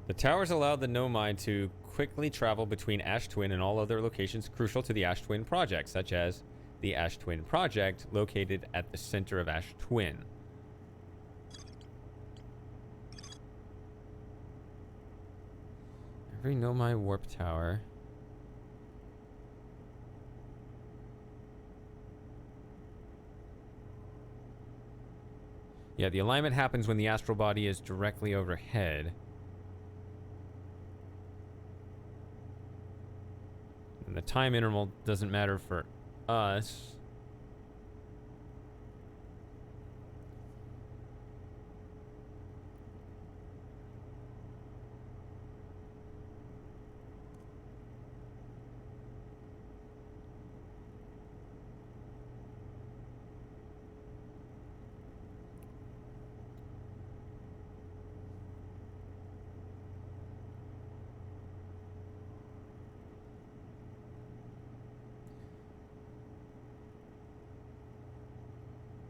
The towers allowed the Nomai to quickly travel between Ash Twin and all other locations crucial to the Ash Twin project, such as the Ash Twin project located at the center of Ash Twin. Every Nomai warp tower. Yeah, the alignment happens when the astral body is directly overhead. And the time interval doesn't matter for us.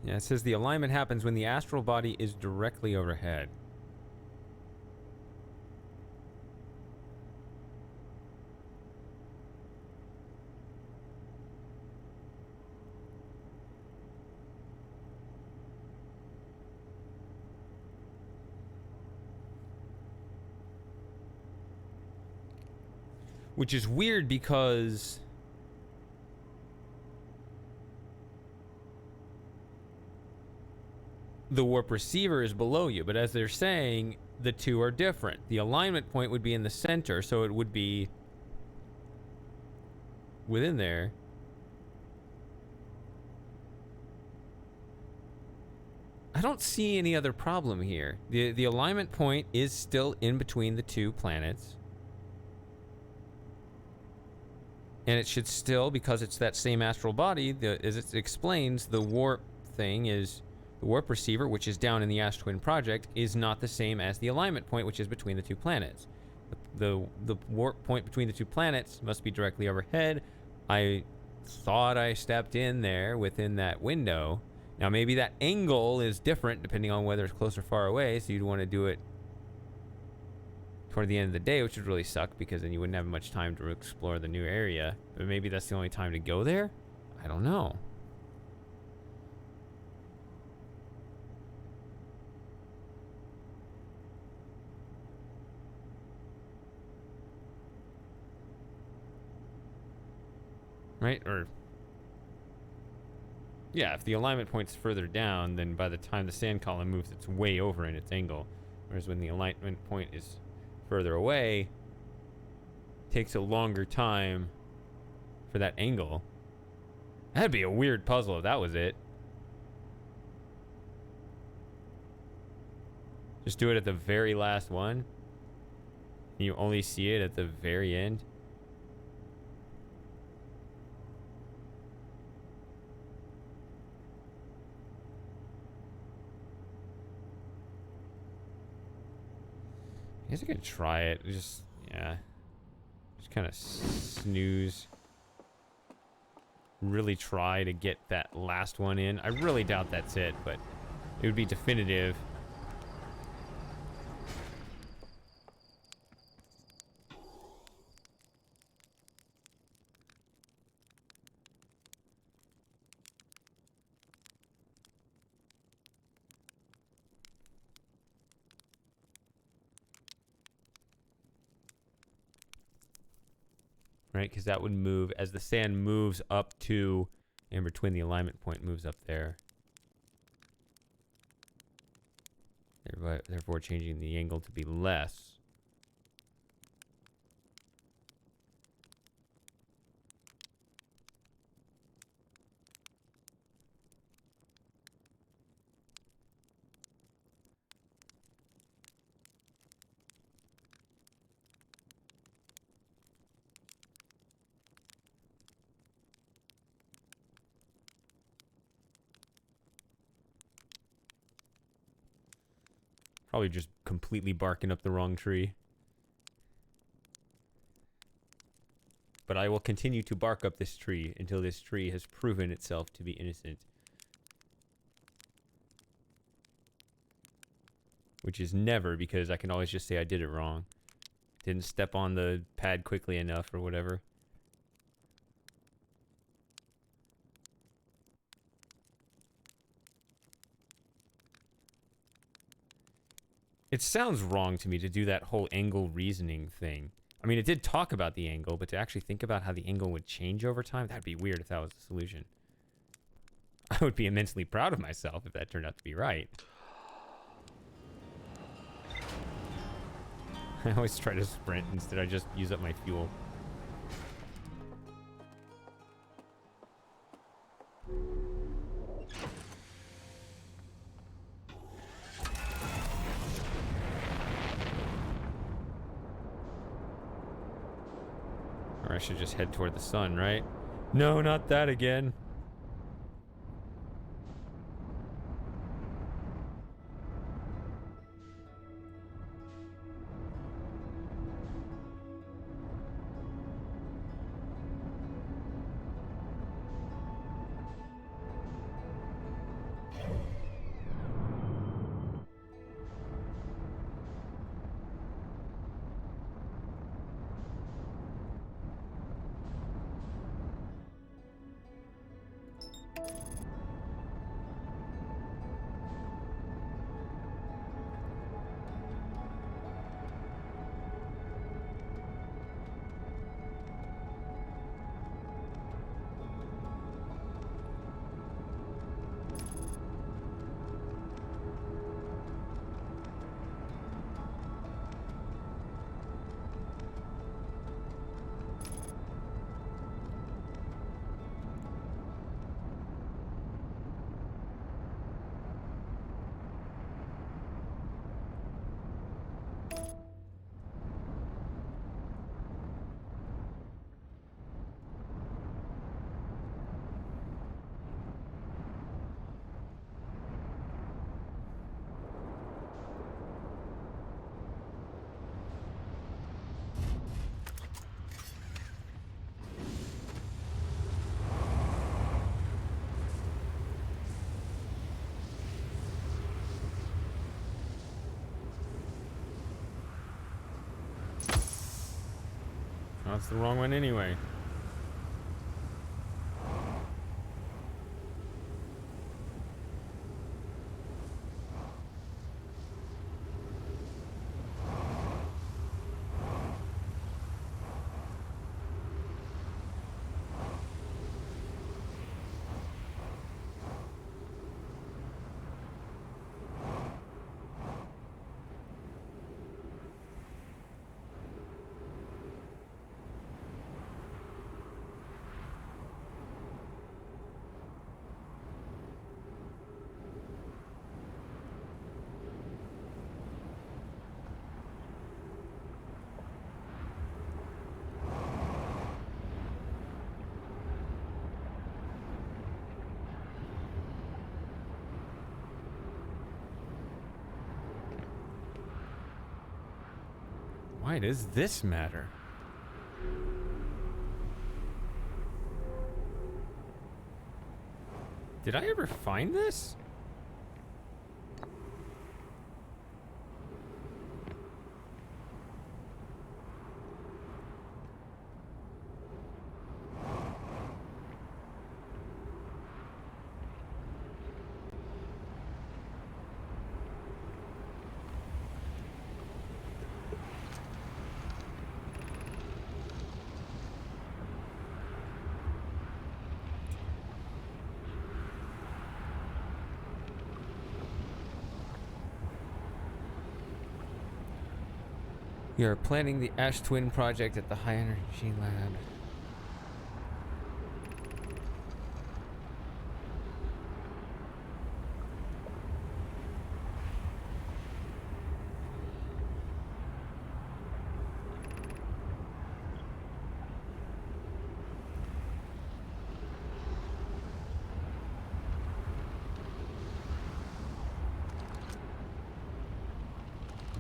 Yeah, it says the alignment happens when the astral body is directly overhead. Which is weird because the warp receiver is below you, but as they're saying, the two are different. The alignment point would be in the center, so it would be within there. I don't see any other problem here. The alignment point is still in between the two planets. And it should still, because it's that same astral body, as it explains, the warp thing is... The warp receiver, which is down in the Ash Twin project, is not the same as the alignment point, which is between the two planets. The warp point between the two planets must be directly overhead. I thought I stepped in there within that window. Now, maybe that angle is different depending on whether it's close or far away, so you'd want to do it toward the end of the day, which would really suck because then you wouldn't have much time to explore the new area. But maybe that's the only time to go there? I don't know. Right? Or... yeah, if the alignment point's further down, then by the time the sand column moves, it's way over in its angle. Whereas when the alignment point is further away, it takes a longer time for that angle. That'd be a weird puzzle if that was it. Just do it at the very last one. You only see it at the very end. I guess I could try it. Just, yeah. Just kind of snooze. Really try to get that last one in. I really doubt that's it, but it would be definitive. Right, because that would move as the sand moves up to and between the alignment point moves up there. Therefore changing the angle to be less. Probably just completely barking up the wrong tree. But I will continue to bark up this tree until this tree has proven itself to be innocent. Which is never, because I can always just say I did it wrong. Didn't step on the pad quickly enough or whatever. It sounds wrong to me to do that whole angle reasoning thing. I mean, it did talk about the angle, but to actually think about how the angle would change over time, that'd be weird if that was the solution. I would be immensely proud of myself if that turned out to be right. I always try to sprint instead I just use up my fuel. Or I should just head toward the sun, right? No, not that again. Oh, that's the wrong one anyway. Why does this matter? Did I ever find this? We are planning the Ash Twin project at the High Energy Lab.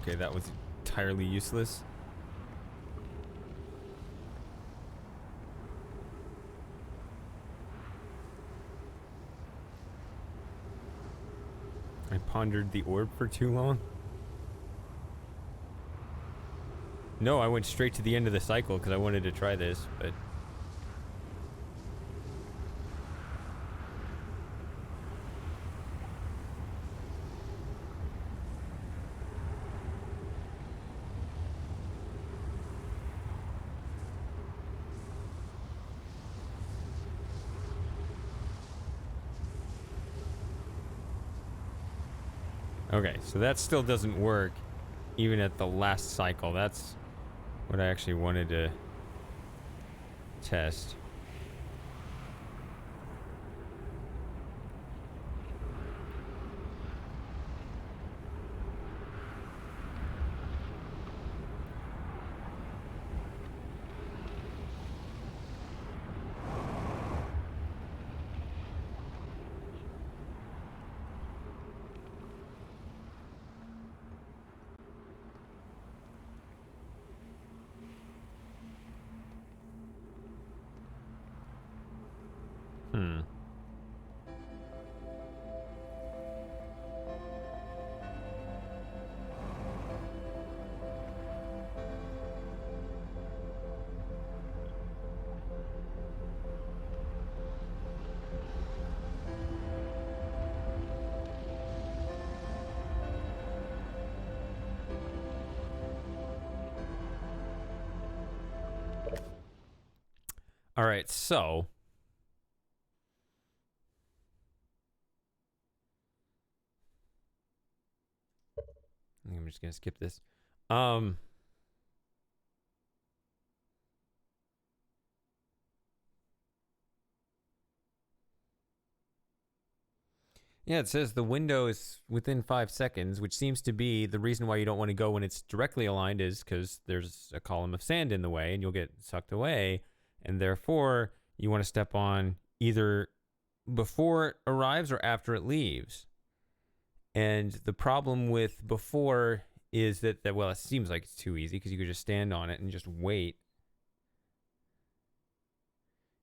Okay, that was entirely useless. I pondered the orb for too long. No, I went straight to the end of the cycle because I wanted to try this, but... Okay, so that still doesn't work, even at the last cycle. That's what I actually wanted to test. All right, so I'm just gonna skip this. Yeah, it says the window is within 5 seconds, which seems to be the reason why you don't want to go when it's directly aligned is because there's a column of sand in the way and you'll get sucked away. And therefore, you want to step on either before it arrives or after it leaves. And the problem with before is that well, it seems like it's too easy because you could just stand on it and just wait.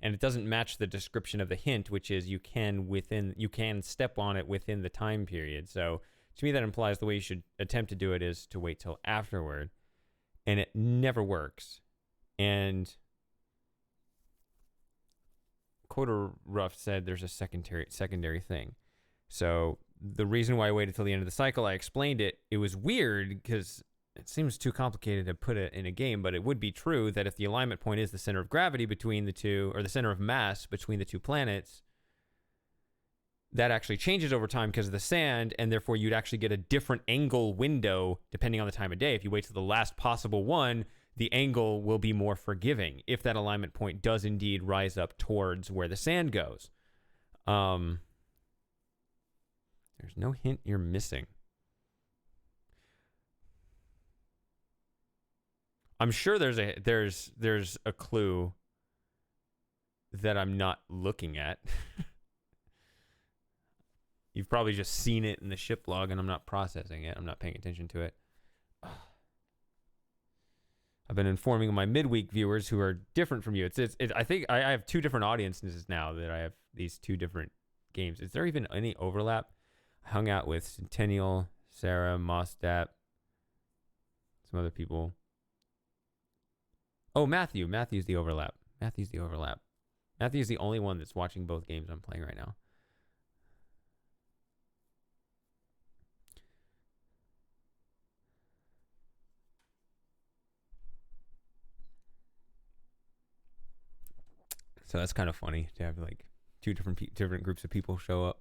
And it doesn't match the description of the hint, which is you can step on it within the time period. So to me, that implies the way you should attempt to do it is to wait till afterward. And it never works. And Quarter Rough said there's a secondary thing. So the reason why I waited till the end of the cycle, I explained it. It was weird because it seems too complicated to put it in a game, but it would be true that if the alignment point is the center of gravity between the two, or the center of mass between the two planets, that actually changes over time because of the sand, and therefore you'd actually get a different angle window depending on the time of day. If you wait till the last possible one, the angle will be more forgiving if that alignment point does indeed rise up towards where the sand goes. There's no hint you're missing. I'm sure there's a clue that I'm not looking at. You've probably just seen it in the ship log and I'm not processing it. I'm not paying attention to it. I've been informing my midweek viewers who are different from you. I think I have two different audiences now that I have these two different games. Is there even any overlap? I hung out with Centennial, Sarah, Mostap, some other people. Oh, Matthew. Matthew's the overlap. Matthew's the only one that's watching both games I'm playing right now. So that's kind of funny to have like two different groups of people show up.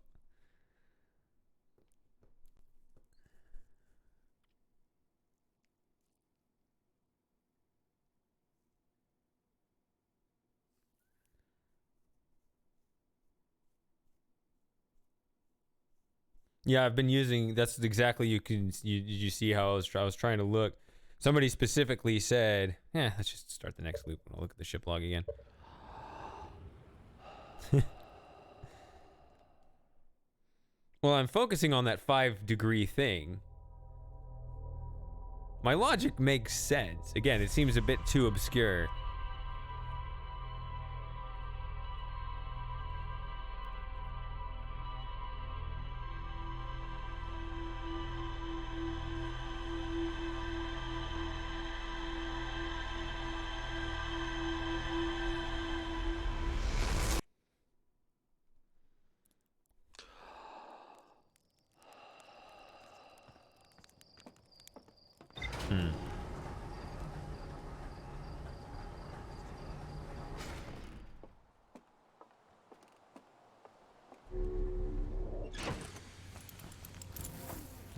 Yeah, I've been using. That's exactly you see how I was trying to look. Somebody specifically said, "Yeah, let's just start the next loop. I'll look at the ship log again." Well, I'm focusing on that 5-degree thing. My logic makes sense. Again, it seems a bit too obscure.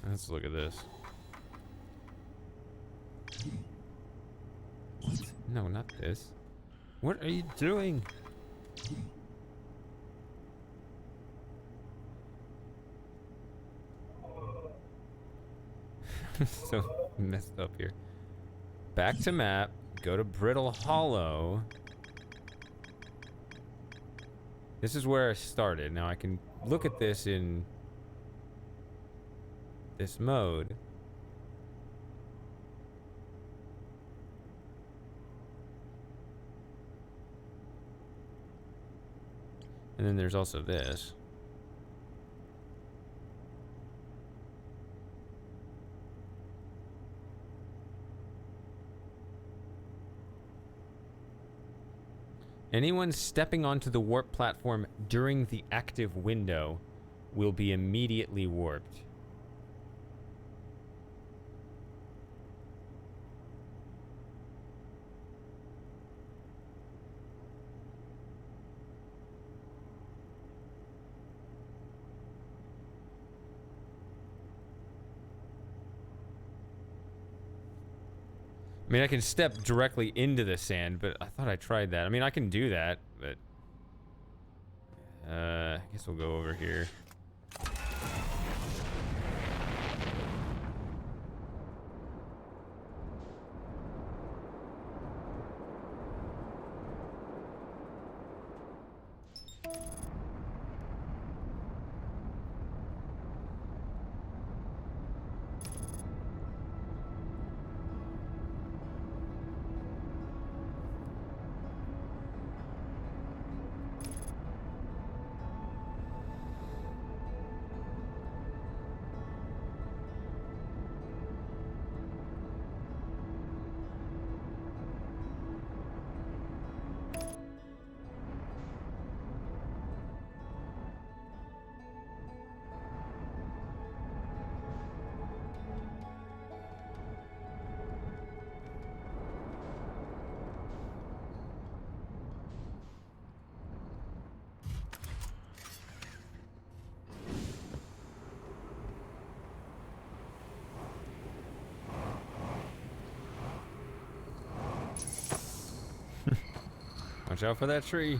Let's look at this. What? No, not this. What are you doing? So messed up here. Back to map. Go to Brittle Hollow. This is where I started. Now I can look at this in this mode. And then there's also this. Anyone stepping onto the warp platform during the active window will be immediately warped. I mean, I can step directly into the sand, but I thought I tried that. I mean, I can do that, but... I guess we'll go over here. Watch out for that tree.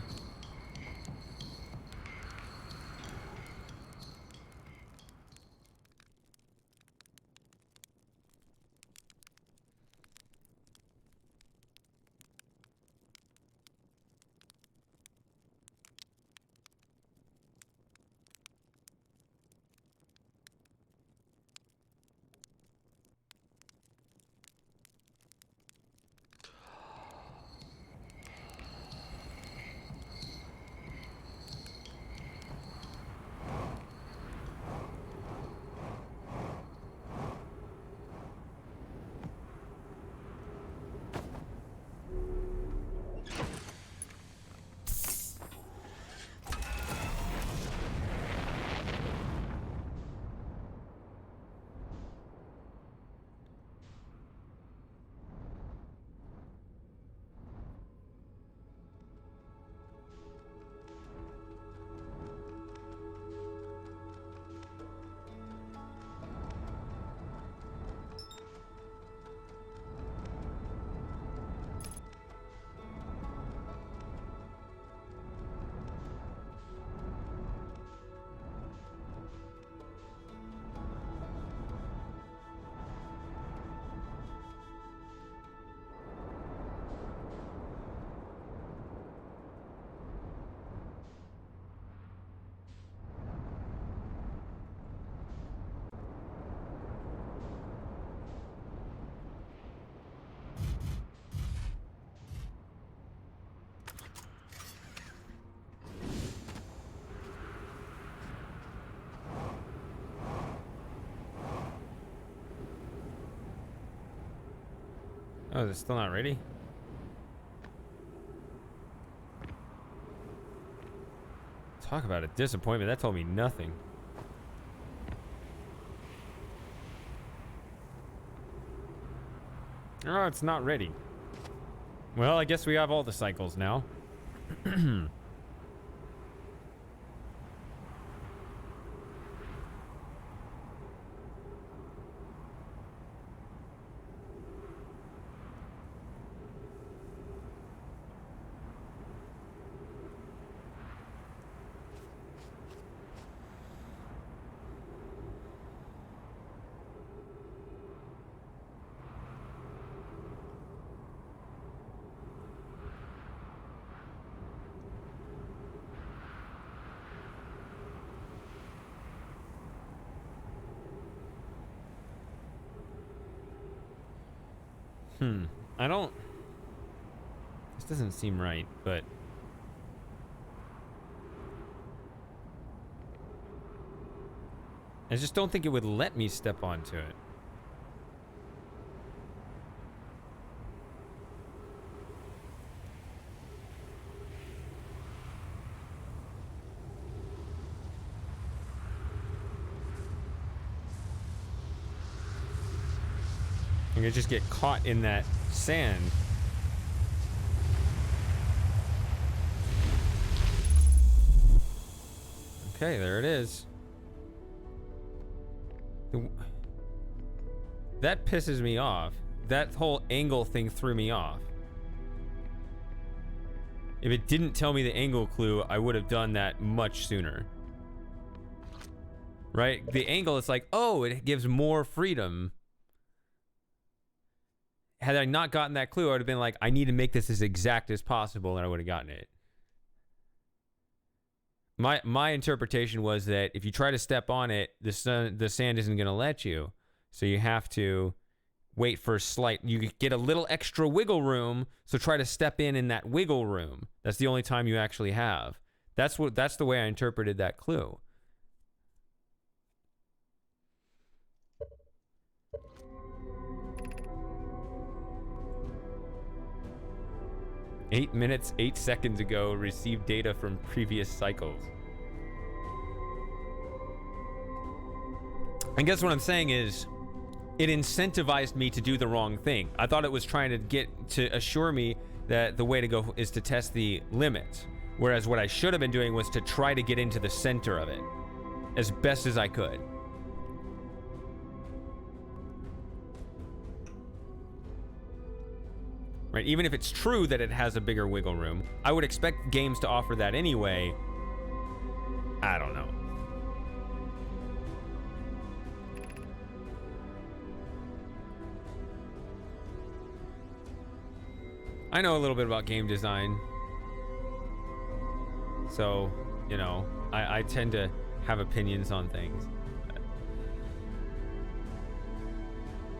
Oh, is it still not ready? Talk about a disappointment. That told me nothing. Oh, it's not ready. Well, I guess we have all the cycles now. I don't... This doesn't seem right, but... I just don't think it would let me step onto it. I'm gonna just get caught in that sand. Okay, there it is. That pisses me off. That whole angle thing threw me off. If it didn't tell me the angle clue, I would have done that much sooner. Right? The angle is like, oh, it gives more freedom. Had I not gotten that clue, I would have been like, I need to make this as exact as possible, and I would have gotten it. My interpretation was that if you try to step on it, the sand isn't going to let you. So you have to wait for you get a little extra wiggle room, so try to step in that wiggle room. That's the only time you actually have. That's the way I interpreted that clue. "8 minutes, 8 seconds ago, received data from previous cycles." I guess what I'm saying is, it incentivized me to do the wrong thing. I thought it was trying to assure me that the way to go is to test the limits. Whereas what I should have been doing was to try to get into the center of it as best as I could. Right? Even if it's true that it has a bigger wiggle room, I would expect games to offer that anyway. I don't know. I know a little bit about game design. So, you know, I tend to have opinions on things.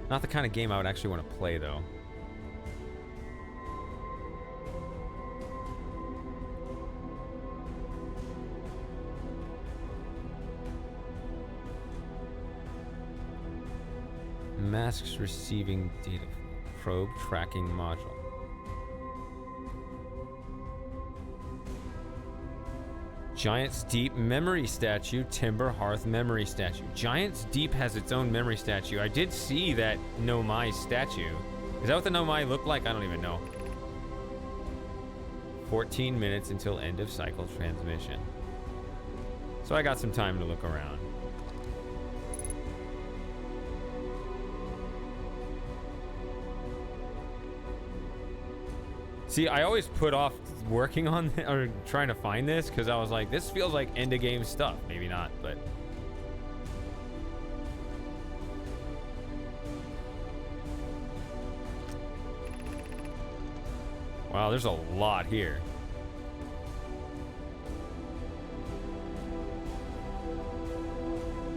Not the kind of game I would actually want to play, though. Masks receiving data probe tracking module. Giant's Deep memory statue, Timber Hearth memory statue. Giant's Deep has its own memory statue. I did see that Nomai statue. Is that what the Nomai looked like? I don't even know. 14 minutes until end of cycle transmission. So I got some time to look around. See, I always put off working on or trying to find this because I was like, this feels like end of game stuff. Maybe not, but wow, there's a lot here.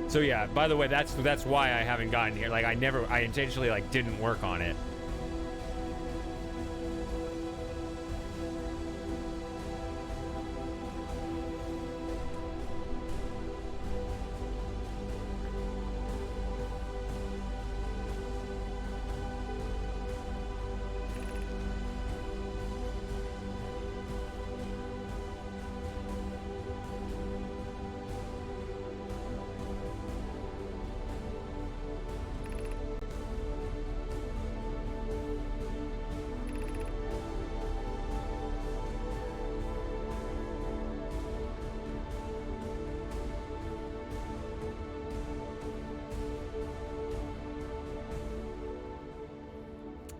So yeah, by the way, that's why I haven't gotten here. Like I intentionally like didn't work on it.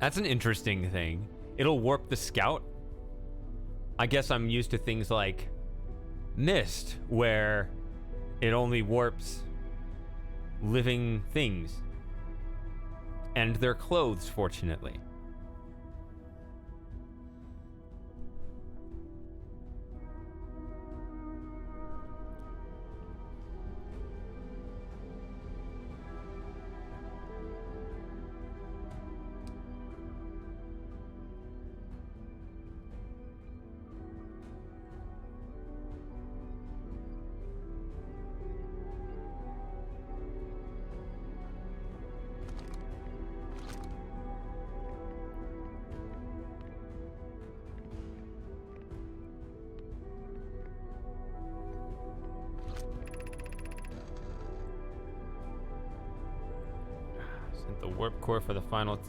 That's an interesting thing. It'll warp the scout. I guess I'm used to things like Mist, where it only warps living things. And their clothes, fortunately. The warp core for the final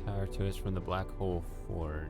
tower to us from the Black Hole Forge.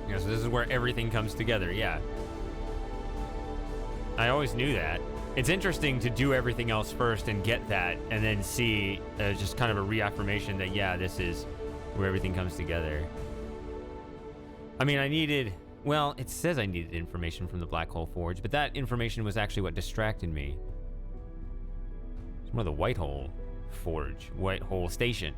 Yeah, so this is where everything comes together, yeah. I always knew that. It's interesting to do everything else first and get that, and then see just kind of a reaffirmation that, yeah, this is where everything comes together. I mean, I needed... Well, it says I needed information from the Black Hole Forge, but that information was actually what distracted me. It's more the White Hole Forge, White Hole Station.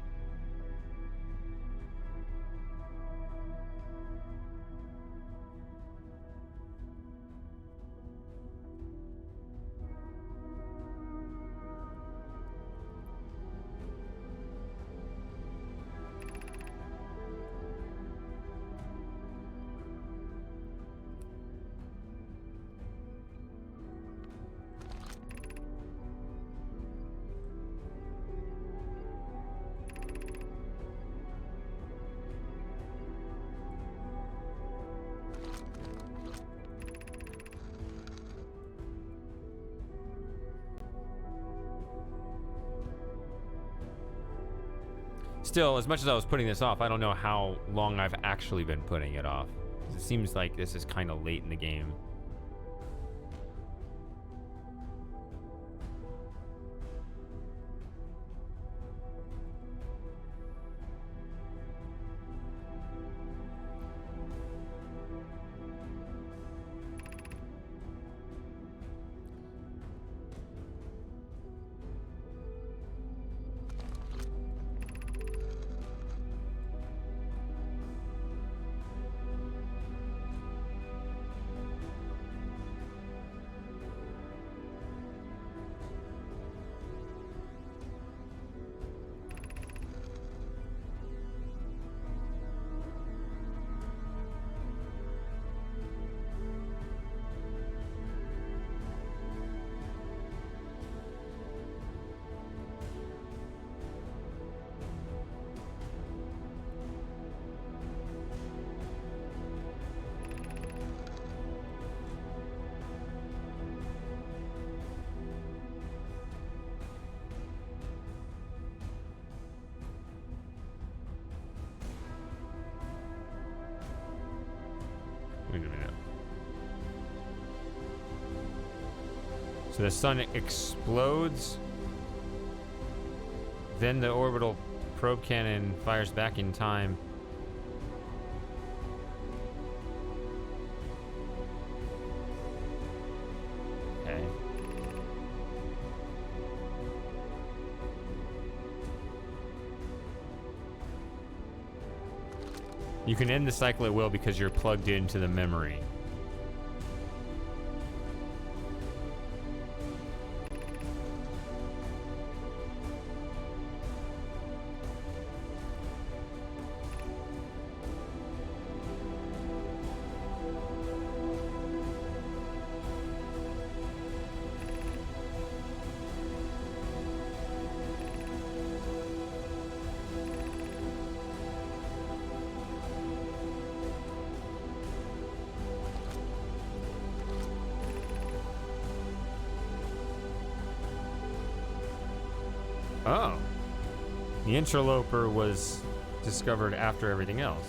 Still, as much as I was putting this off, I don't know how long I've actually been putting it off. It seems like this is kind of late in the game. So the sun explodes. Then the orbital probe cannon fires back in time. Okay. You can end the cycle at will because you're plugged into the memory. Oh. The interloper was discovered after everything else.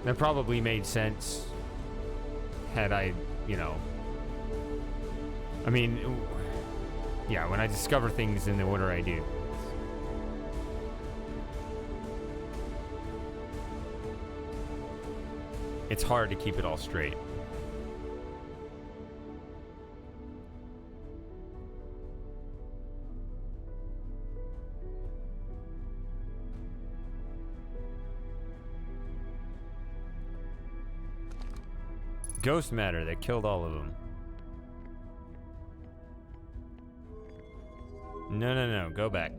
That probably made sense had I, you know... I mean, yeah, when I discover things in the order I do. It's hard to keep it all straight. Ghost matter that killed all of them. No, go back.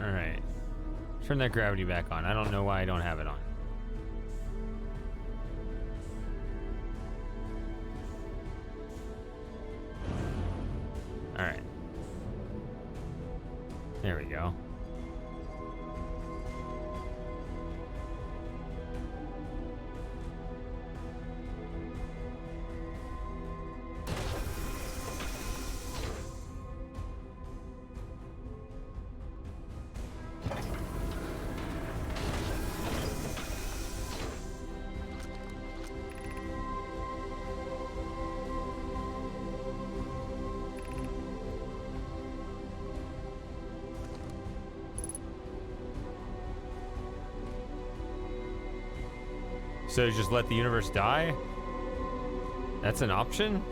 Alright. Turn that gravity back on. I don't know why I don't have it on. Alright. There we go. So just let the universe die? That's an option?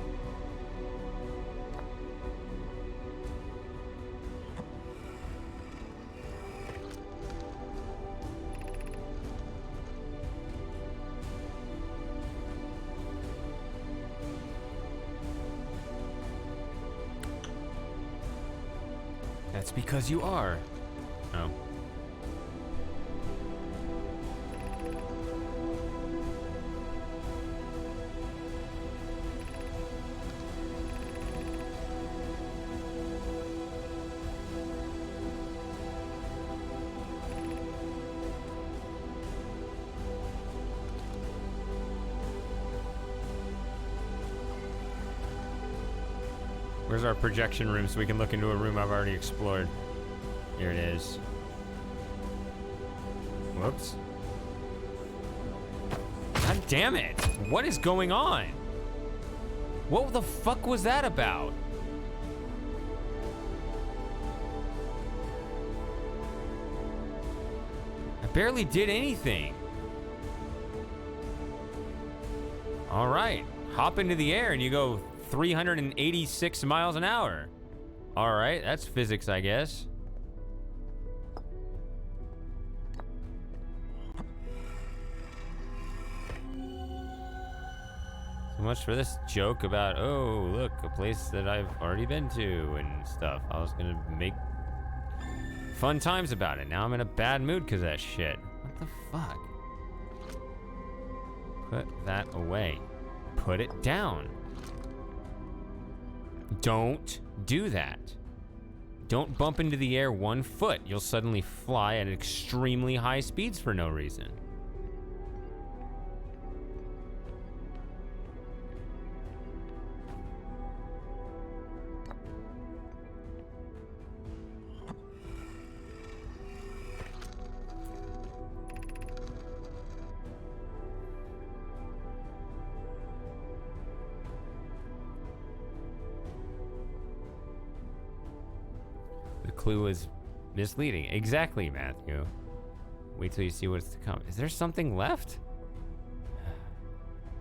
That's because you are. Oh. Where's our projection room so we can look into a room I've already explored? Here it is. Whoops. God damn it. What is going on? What the fuck was that about? I barely did anything. All right. Hop into the air and you go 386 miles an hour. All right. That's physics, I guess. So much for this joke about, oh, look, a place that I've already been to and stuff. I was gonna make fun times about it. Now I'm in a bad mood because of that shit. What the fuck? Put that away. Put it down. Don't do that. Don't bump into the air 1 foot. You'll suddenly fly at extremely high speeds for no reason. Clue is misleading. Exactly, Matthew. Wait till you see what's to come. Is there something left?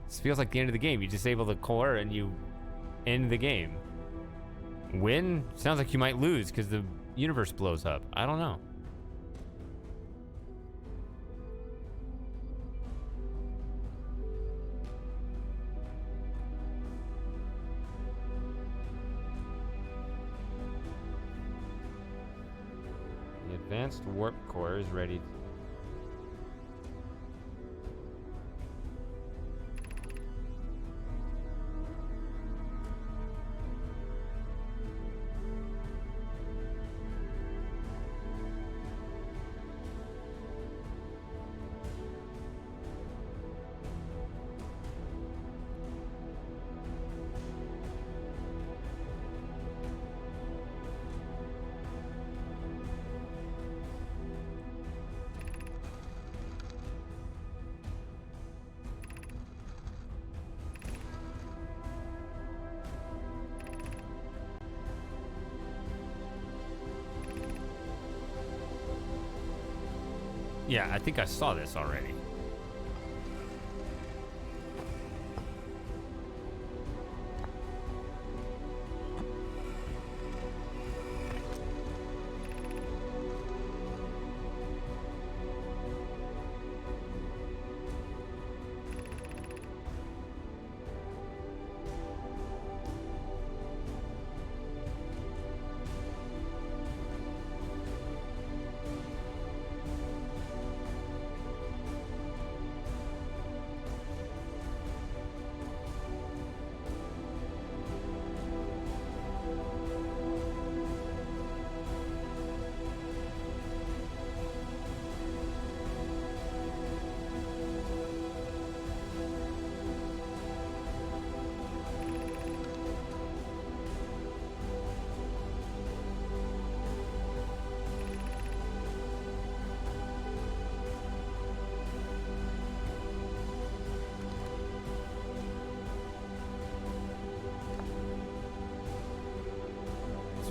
This feels like the end of the game. You disable the core and you end the game. Win? Sounds like you might lose because the universe blows up. I don't know. Advanced warp core is ready. Yeah, I think I saw this already.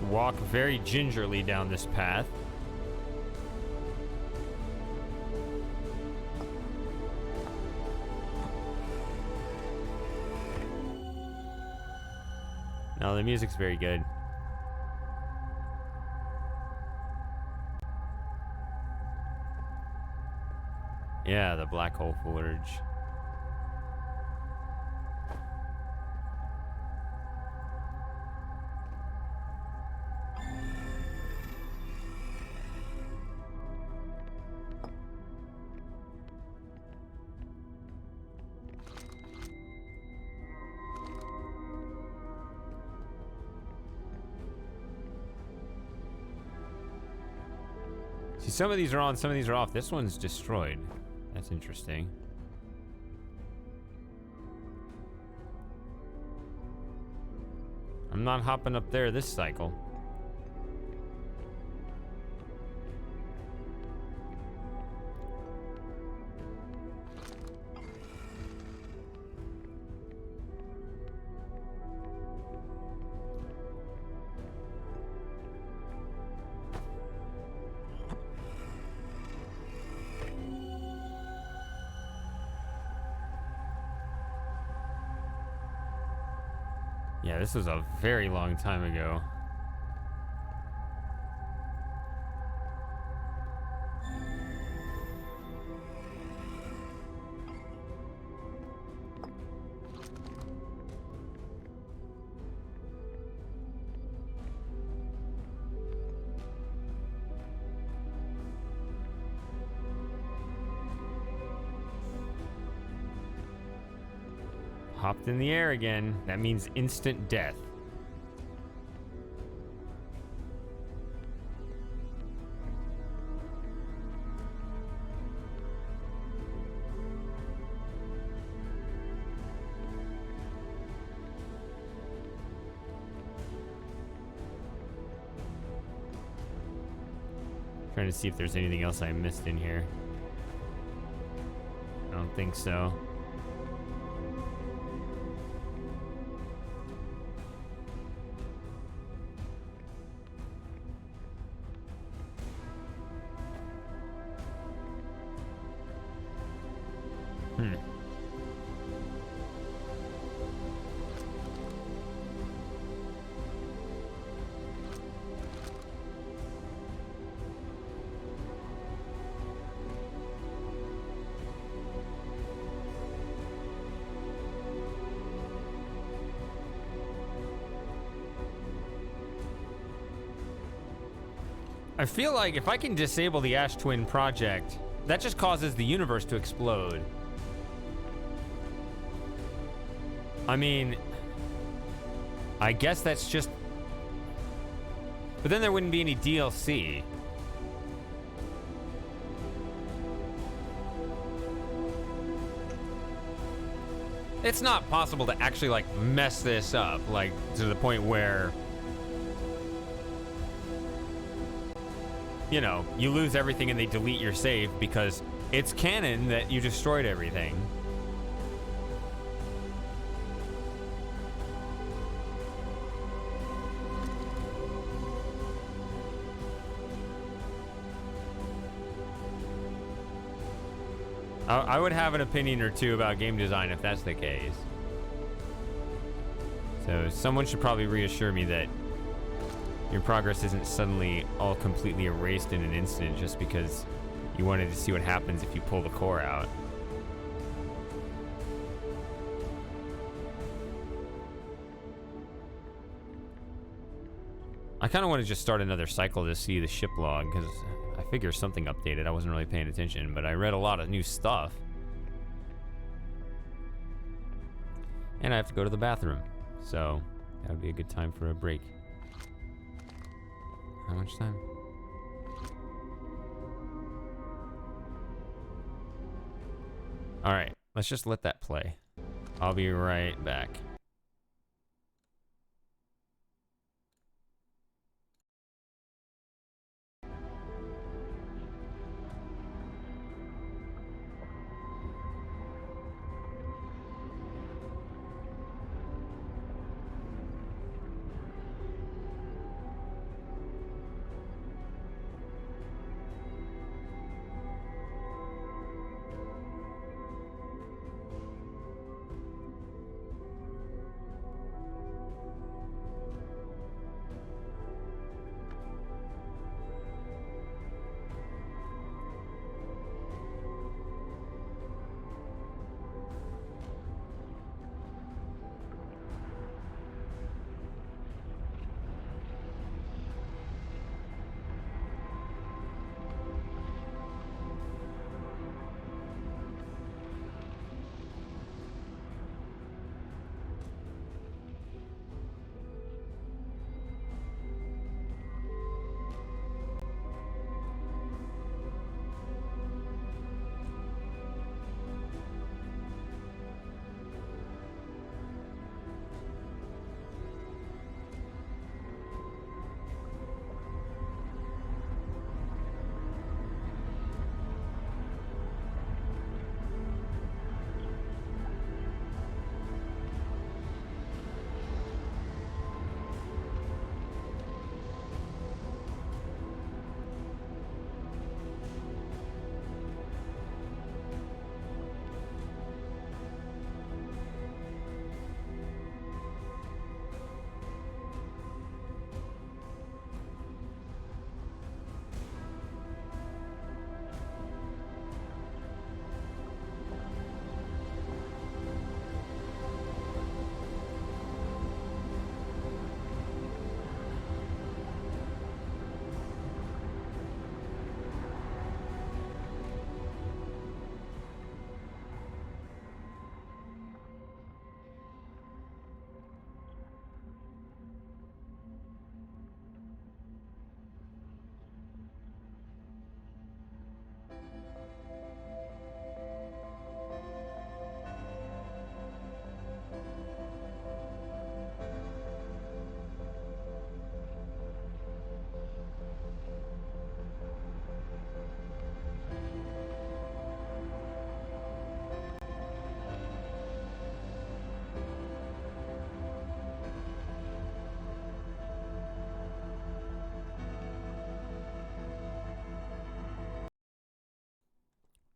Walk very gingerly down this path. No, the music's very good. Yeah, the black hole forge. See, some of these are on, some of these are off. This one's destroyed. That's interesting. I'm not hopping up there this cycle. Yeah, this was a very long time ago. Hopped in the air again. That means instant death. Trying to see if there's anything else I missed in here. I don't think so. I feel like if I can disable the Ash Twin project, that just causes the universe to explode. I mean, I guess that's just... But then there wouldn't be any DLC. It's not possible to actually, like, mess this up, like, to the point where... You know, you lose everything and they delete your save because it's canon that you destroyed everything. I would have an opinion or two about game design if that's the case. So someone should probably reassure me that your progress isn't suddenly all completely erased in an instant just because you wanted to see what happens if you pull the core out. I kind of want to just start another cycle to see the ship log because I figure something updated. I wasn't really paying attention, but I read a lot of new stuff. And I have to go to the bathroom, so that would be a good time for a break. How much time? All right, let's just let that play. I'll be right back.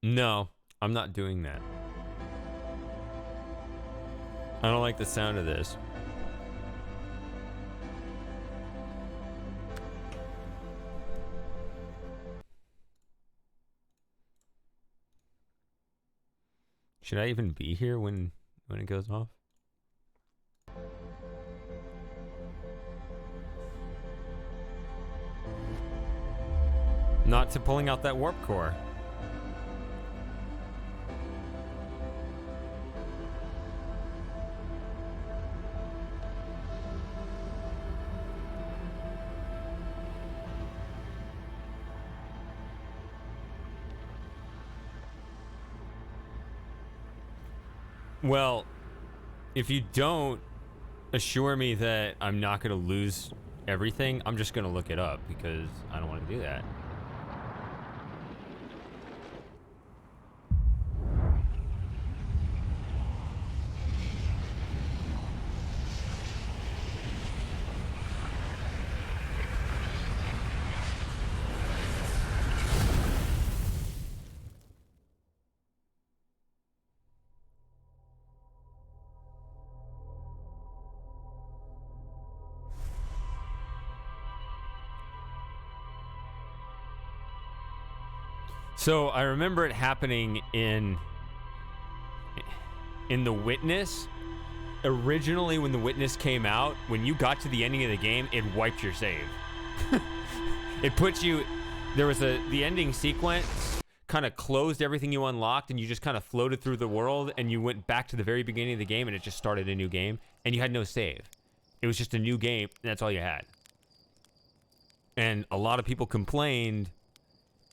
No, I'm not doing that. I don't like the sound of this. Should I even be here when it goes off? Not to pulling out that warp core. Well, if you don't assure me that I'm not going to lose everything, I'm just going to look it up because I don't want to do that. So I remember it happening in The Witness. Originally, when The Witness came out, when you got to the ending of the game, it wiped your save. It put you... There was the ending sequence kind of closed everything you unlocked, and you just kind of floated through the world, and you went back to the very beginning of the game, and it just started a new game, and you had no save. It was just a new game, and that's all you had. And a lot of people complained...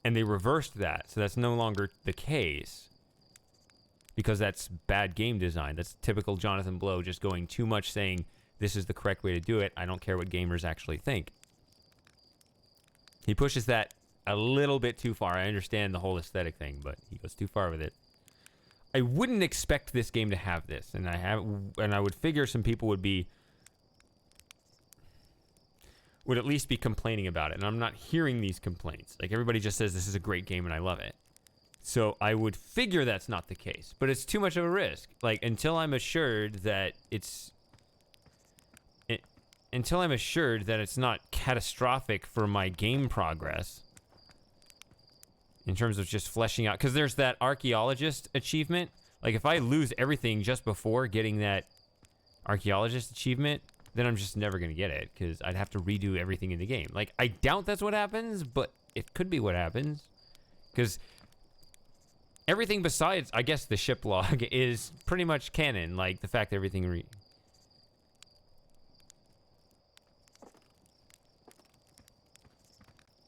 And they reversed that, so that's no longer the case. Because that's bad game design. That's typical Jonathan Blow just going too much saying, this is the correct way to do it. I don't care what gamers actually think. He pushes that a little bit too far. I understand the whole aesthetic thing, but he goes too far with it. I wouldn't expect this game to have this, and I would figure some people would at least be complaining about it, and I'm not hearing these complaints. Like, everybody just says this is a great game and I love it. So I would figure that's not the case, but it's too much of a risk. Like, until I'm assured that it's not catastrophic for my game progress in terms of just fleshing out, because there's that archaeologist achievement. Like, if I lose everything just before getting that archaeologist achievement, then I'm just never going to get it, because I'd have to redo everything in the game. Like, I doubt that's what happens, but it could be what happens. Because everything besides, I guess, the ship log is pretty much canon. Like, the fact that everything...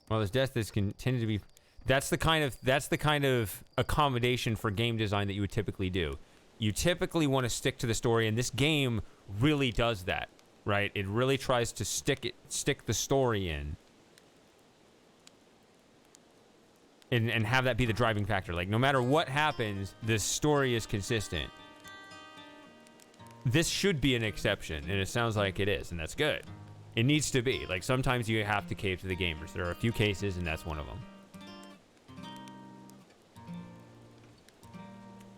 Well, there's death that's intended to be... That's the kind of accommodation for game design that you would typically do. You typically want to stick to the story, and this game really does that. Right? It really tries to stick the story in. And have that be the driving factor. Like, no matter what happens, the story is consistent. This should be an exception, and it sounds like it is, and that's good. It needs to be. Like, sometimes you have to cave to the gamers. There are a few cases, and that's one of them.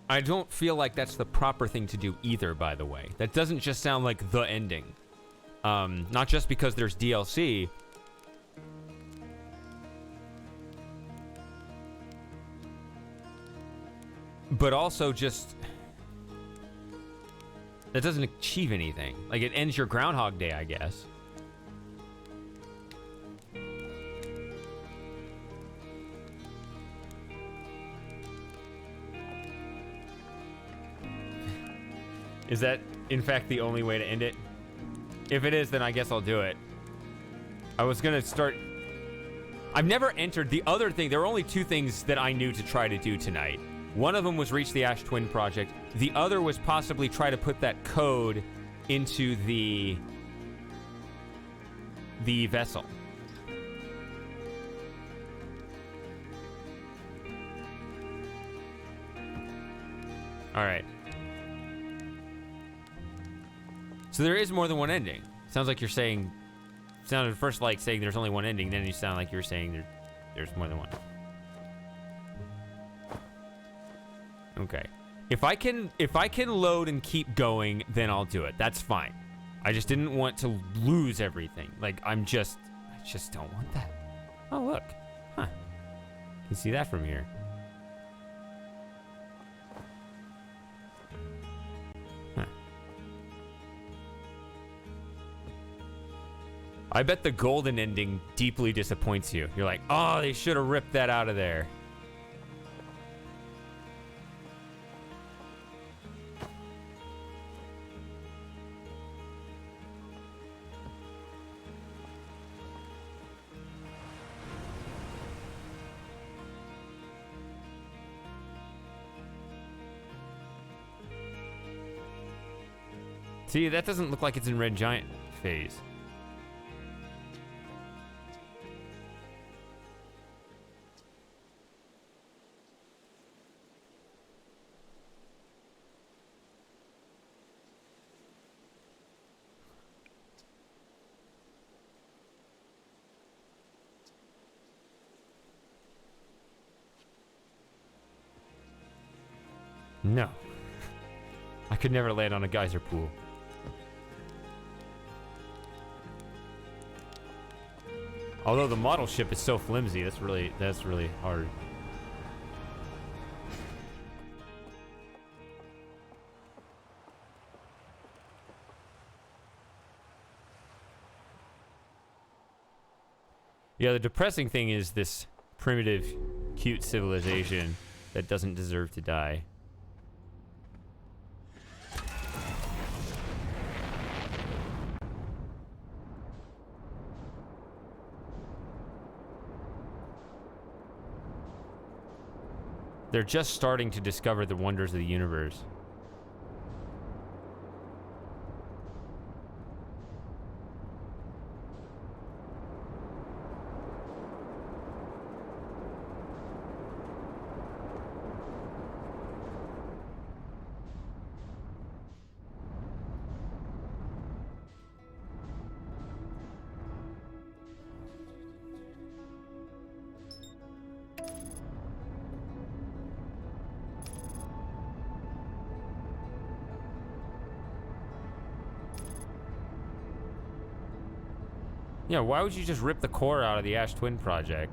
I don't feel like that's the proper thing to do either, by the way. That doesn't just sound like the ending. Not just because there's DLC. But also just... That doesn't achieve anything. Like, it ends your Groundhog Day, I guess. Is that, in fact, the only way to end it? If it is, then I guess I'll do it. I was gonna start... I've never entered the other thing. There were only two things that I knew to try to do tonight. One of them was reach the Ash Twin Project. The other was possibly try to put that code into the vessel. All right. So there is more than one ending. Sounds like you're saying... Sounded first like saying there's only one ending, then you sound like you're saying there's more than one. Okay. If I can load and keep going, then I'll do it. That's fine. I just didn't want to lose everything. Like, I just don't want that. Oh, look. Huh. You can see that from here. Huh. I bet the golden ending deeply disappoints you. You're like, oh, they should have ripped that out of there. See, that doesn't look like it's in Red Giant phase. No. I could never land on a geyser pool. Although the model ship is so flimsy, that's really hard. Yeah, the depressing thing is this primitive, cute civilization that doesn't deserve to die. They're just starting to discover the wonders of the universe. Yeah, why would you just rip the core out of the Ash Twin project?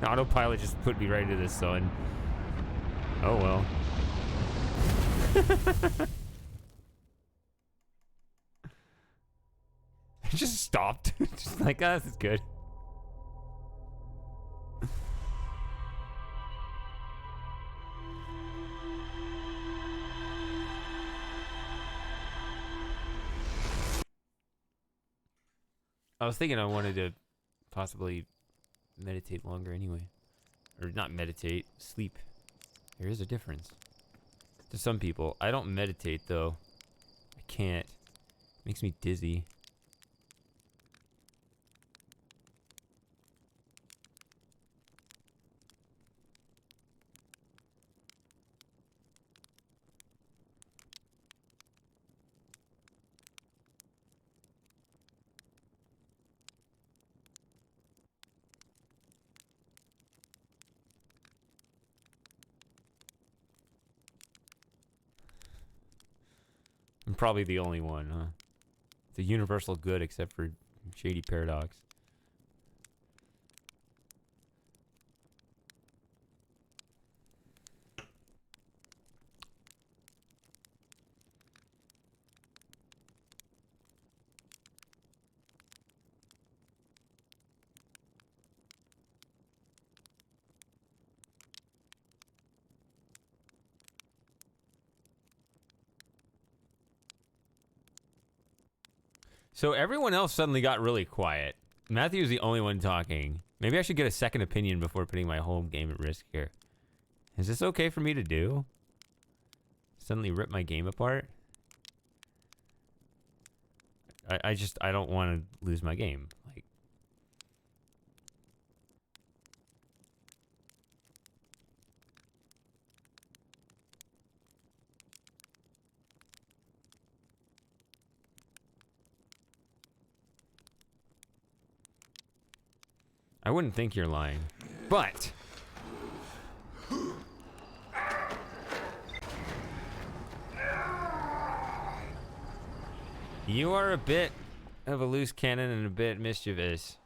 Autopilot just put me right into the sun. Oh well. It just stopped. Just like, oh, this is good. I was thinking I wanted to possibly meditate longer anyway. Or not meditate, sleep. There is a difference. To some people. I don't meditate though. I can't. It makes me dizzy. I'm probably the only one, huh? It's a universal good except for Shady Paradox. So everyone else suddenly got really quiet. Matthew was the only one talking. Maybe I should get a second opinion before putting my whole game at risk here. Is this okay for me to do? Suddenly rip my game apart? I don't want to lose my game. Like, I wouldn't think you're lying. But you are a bit of a loose cannon and a bit mischievous.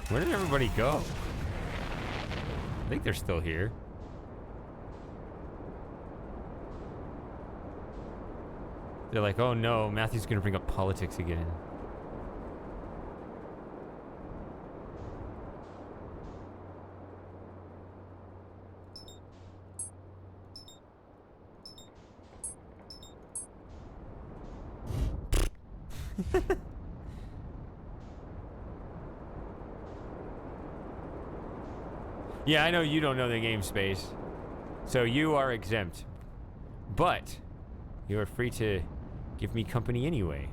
Where did everybody go? I think they're still here. They're like, oh no, Matthew's gonna bring up politics again. Yeah, I know you don't know the game space, so you are exempt. But you are free to give me company anyway.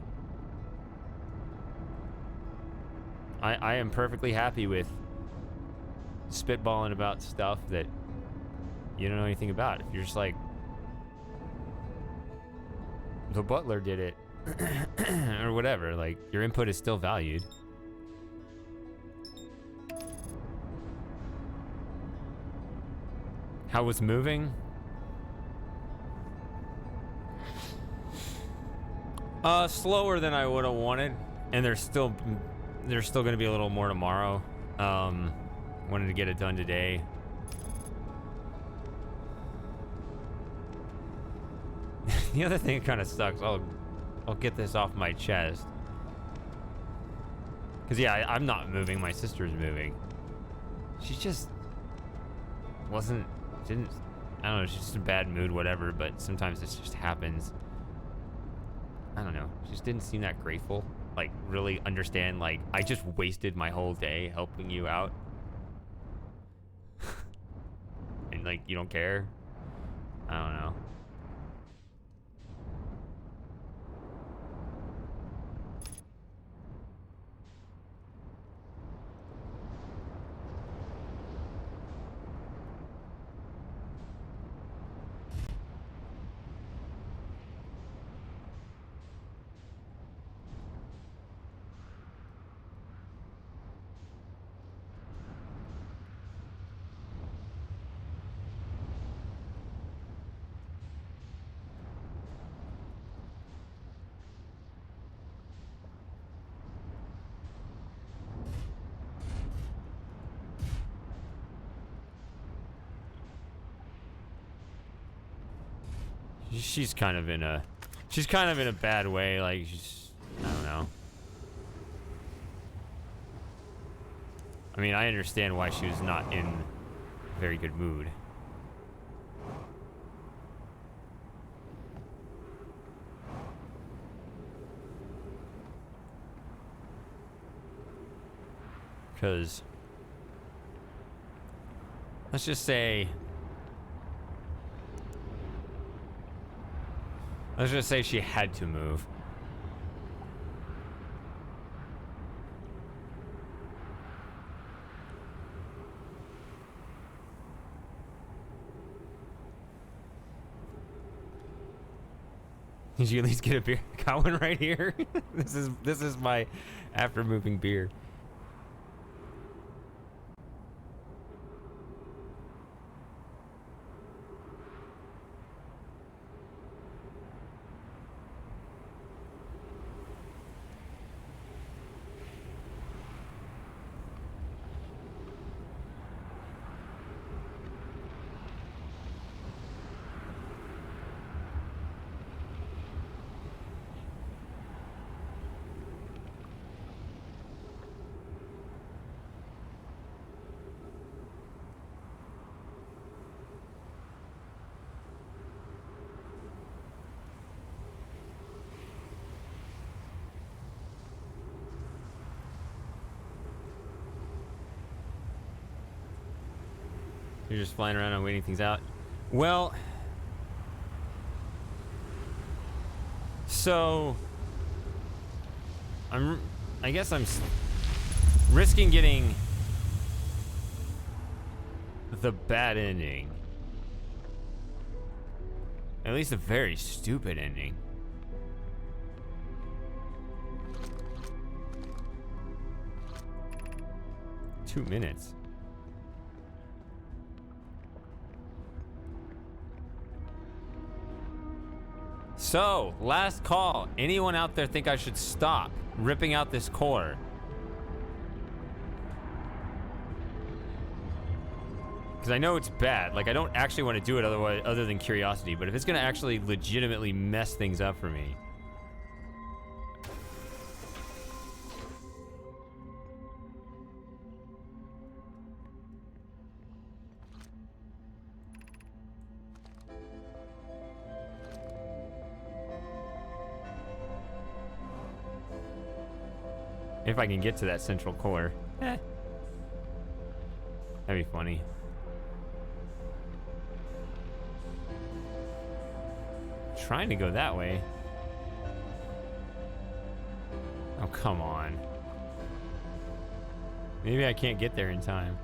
I am perfectly happy with spitballing about stuff that you don't know anything about. If you're just like, the butler did it, or whatever, like, your input is still valued. How was moving? Slower than I would have wanted, and there's still going to be a little more tomorrow. Wanted to get it done today. The other thing that kind of sucks. I'll get this off my chest. Cause yeah, I'm not moving. My sister's moving. She just didn't. I don't know. She's just in a bad mood, whatever. But sometimes this just happens. I don't know. She just didn't seem that grateful. Like, really understand, like, I just wasted my whole day helping you out. And, like, you don't care? I don't know. She's kind of in a bad way. Like, I don't know. I mean, I understand why she was not in a very good mood. Because let's just say she had to move. Did you at least get a beer? Got one right here. This is my after moving beer. You're just flying around and waiting things out. Well, so I guess I'm risking getting the bad ending. At least a very stupid ending. 2 minutes. So, last call. Anyone out there think I should stop ripping out this core? Because I know it's bad. Like, I don't actually want to do it other than curiosity, but if it's going to actually legitimately mess things up for me. If I can get to that central core. That'd be funny. Trying to go that way. Oh, come on. Maybe I can't get there in time.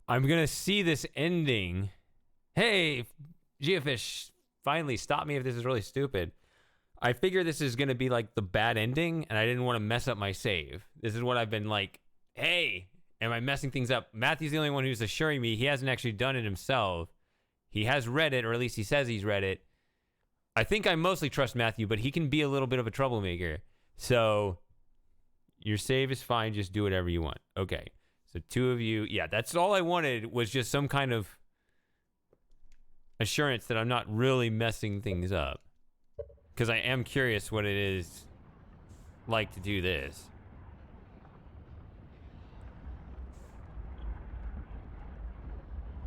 I'm gonna see this ending. Hey, Geofish, finally stop me if this is really stupid. I figure this is gonna be like the bad ending, and I didn't want to mess up my save. This is what I've been like, hey, am I messing things up? Matthew's the only one who's assuring me he hasn't actually done it himself. He has read it, or at least he says he's read it. I think I mostly trust Matthew, but he can be a little bit of a troublemaker. So, your save is fine, just do whatever you want. Okay. So 2 of you, yeah, that's all I wanted was just some kind of assurance that I'm not really messing things up. Because I am curious what it is like to do this.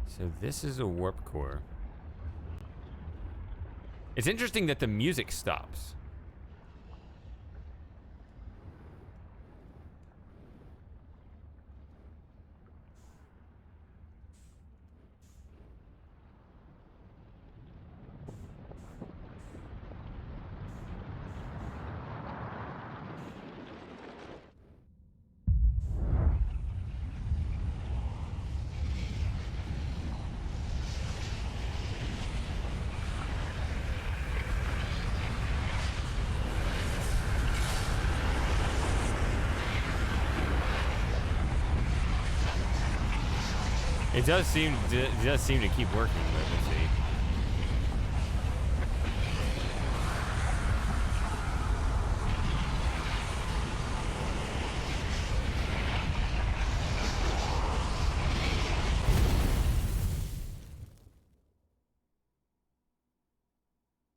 So this is a warp core. It's interesting that the music stops. It does seem to keep working, but we'll see.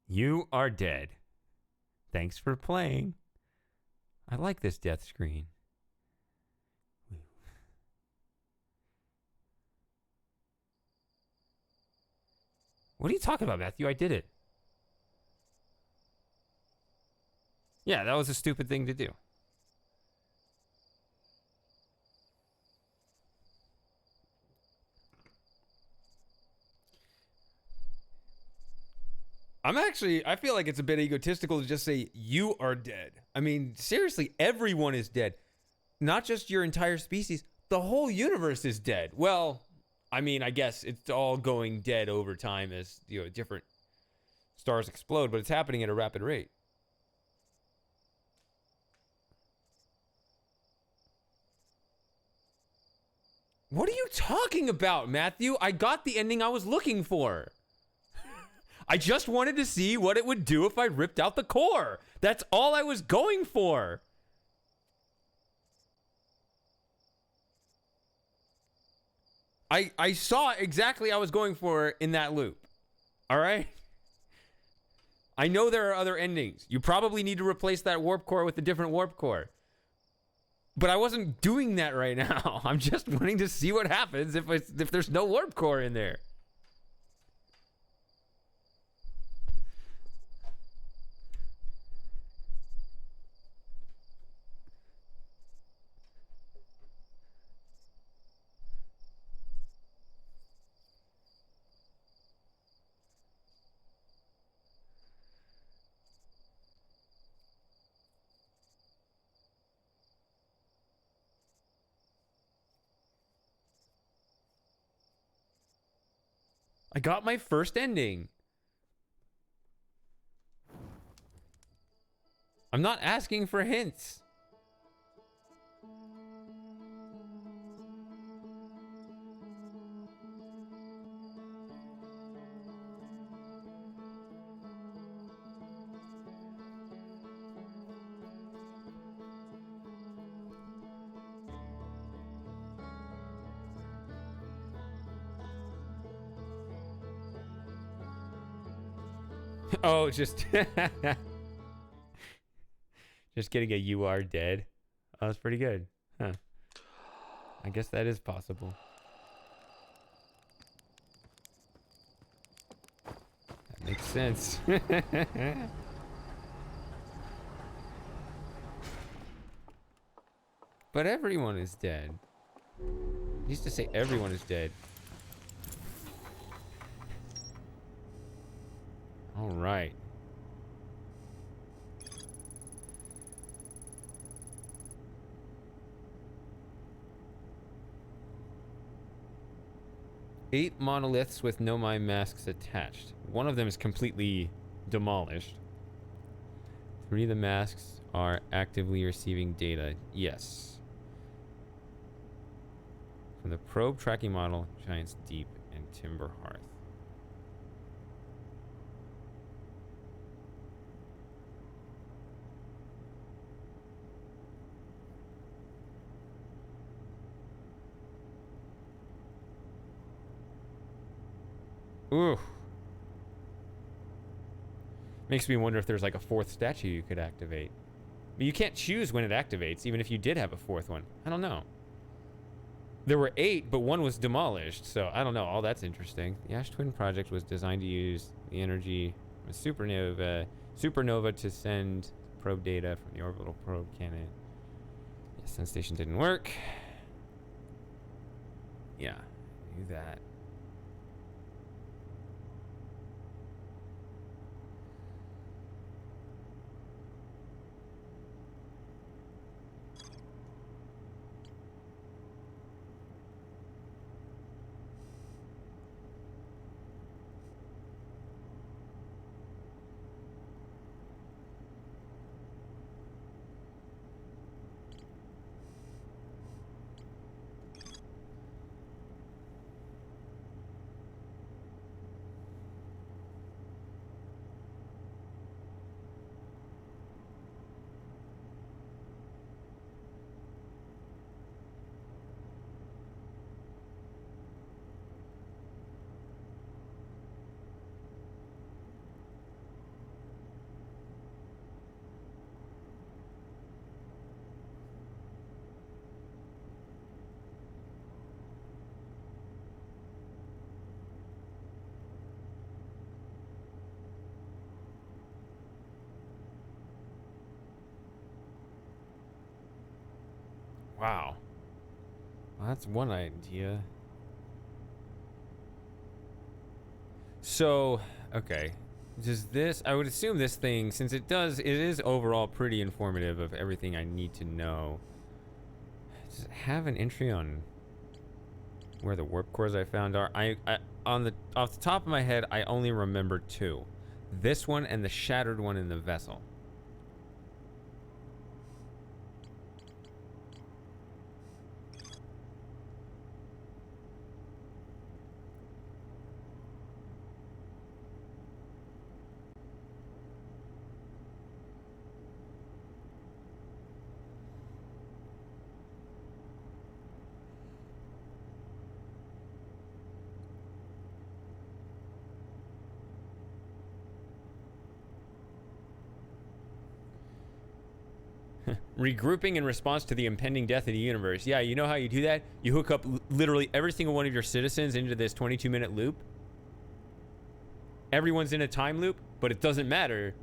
You are dead. Thanks for playing. I like this death screen. What are you talking about, Matthew? I did it. Yeah, that was a stupid thing to do. I feel like it's a bit egotistical to just say, you are dead. I mean, seriously, everyone is dead. Not just your entire species. The whole universe is dead. Well, I mean, I guess it's all going dead over time as, different stars explode, but it's happening at a rapid rate. What are you talking about, Matthew? I got the ending I was looking for. I just wanted to see what it would do if I ripped out the core. That's all I was going for. I saw exactly what I was going for in that loop. All right? I know there are other endings. You probably need to replace that warp core with a different warp core. But I wasn't doing that right now. I'm just wanting to see what happens if there's no warp core in there. I got my first ending. I'm not asking for hints. Oh, just just getting a "you are dead." Oh, that's pretty good. Huh. I guess that is possible. That makes sense. But everyone is dead. He used to say everyone is dead. All right. Eight monoliths with no mine masks attached. One of them is completely demolished. 3 of the masks are actively receiving data. Yes. From the probe tracking model, Giant's Deep, and Timber Hearth. Ooh. Makes me wonder if there's like a 4th statue you could activate. But you can't choose when it activates, even if you did have a 4th one. I don't know. There were 8, but 1 was demolished, so I don't know. All that's interesting. The Ash Twin project was designed to use the energy of a supernova to send probe data from the orbital probe cannon. The Sun Station didn't work. Yeah, do that. Wow. Well, that's one idea. So, okay. Does this, I would assume this thing, since it is overall pretty informative of everything I need to know. Does it have an entry on where the warp cores I found are? Off the top of my head, I only remember 2. This one and the shattered one in the vessel. Regrouping in response to the impending death of the universe. Yeah, you know how you do that? You hook up literally every single one of your citizens into this 22-minute loop. Everyone's in a time loop, but it doesn't matter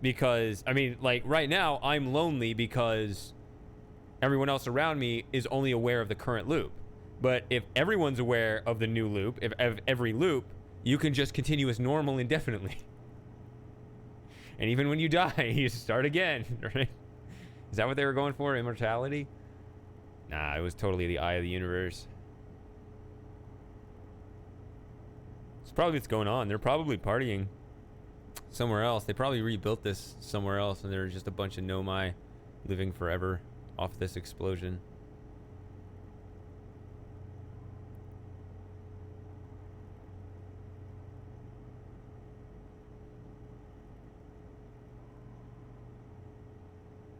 because, I mean, like right now, I'm lonely because everyone else around me is only aware of the current loop. But if everyone's aware of the new loop, of every loop, you can just continue as normal indefinitely. And even when you die, you start again, right? Is that what they were going for? Immortality? Nah, it was totally the eye of the universe. It's probably what's going on. They're probably partying somewhere else. They probably rebuilt this somewhere else, and there's just a bunch of Nomai living forever off this explosion.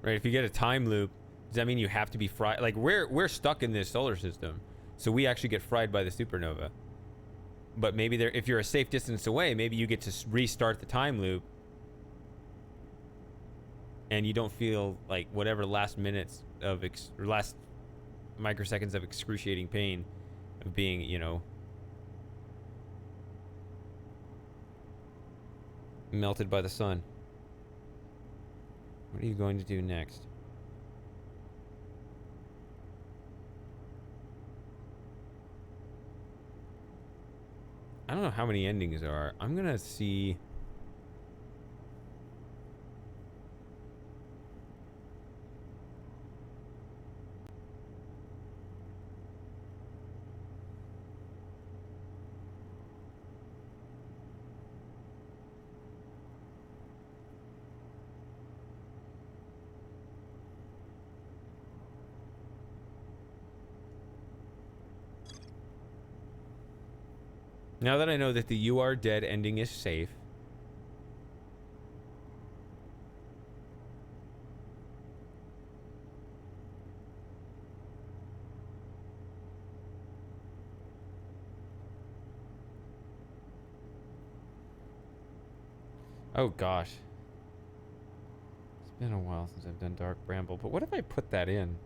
Right, if you get a time loop, does that mean you have to be fried? Like, we're stuck in this solar system, so we actually get fried by the supernova. But maybe there, if you're a safe distance away, maybe you get to restart the time loop, and you don't feel like whatever last minutes of or last microseconds of excruciating pain of being, you know, melted by the sun. What are you going to do next? I don't know how many endings there are. I'm gonna see. Now that I know that the "you are dead" ending is safe. Oh gosh. It's been a while since I've done Dark Bramble, but what if I put that in?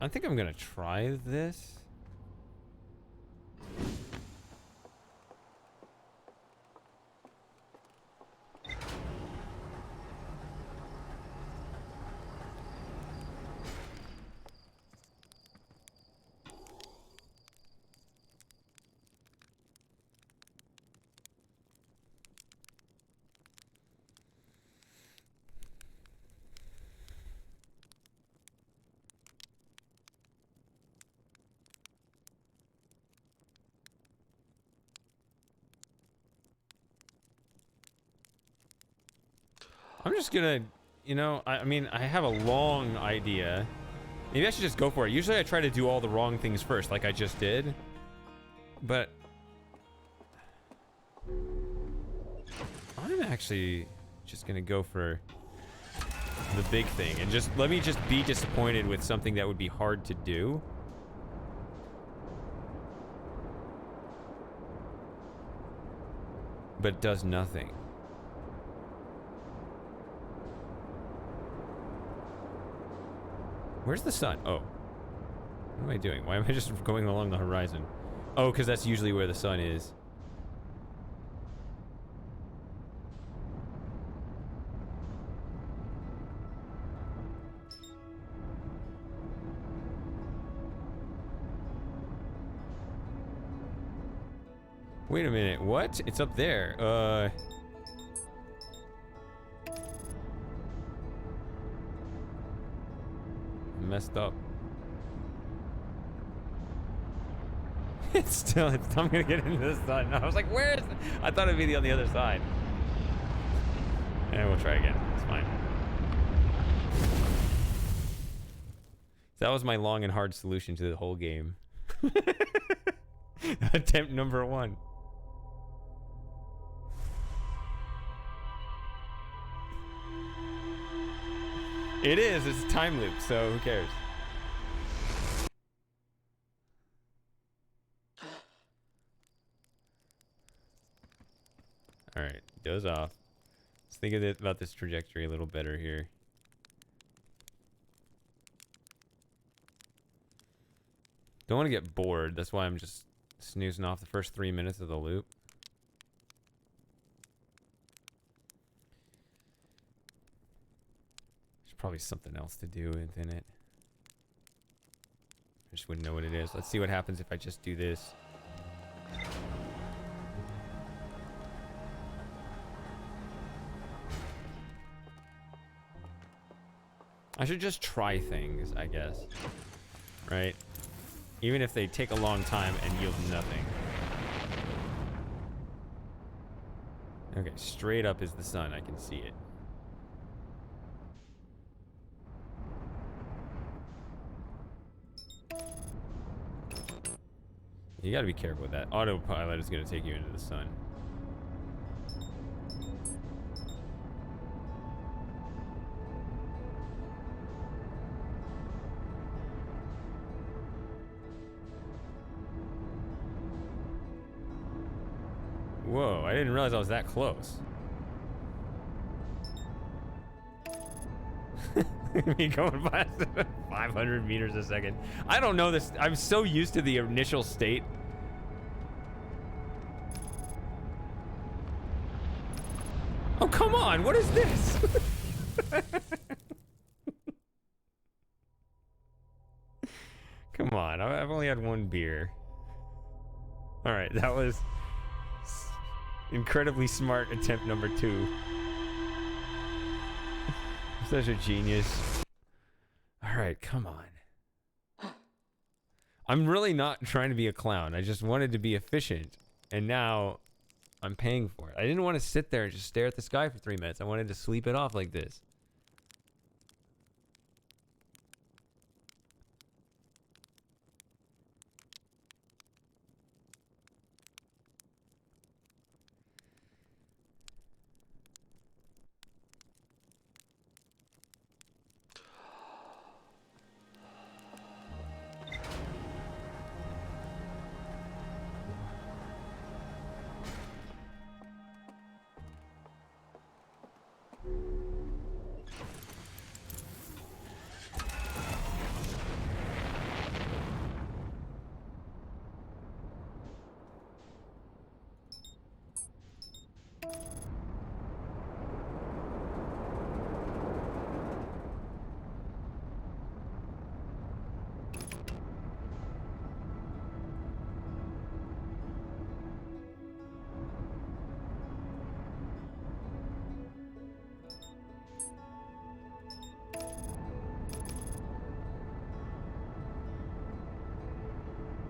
I think I'm gonna try this. I'm just gonna, you know, I mean, I have a long idea. Maybe I should just go for it. Usually I try to do all the wrong things first, like I just did. But I'm actually just gonna go for the big thing and just let me just be disappointed with something that would be hard to do. But does nothing. Where's the sun? Oh. What am I doing? Why am I just going along the horizon? Oh, because that's usually where the sun is. Wait a minute. What? It's up there. Messed up. It's still, I'm gonna get into the sun. I was like, where is it? I thought it'd be on the other side. And we'll try again. It's fine. That was my long and hard solution to the whole game. Attempt number 1. It is. It's a time loop, so who cares? All right, doze off. Let's think about this trajectory a little better here. Don't want to get bored. That's why I'm just snoozing off the first 3 minutes of the loop. There's probably something else to do within it. I just wouldn't know what it is. Let's see what happens if I just do this. I should just try things, I guess. Right? Even if they take a long time and yield nothing. Okay, straight up is the sun. I can see it. You gotta be careful with that. Autopilot is gonna take you into the sun. Whoa, I didn't realize I was that close. Me going past 500 meters a second. I don't know this. I'm so used to the initial state. Oh, come on. What is this? Come on. I've only had one beer. All right. That was incredibly smart attempt number 2. Such a genius. All right, come on. I'm really not trying to be a clown. I just wanted to be efficient. And now I'm paying for it. I didn't want to sit there and just stare at the sky for 3 minutes. I wanted to sleep it off like this.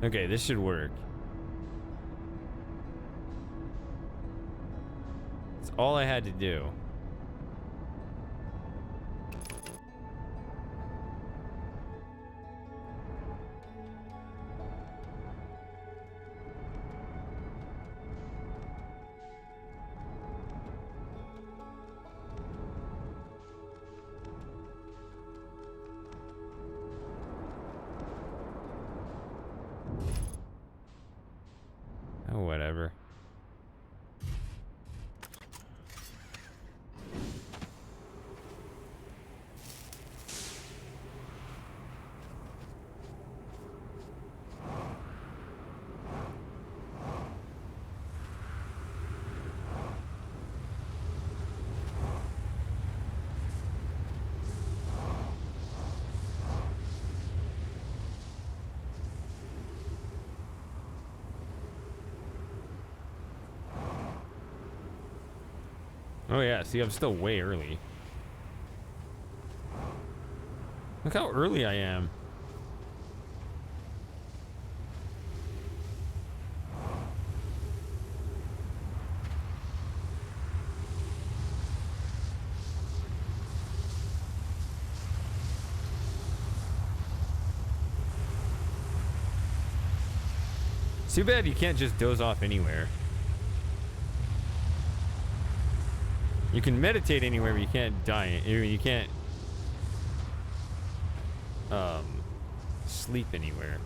Okay, this should work. That's all I had to do. Oh, whatever. Oh yeah, see, I'm still way early. Look how early I am. Too bad you can't just doze off anywhere. You can meditate anywhere, but you can't die. You can't sleep anywhere.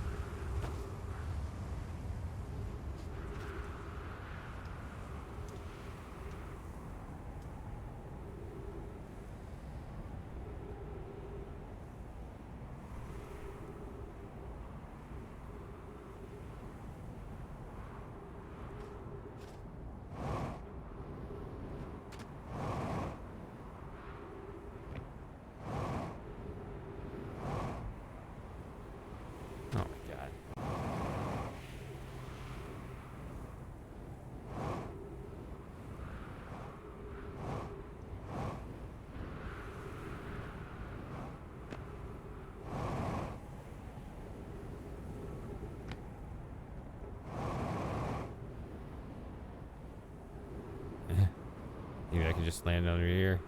just land under here.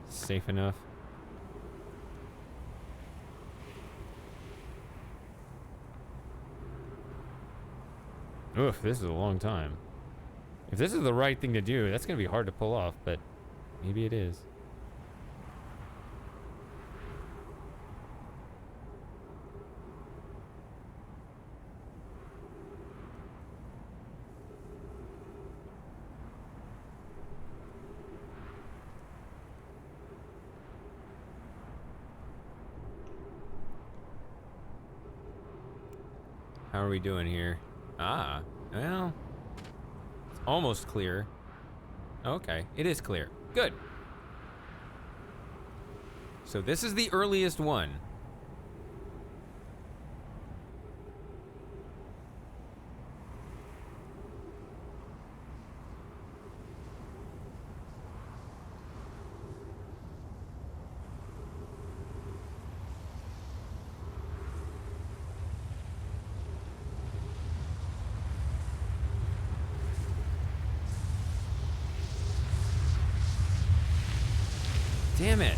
Safe enough. Oof, this is a long time. If this is the right thing to do, that's gonna be hard to pull off, but maybe it is. How are we doing here? Ah, well, it's almost clear. Okay, it is clear. Good. So this is the earliest one. Damn it.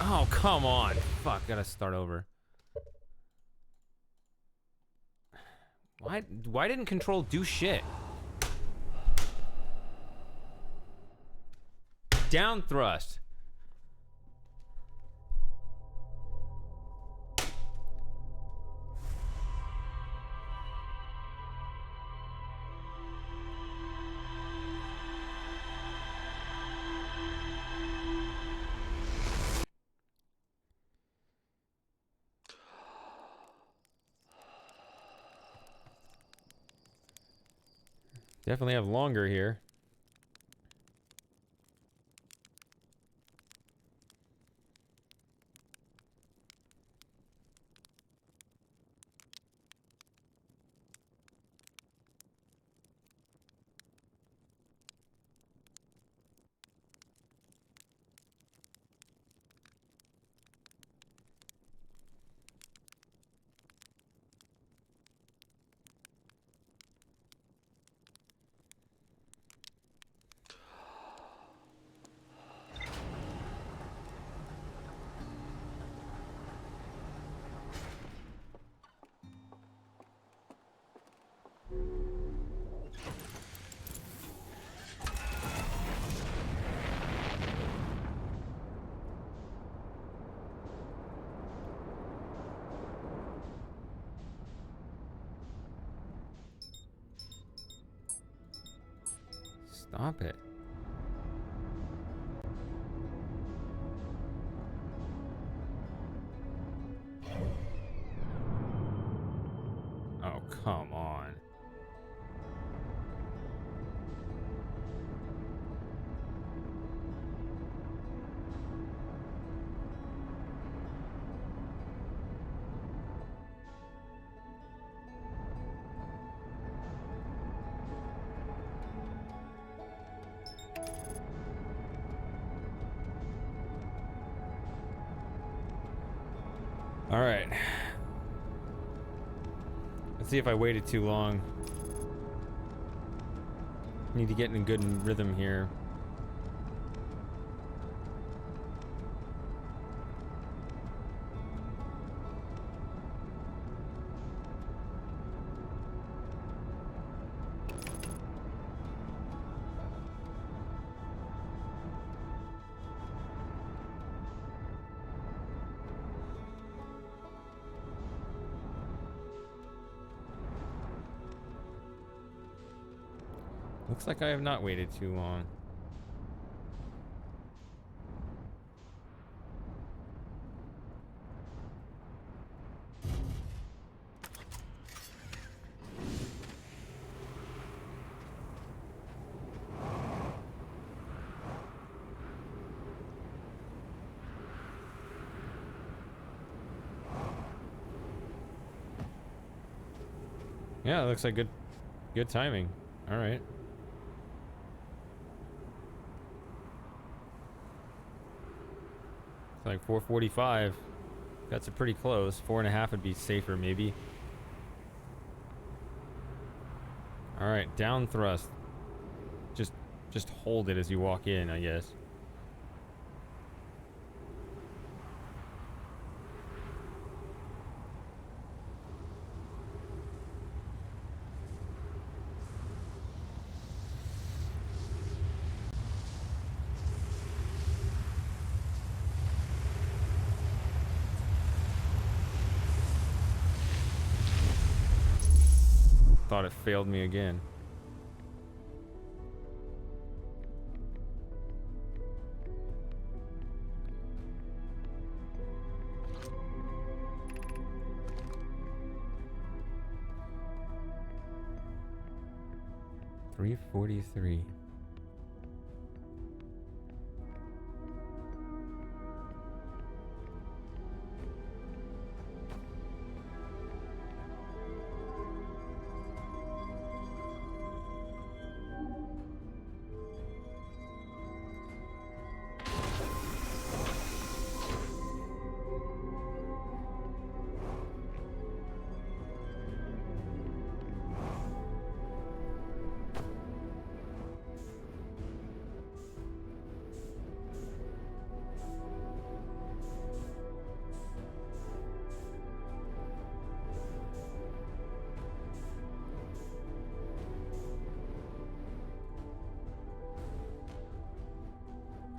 Oh, come on. Fuck, gotta start over. Why didn't control do shit? Down thrust. Definitely have longer here. Stop it. Oh, come on. All right. Let's see if I waited too long. Need to get in a good rhythm here. Looks like I have not waited too long. Yeah, it looks like good timing. All right. It's like 4:45. That's a pretty close. 4.5 would be safer, maybe. All right, down thrust. Just Just hold it as you walk in, I guess. Thought it failed me again. $343.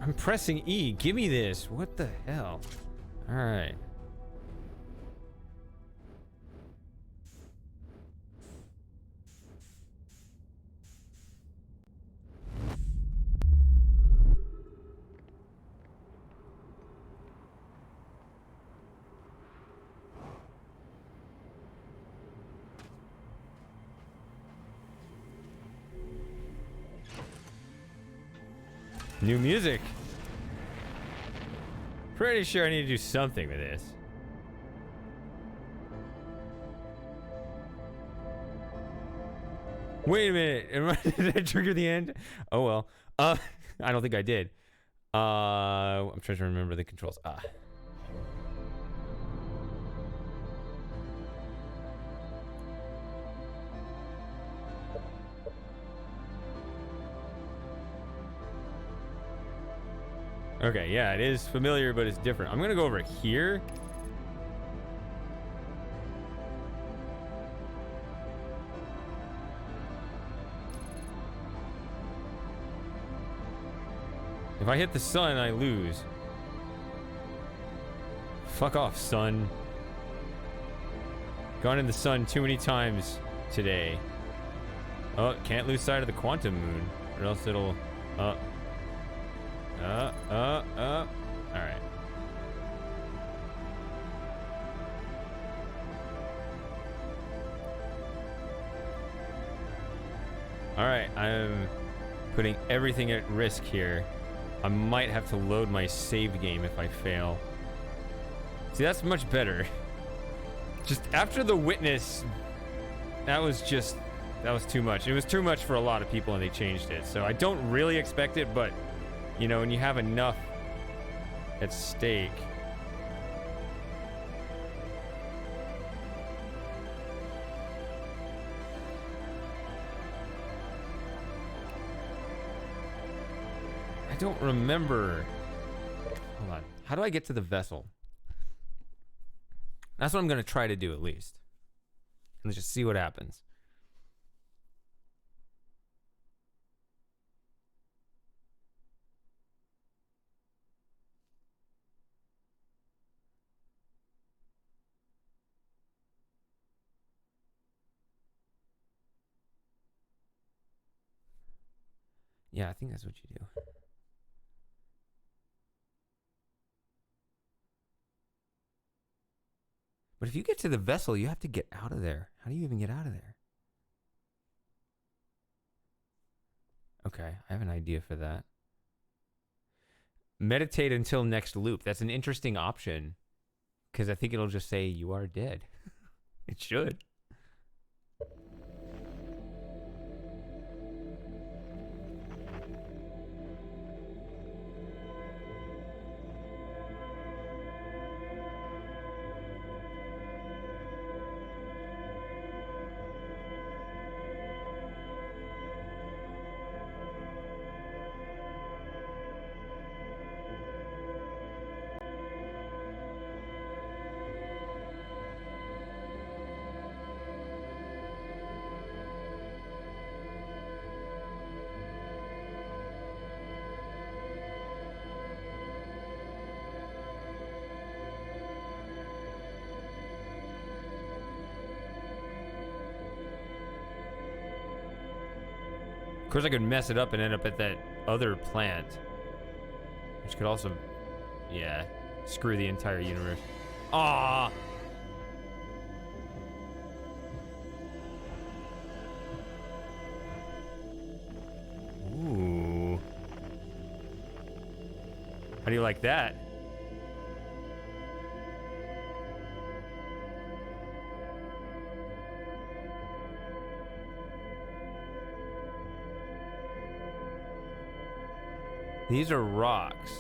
I'm pressing E. Give me this. What the hell? All right. New music. Pretty sure I need to do something with this. Wait a minute. Did I trigger the end? Oh well. I don't think I did. I'm trying to remember the controls. Okay, yeah, it is familiar, but it's different. I'm gonna go over here. If I hit the sun, I lose. Fuck off, sun. Gone in the sun too many times today. Oh, can't lose sight of the quantum moon, or else it'll... Alright. Alright, I'm putting everything at risk here. I might have to load my save game if I fail. See, that's much better. Just after the witness, that was too much. It was too much for a lot of people and they changed it. So I don't really expect it, but you know, when you have enough at stake. I don't remember. Hold on. How do I get to the vessel? That's what I'm going to try to do at least. Let's just see what happens. Yeah, I think that's what you do. But if you get to the vessel, you have to get out of there. How do you even get out of there? Okay, I have an idea for that. Meditate until next loop. That's an interesting option. Because I think it'll just say you are dead. It should. course, I could mess it up and end up at that other plant. Which could also, yeah, screw the entire universe. Ah. Ooh. How do you like that? These are rocks.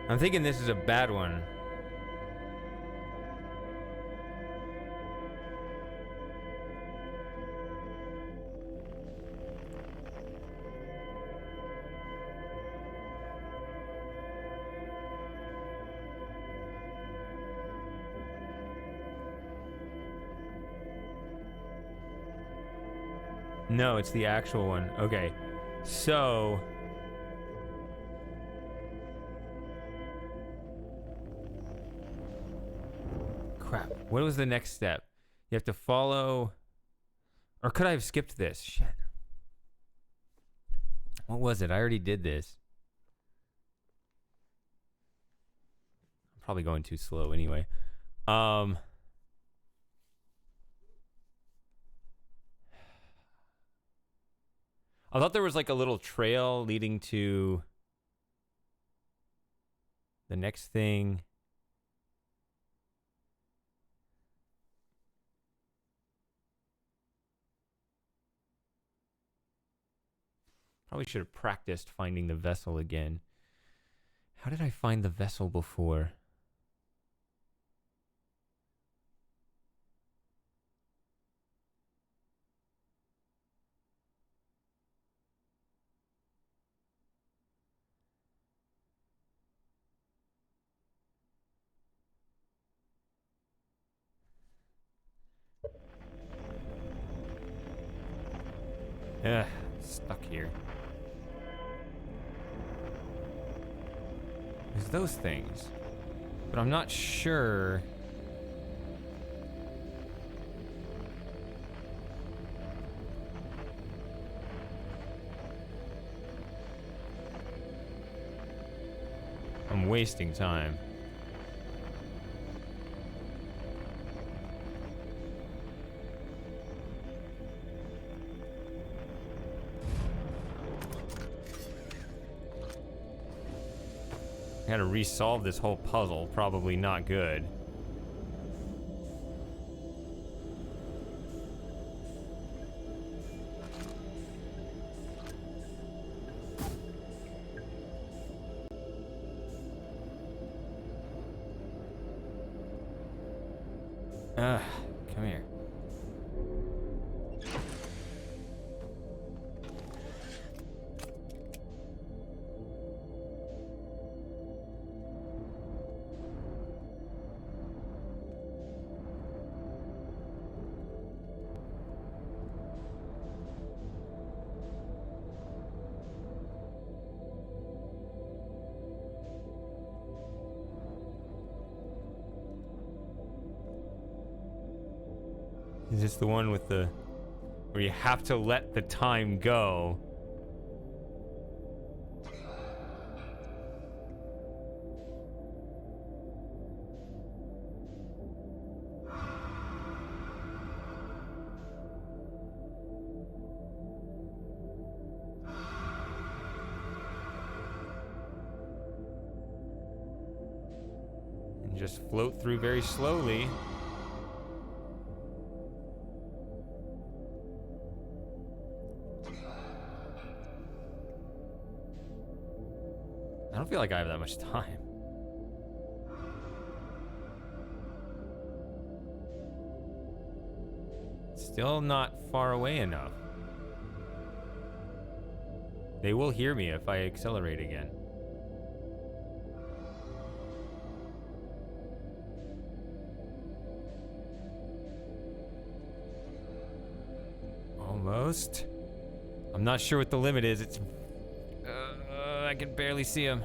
I'm thinking this is a bad one. No, it's the actual one. Okay. So... crap. What was the next step? You have to follow... or could I have skipped this? Shit. What was it? I already did this. I'm probably going too slow anyway. I thought there was like a little trail leading to the next thing. Probably should have practiced finding the vessel again. How did I find the vessel before? Ugh, stuck here. There's those things. But I'm not sure. I'm wasting time. I gotta resolve this whole puzzle. Probably not good. Come here. Is this the one with the... where you have to let the time go? And just float through very slowly. I don't feel like I have that much time. Still not far away enough. They will hear me if I accelerate again. Oh Almost. I'm not sure what the limit is. It's... I can barely see him.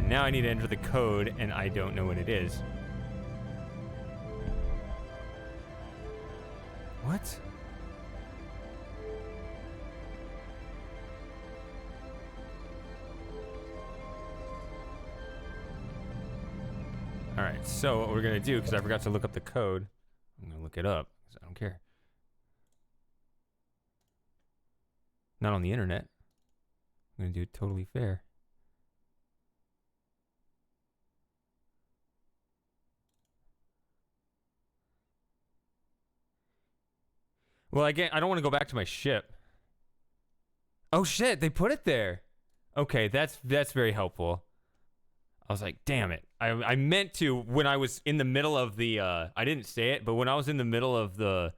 Now I need to enter the code, and I don't know what it is. What? Alright, so what we're going to do, because I forgot to look up the code, I'm going to look it up, because I don't care. Not on the internet. I'm going to do it totally fair. Well, again, I don't want to go back to my ship. Oh shit, they put it there. Okay, that's very helpful. I was like, damn it. I meant to when I was in the middle of the I didn't say it, but when I was in the middle of the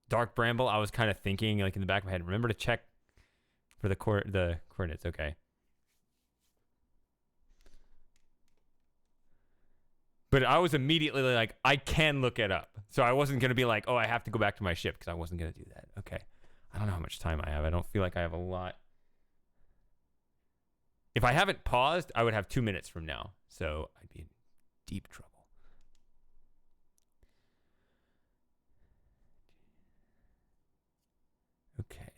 Dark Bramble, I was kind of thinking like in the back of my head, remember to check for the coordinates, okay. But I was immediately like, I can look it up. So I wasn't going to be like, oh, I have to go back to my ship because I wasn't going to do that. Okay. I don't know how much time I have. I don't feel like I have a lot. If I haven't paused, I would have 2 minutes from now. So I'd be in deep trouble. Okay.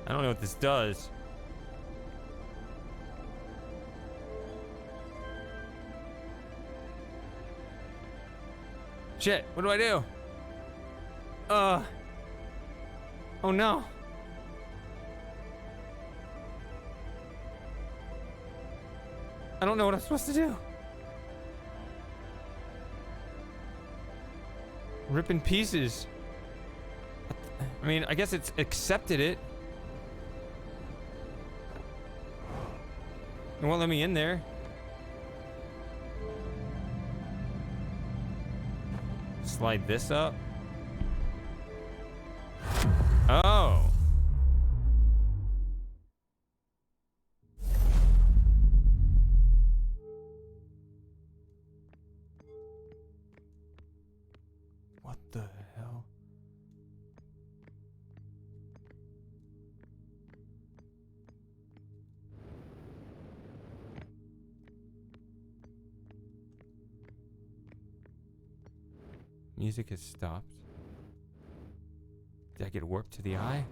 I don't know what this does. Shit, what do I do? Oh no. I don't know what I'm supposed to do. Rip in pieces. I mean, I guess it's accepted it. It won't let me in there. Slide this up. Oh. What the hell? Music has stopped. Did I get warped to the eye?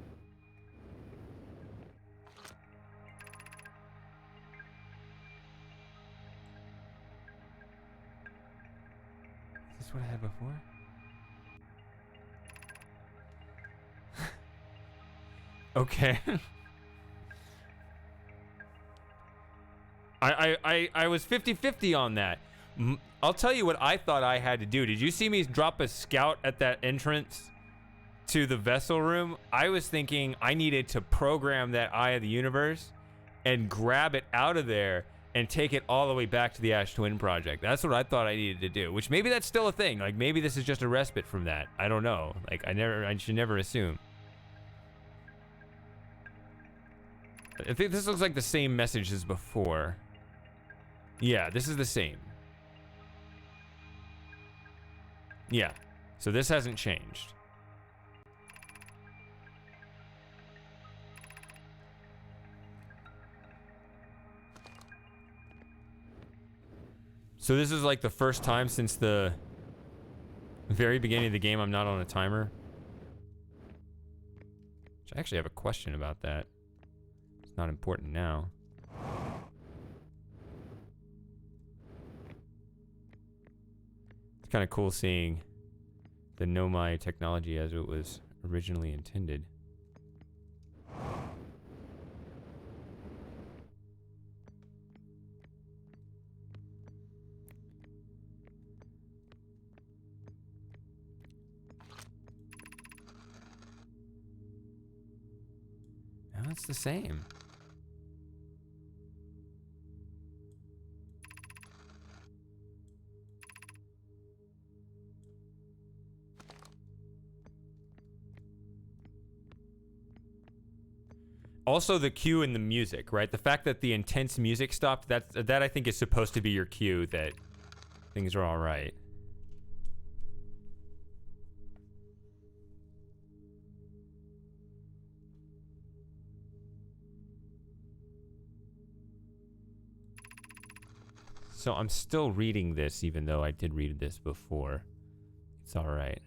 Is this what I had before? Okay. I was 50-50 on that. I'll tell you what I thought I had to do. Did you see me drop a scout at that entrance to the vessel room, I was thinking I needed to program that Eye of the Universe and grab it out of there and take it all the way back to the Ash Twin Project. That's what I thought I needed to do, which maybe that's still a thing. Like, maybe this is just a respite from that. I don't know. Like, I should never assume. I think this looks like the same message as before. Yeah, this is the same. Yeah, so this hasn't changed. So this is like the first time since the very beginning of the game I'm not on a timer. Which I actually have a question about that. It's not important now. It's kind of cool seeing the Nomai technology as it was originally intended. Now it's the same. Also the cue in the music, right? The fact that the intense music stopped, that I think is supposed to be your cue that things are all right. So I'm still reading this even though I did read this before. It's all right.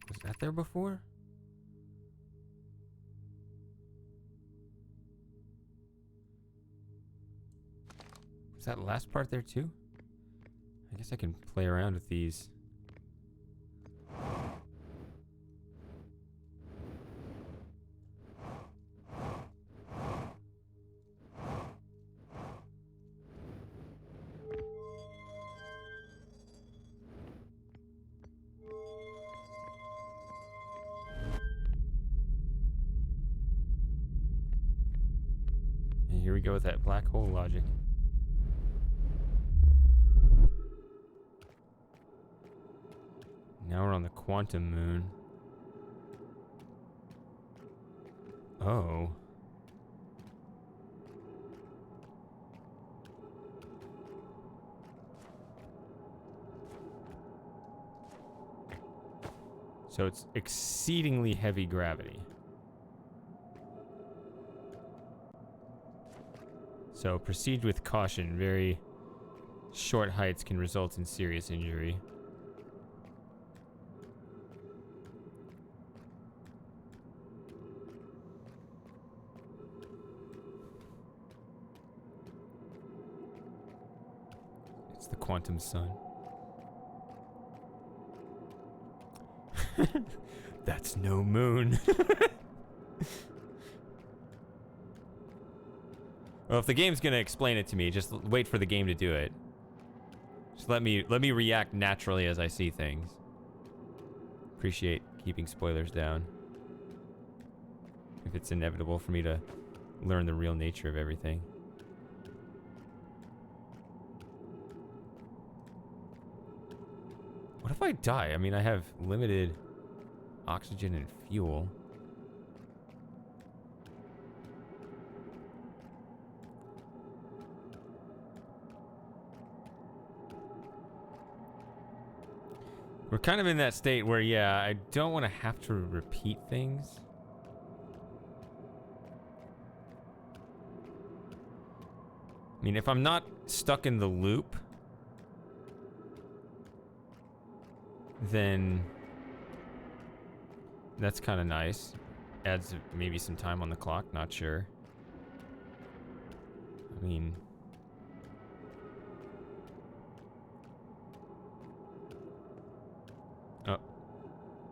Was that there before? Was that last part there too? I guess I can play around with these. And here we go with that black hole logic. Now we're on the quantum moon. Oh. So it's exceedingly heavy gravity. So proceed with caution. Very short heights can result in serious injury. It's the quantum sun. That's no moon. Well, if the game's gonna explain it to me, just wait for the game to do it. Just let me react naturally as I see things. Appreciate keeping spoilers down. If it's inevitable for me to learn the real nature of everything. What if I die? I mean, I have limited oxygen and fuel. We're kind of in that state where, yeah, I don't want to have to repeat things. I mean, if I'm not stuck in the loop, then that's kind of nice. Adds maybe some time on the clock, not sure. I mean... Oh.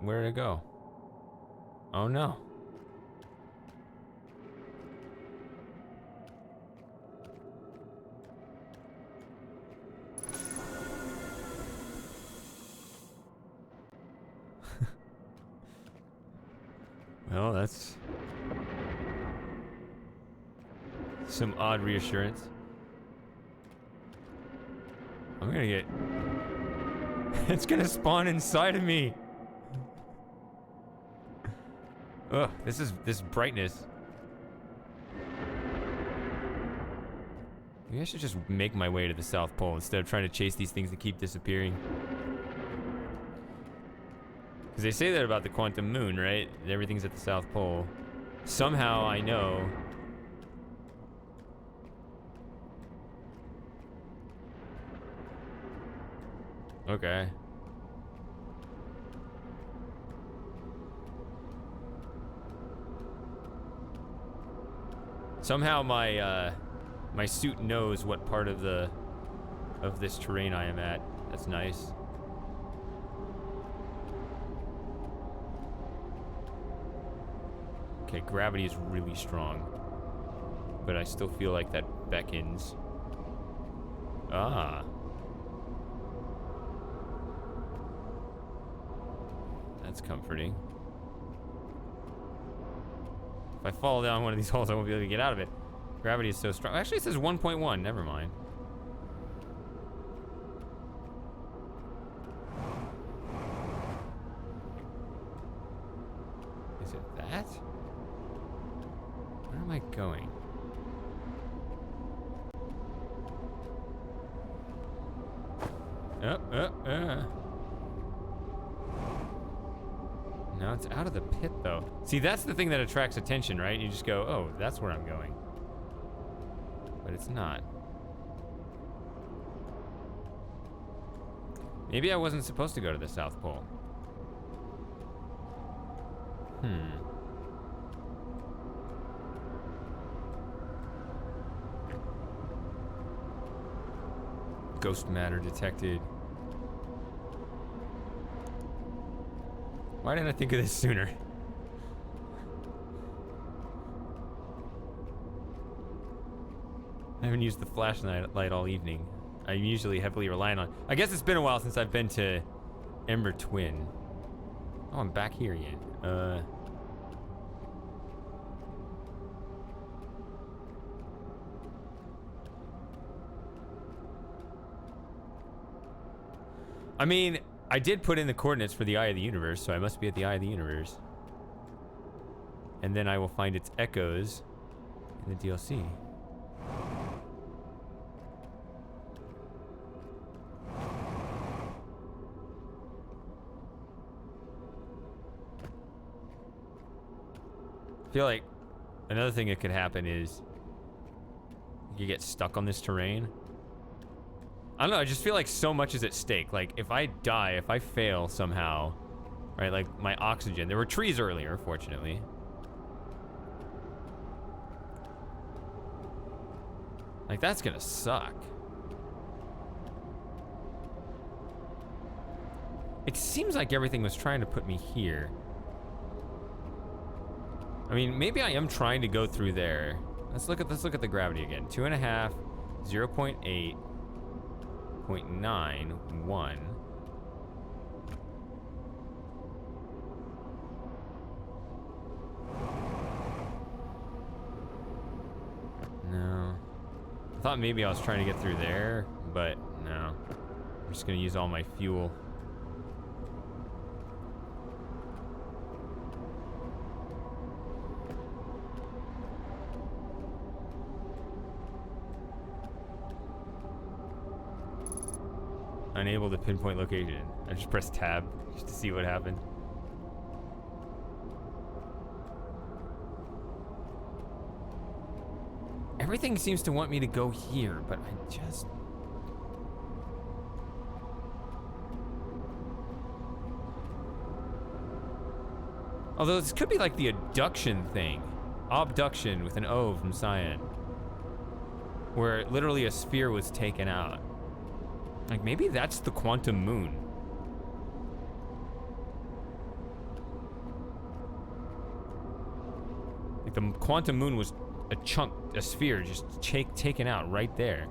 Where did it go? Oh no. Well, that's some odd reassurance. I'm gonna get... It's gonna spawn inside of me. Ugh, this brightness. Maybe I should just make my way to the South Pole instead of trying to chase these things that keep disappearing. Because they say that about the quantum moon, right? Everything's at the South Pole. Somehow I know. Okay. Somehow my my suit knows what part of this terrain I am at. That's nice. Okay, gravity is really strong, but I still feel like that beckons. Ah. That's comforting. If I fall down one of these holes, I won't be able to get out of it. Gravity is so strong. Actually, it says 1.1. Never mind. Is it that? Where am I going? No, it's out of the pit, though. See, that's the thing that attracts attention, right? You just go, oh, that's where I'm going. But it's not. Maybe I wasn't supposed to go to the South Pole. Ghost matter detected. Why didn't I think of this sooner? I haven't used the flashlight all evening. I'm usually heavily reliant on... I guess it's been a while since I've been to Ember Twin. Oh, I'm back here again. I mean, I did put in the coordinates for the Eye of the Universe, so I must be at the Eye of the Universe. And then I will find its echoes in the DLC. I feel like another thing that could happen is you get stuck on this terrain. I don't know, I just feel like so much is at stake. Like, if I die, if I fail somehow, right, like my oxygen. There were trees earlier, fortunately. Like, that's gonna suck. It seems like everything was trying to put me here. I mean, maybe I am trying to go through there. Let's look at the gravity again. 2.5, 0.8. 0.91. No. I thought maybe I was trying to get through there, but no. I'm just gonna use all my fuel. I unable to pinpoint location. I just pressed tab just to see what happened. Everything seems to want me to go here, but I just... Although this could be like the abduction thing. Obduction with an O from Cyan. Where literally a sphere was taken out. Like maybe that's the quantum moon. Like the quantum moon was a chunk, a sphere just taken out right there.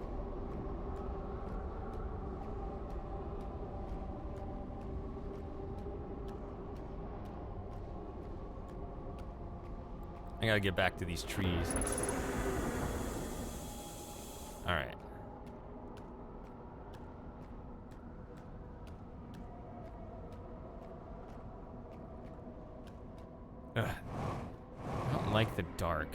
I gotta get back to these trees. All right. Ugh. I don't like the dark.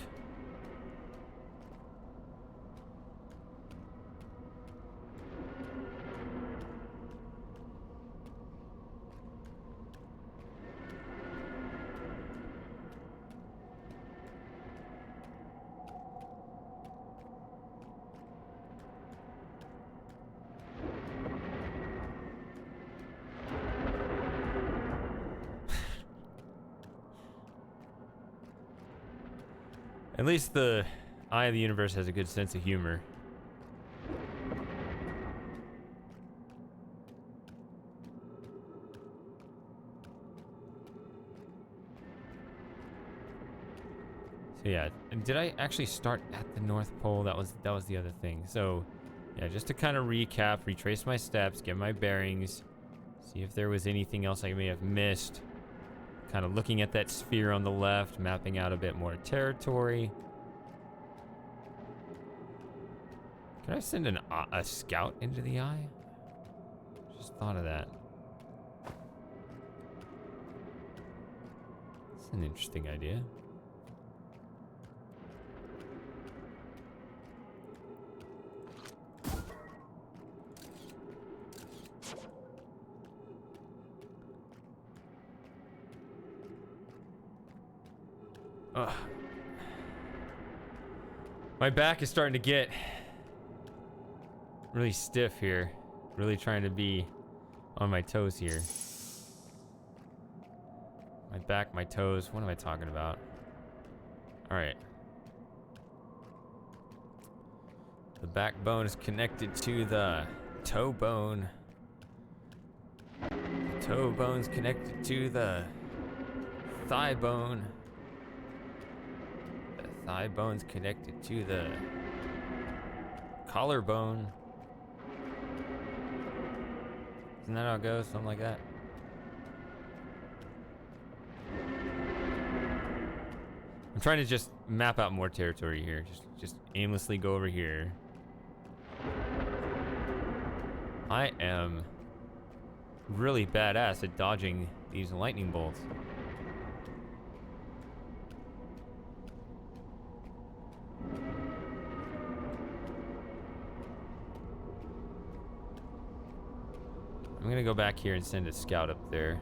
At least the Eye of the Universe has a good sense of humor. So yeah, and did I actually start at the North Pole? That was the other thing. So yeah, just to kind of recap, retrace my steps, get my bearings, see if there was anything else I may have missed. Kind of looking at that sphere on the left, mapping out a bit more territory. Can I send a scout into the eye? Just thought of that. It's an interesting idea. Ugh. My back is starting to get really stiff here. Really trying to be on my toes here. My back, my toes. What am I talking about? All right. The backbone is connected to the toe bone. The toe bone's connected to the thigh bone. Thigh bone's connected to the collarbone. Isn't that how it goes? Something like that. I'm trying to just map out more territory here. Just aimlessly go over here. I am really badass at dodging these lightning bolts. I'm gonna go back here and send a scout up there.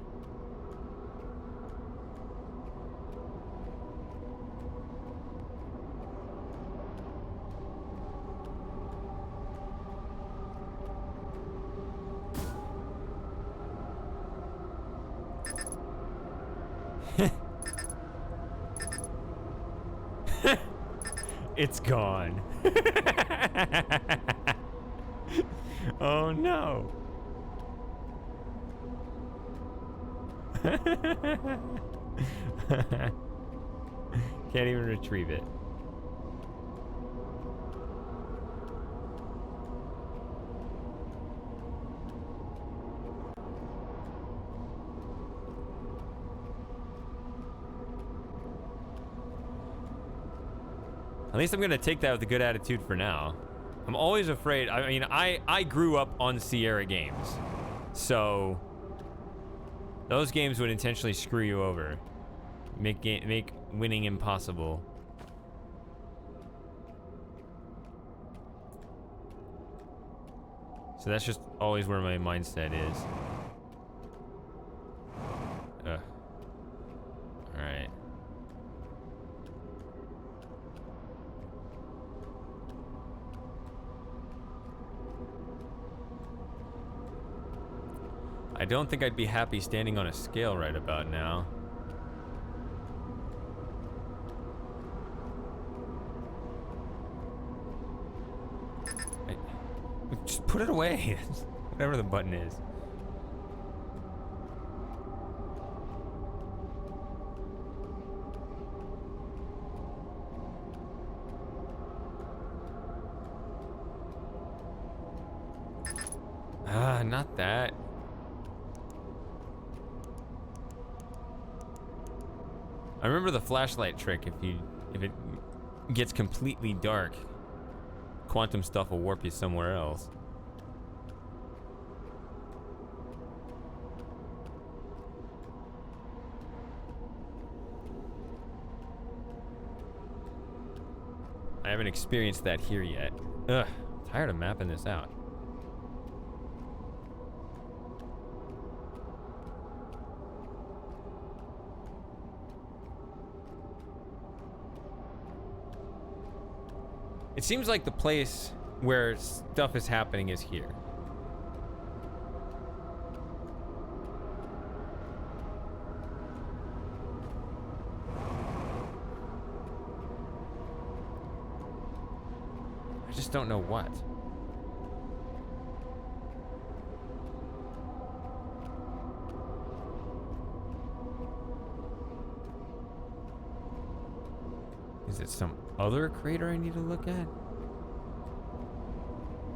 It's gone. Oh no. Can't even retrieve it. At least I'm gonna take that with a good attitude for now. I'm always afraid. I mean, I grew up on Sierra games, so those games would intentionally screw you over, make winning impossible. So that's just always where my mindset is. Ugh. Alright. I don't think I'd be happy standing on a scale right about now. Just put it away. Whatever the button is. Ah, not that. I remember the flashlight trick. If it gets completely dark, quantum stuff will warp you somewhere else. I haven't experienced that here yet. Ugh, I'm tired of mapping this out. It seems like the place where stuff is happening is here. I just don't know what. Is it some other crater I need to look at?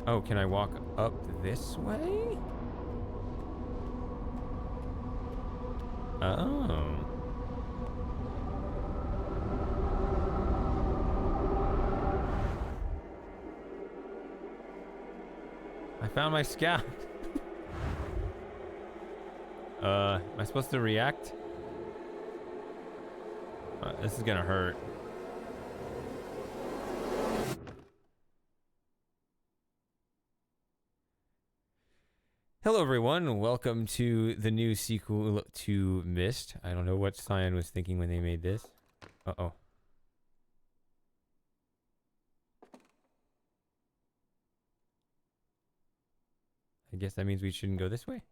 Oh, can I walk up this way? Oh. I found my scout. Am I supposed to react? This is gonna hurt. Hello everyone, welcome to the new sequel to Myst. I don't know what Cyan was thinking when they made this. Uh-oh. I guess that means we shouldn't go this way?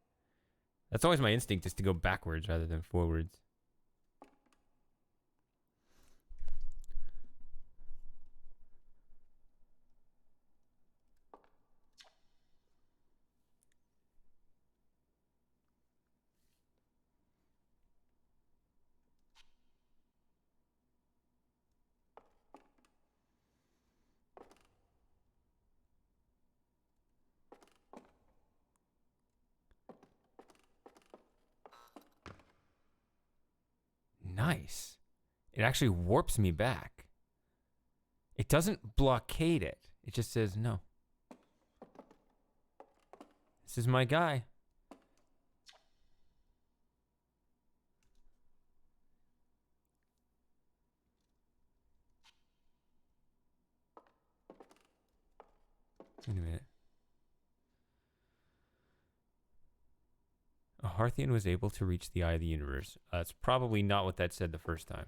That's always my instinct, is to go backwards rather than forwards. Nice. It actually warps me back. It doesn't blockade it. It just says no. This is my guy. Wait a minute. A Harthian was able to reach the eye of the universe. That's probably not what that said the first time.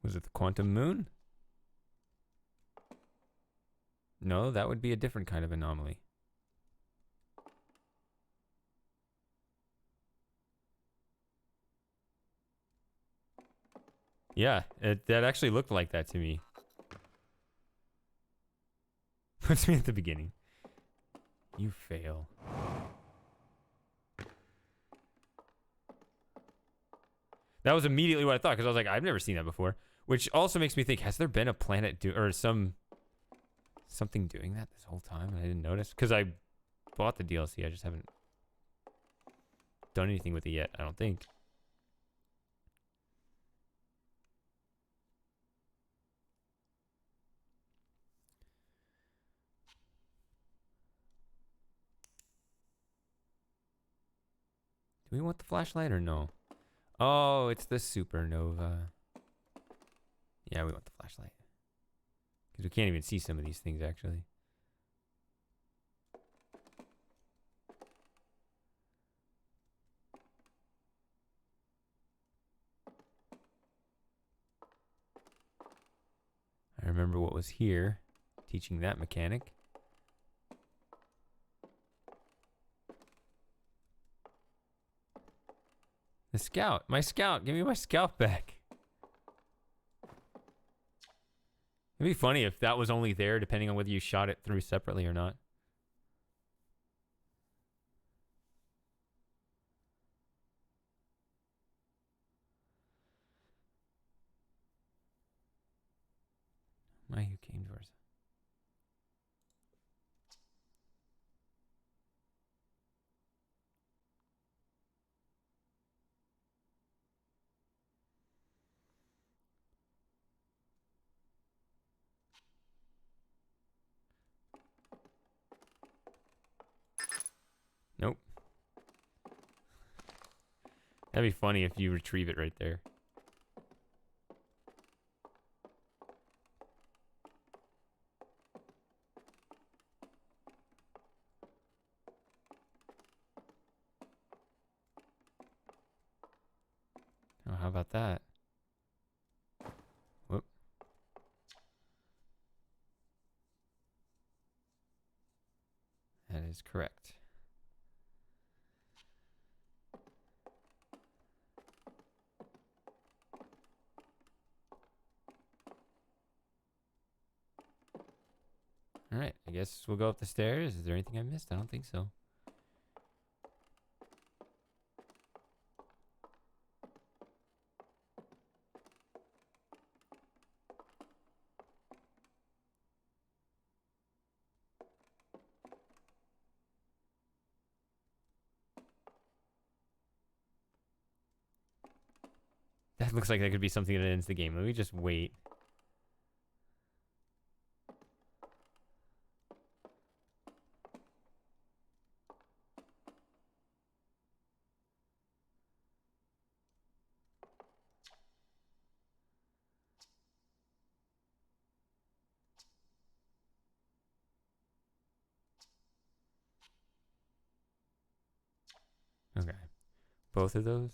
Was it the quantum moon? No, that would be a different kind of anomaly. Yeah, that actually looked like that to me. Puts me at the beginning. You fail. That was immediately what I thought, because I was like, I've never seen that before. Which also makes me think, has there been a planet or some Something doing that this whole time and I didn't notice? Because I bought the DLC. I just haven't done anything with it yet, I don't think. Do we want the flashlight or no? Oh, it's the supernova. Yeah, we want the flashlight. Because we can't even see some of these things, actually. I remember what was here, teaching that mechanic. The scout. My scout. Give me my scout back. It'd be funny if that was only there depending on whether you shot it through separately or not. My who came to us. Nope. That'd be funny if you retrieve it right there. Oh, how about that? Whoop. That is correct. All right, I guess we'll go up the stairs. Is there anything I missed? I don't think so. That looks like that could be something that ends the game. Let me just wait. Okay. Both of those?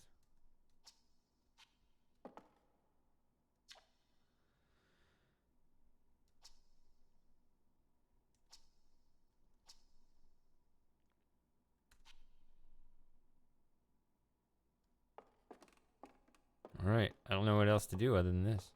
All right. I don't know what else to do other than this.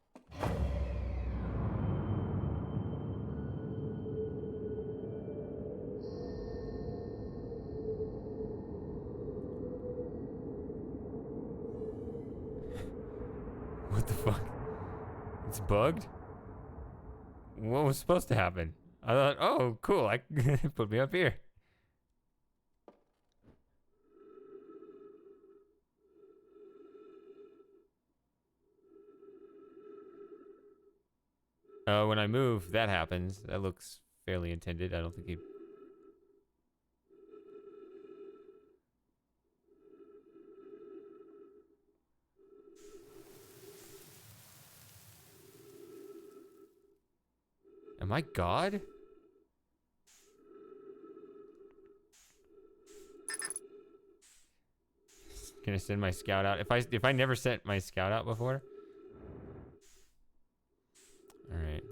What the fuck? It's bugged? What was supposed to happen? I thought, oh, cool. I put me up here. When I move, that happens. That looks fairly intended. I don't think he... Am I God? Can I send my scout out? If I never sent my scout out before? All right.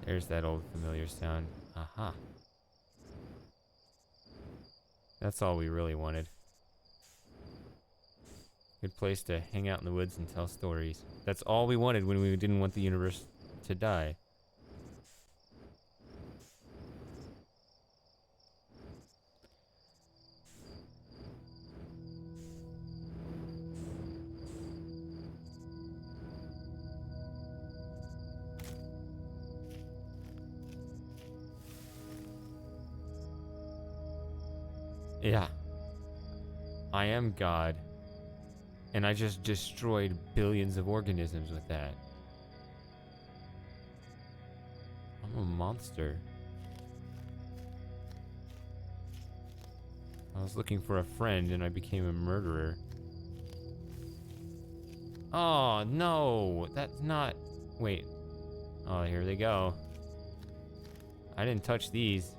There's that old familiar sound. Aha. That's all we really wanted. Good place to hang out in the woods and tell stories. That's all we wanted when we didn't want the universe to die. Yeah. I am God. And I just destroyed billions of organisms with that. I'm a monster. I was looking for a friend and I became a murderer. Oh, no. That's not... Wait. Oh, here they go. I didn't touch these.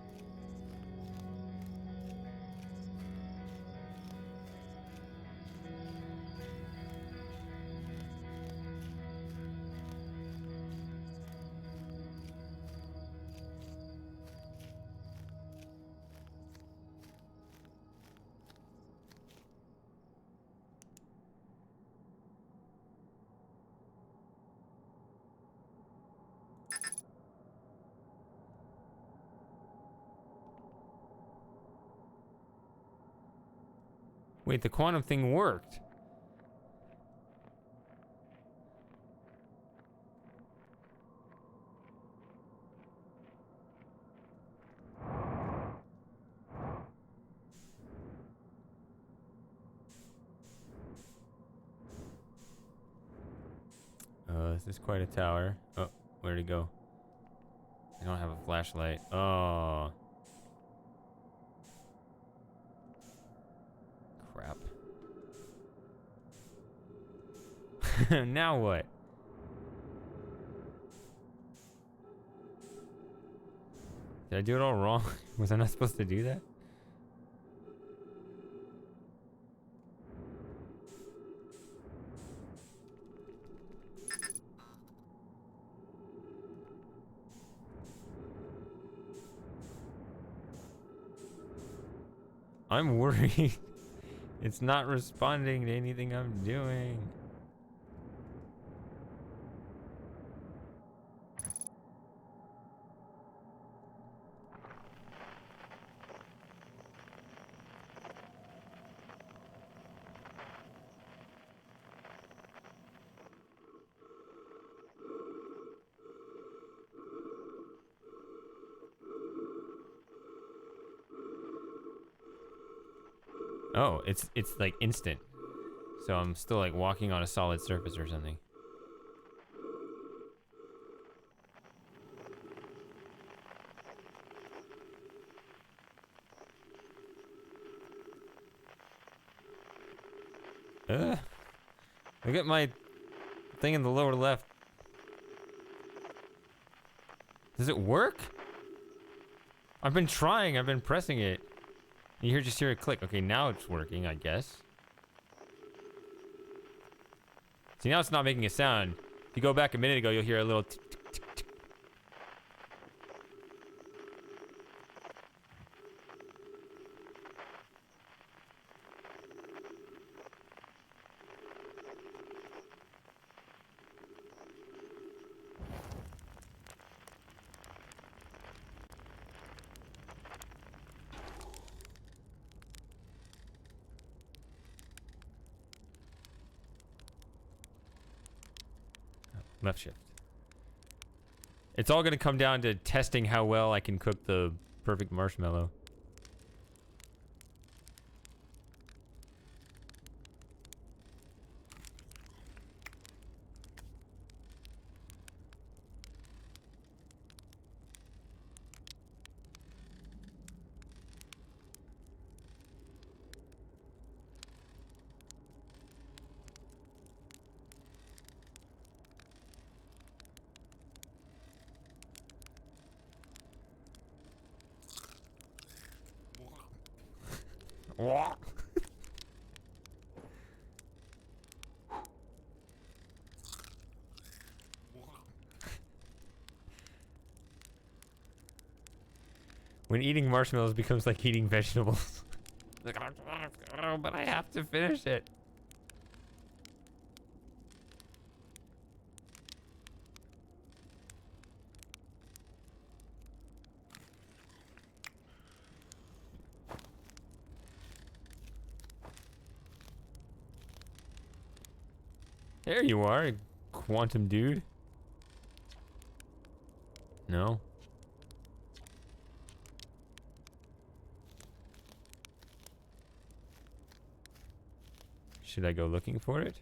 Wait, the quantum thing worked. This is quite a tower. Oh, where'd it go? I don't have a flashlight. Oh. Crap. Now what? Did I do it all wrong? Was I not supposed to do that? I'm worried. It's not responding to anything I'm doing. Oh, it's like instant. So I'm still like walking on a solid surface or something. Look at my thing in the lower left. Does it work? I've been trying. I've been pressing it. You just hear it click. Okay, now it's working, I guess. See, now it's not making a sound. If you go back a minute ago, you'll hear a little tick, tick, tick, tick. Left shift. It's all going to come down to testing how well I can cook the perfect marshmallow. When eating marshmallows becomes like eating vegetables. Like, but I have to finish it. There you are, quantum dude. No. Should I go looking for it?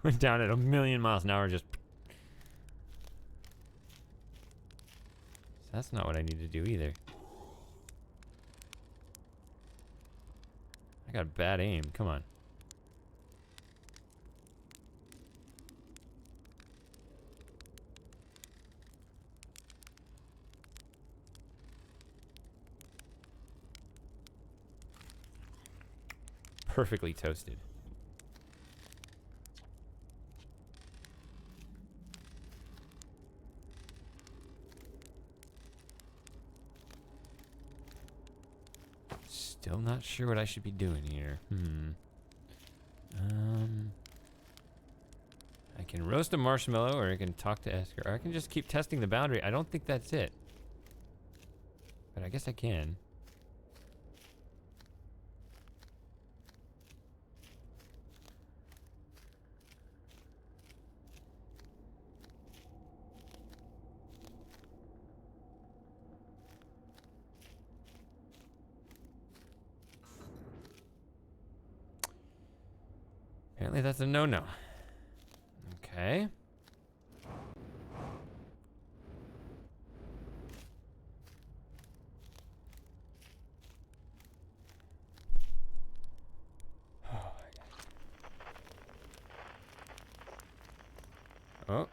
Went down at 1,000,000 miles an hour just... That's not what I need to do either. I got bad aim. Come on. Perfectly toasted. Still not sure what I should be doing here. I can roast a marshmallow, or I can talk to Esker, or I can just keep testing the boundary. I don't think that's it. But I guess I can. Apparently that's a no-no. Okay. Oh.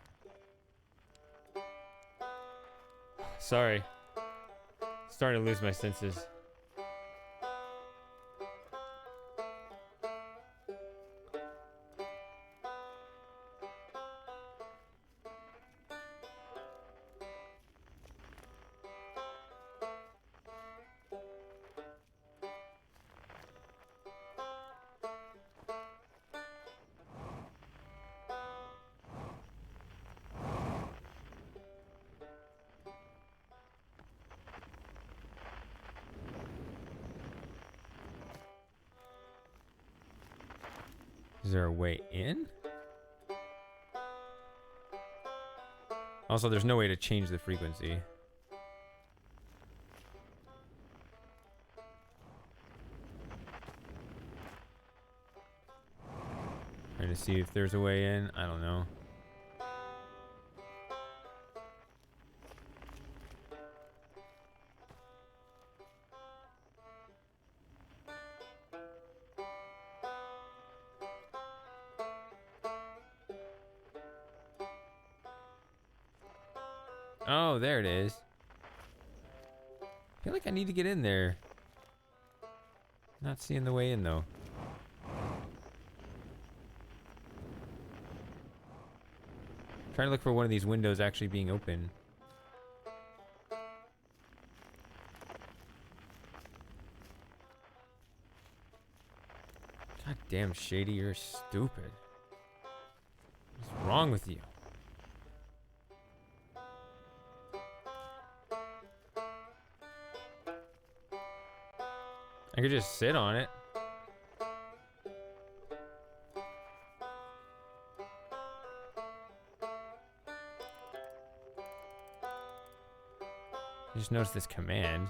Sorry. Starting to lose my senses. Is there a way in? Also, there's no way to change the frequency. Trying to see if there's a way in. I don't know. Oh, there it is. I feel like I need to get in there. Not seeing the way in, though. Trying to look for one of these windows actually being open. God damn, Shady, you're stupid. What's wrong with you? I could just sit on it. I just noticed this command.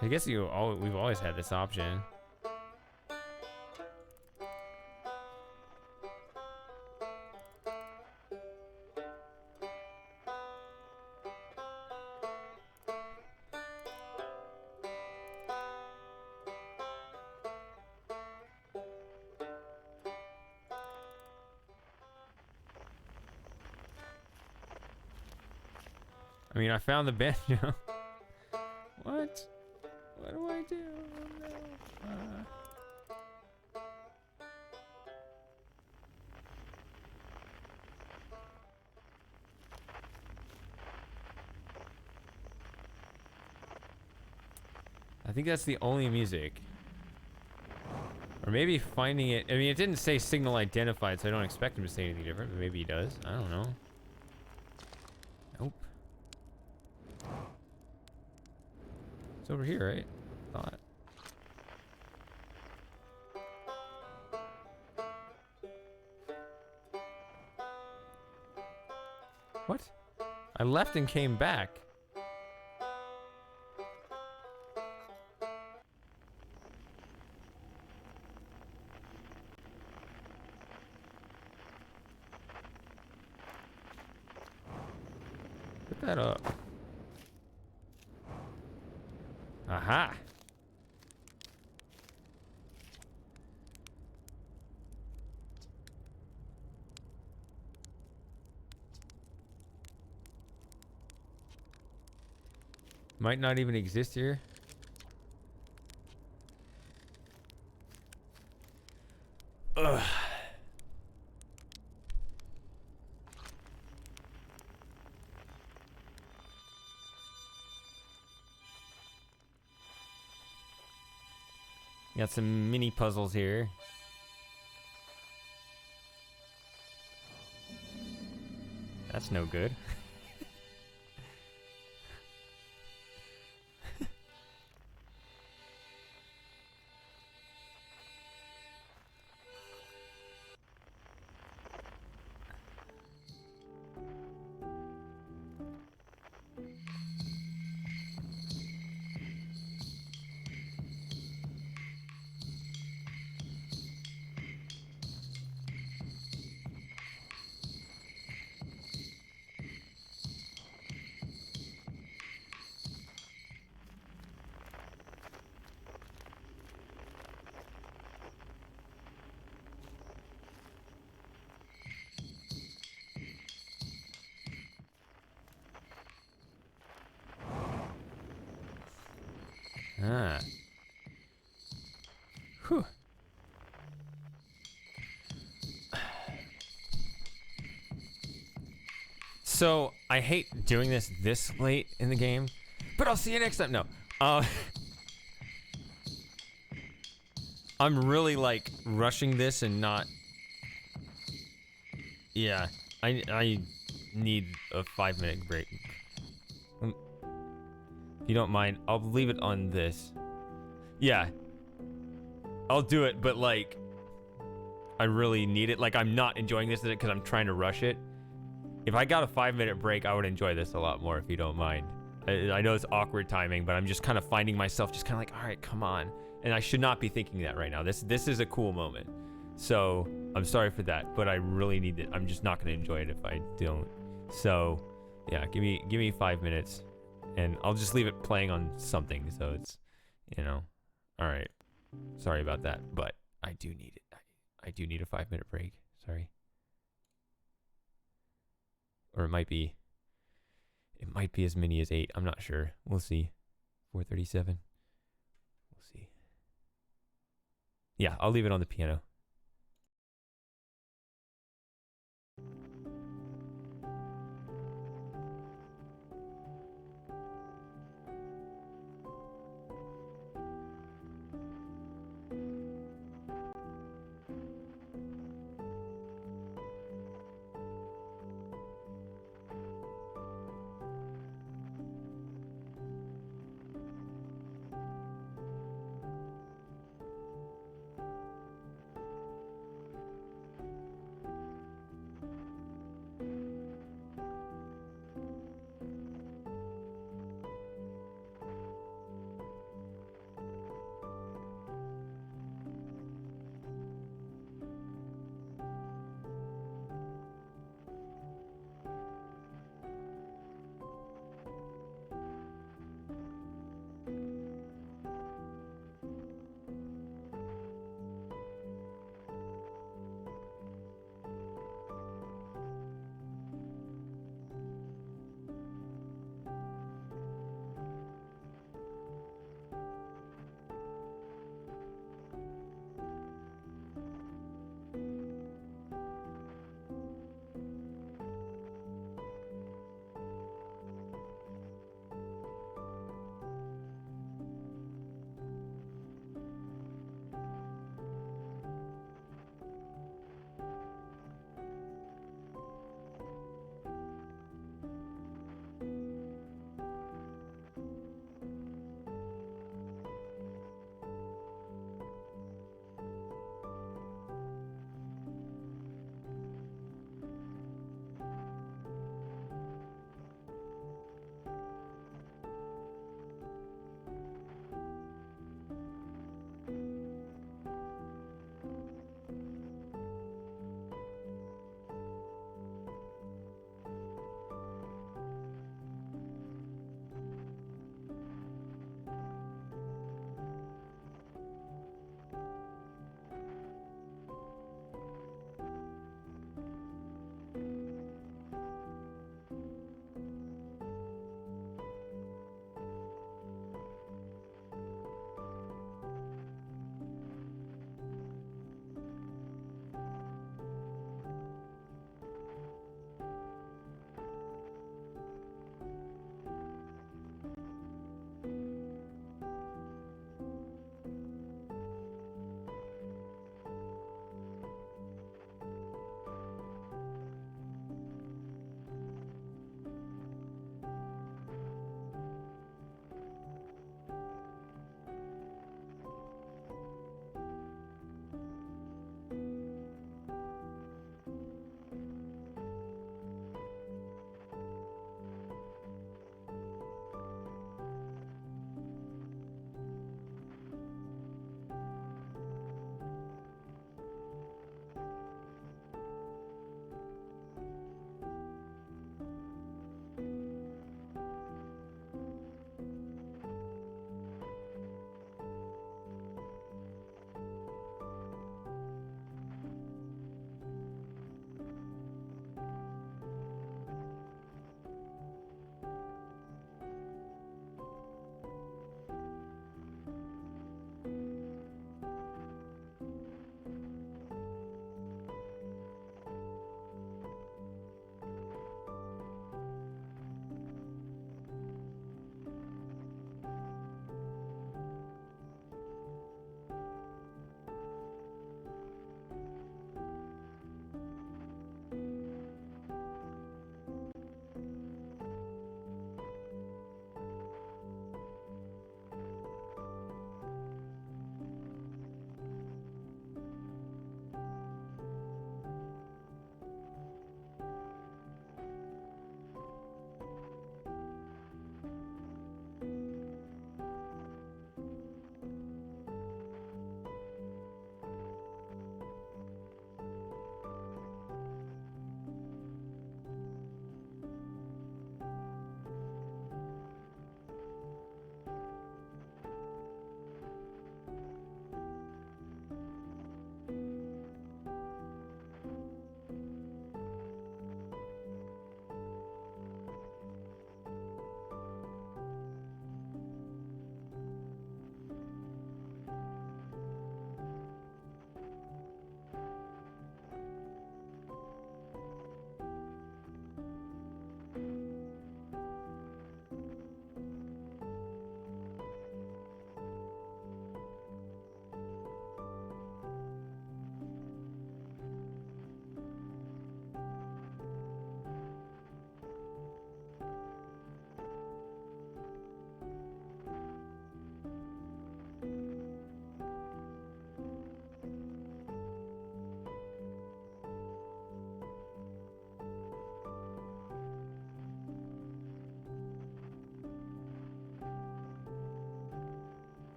I guess we've always had this option. I mean, I found the banjo. What? What do I do? Oh, no. I think that's the only music. Or maybe finding it... I mean, it didn't say signal identified, so I don't expect him to say anything different, but maybe he does. I don't know. Nope. It's over here, right? Thought. What? I left and came back. Put that up. Aha! Might not even exist here. Ugh. Got some mini puzzles here. That's no good. Ah. Whew. So, I hate doing this late in the game, but I'll see you next time. No. I'm really, like, rushing this and not... Yeah. I need a 5-minute break. If you don't mind, I'll leave it on this. Yeah. I'll do it, but, like... I really need it. Like, I'm not enjoying this because I'm trying to rush it. If I got a 5-minute break, I would enjoy this a lot more, if you don't mind. I know it's awkward timing, but I'm just kind of finding myself just kind of like, all right, come on. And I should not be thinking that right now. This is a cool moment. So, I'm sorry for that, but I really need it. I'm just not going to enjoy it if I don't. So, yeah, give me 5 minutes, and I'll just leave it playing on something, so it's, you know. All right. Sorry about that, but I do need it. I do need a 5-minute break. Sorry. Or it might be as many as 8. I'm not sure. We'll see. 4:37. We'll see. Yeah, I'll leave it on the piano.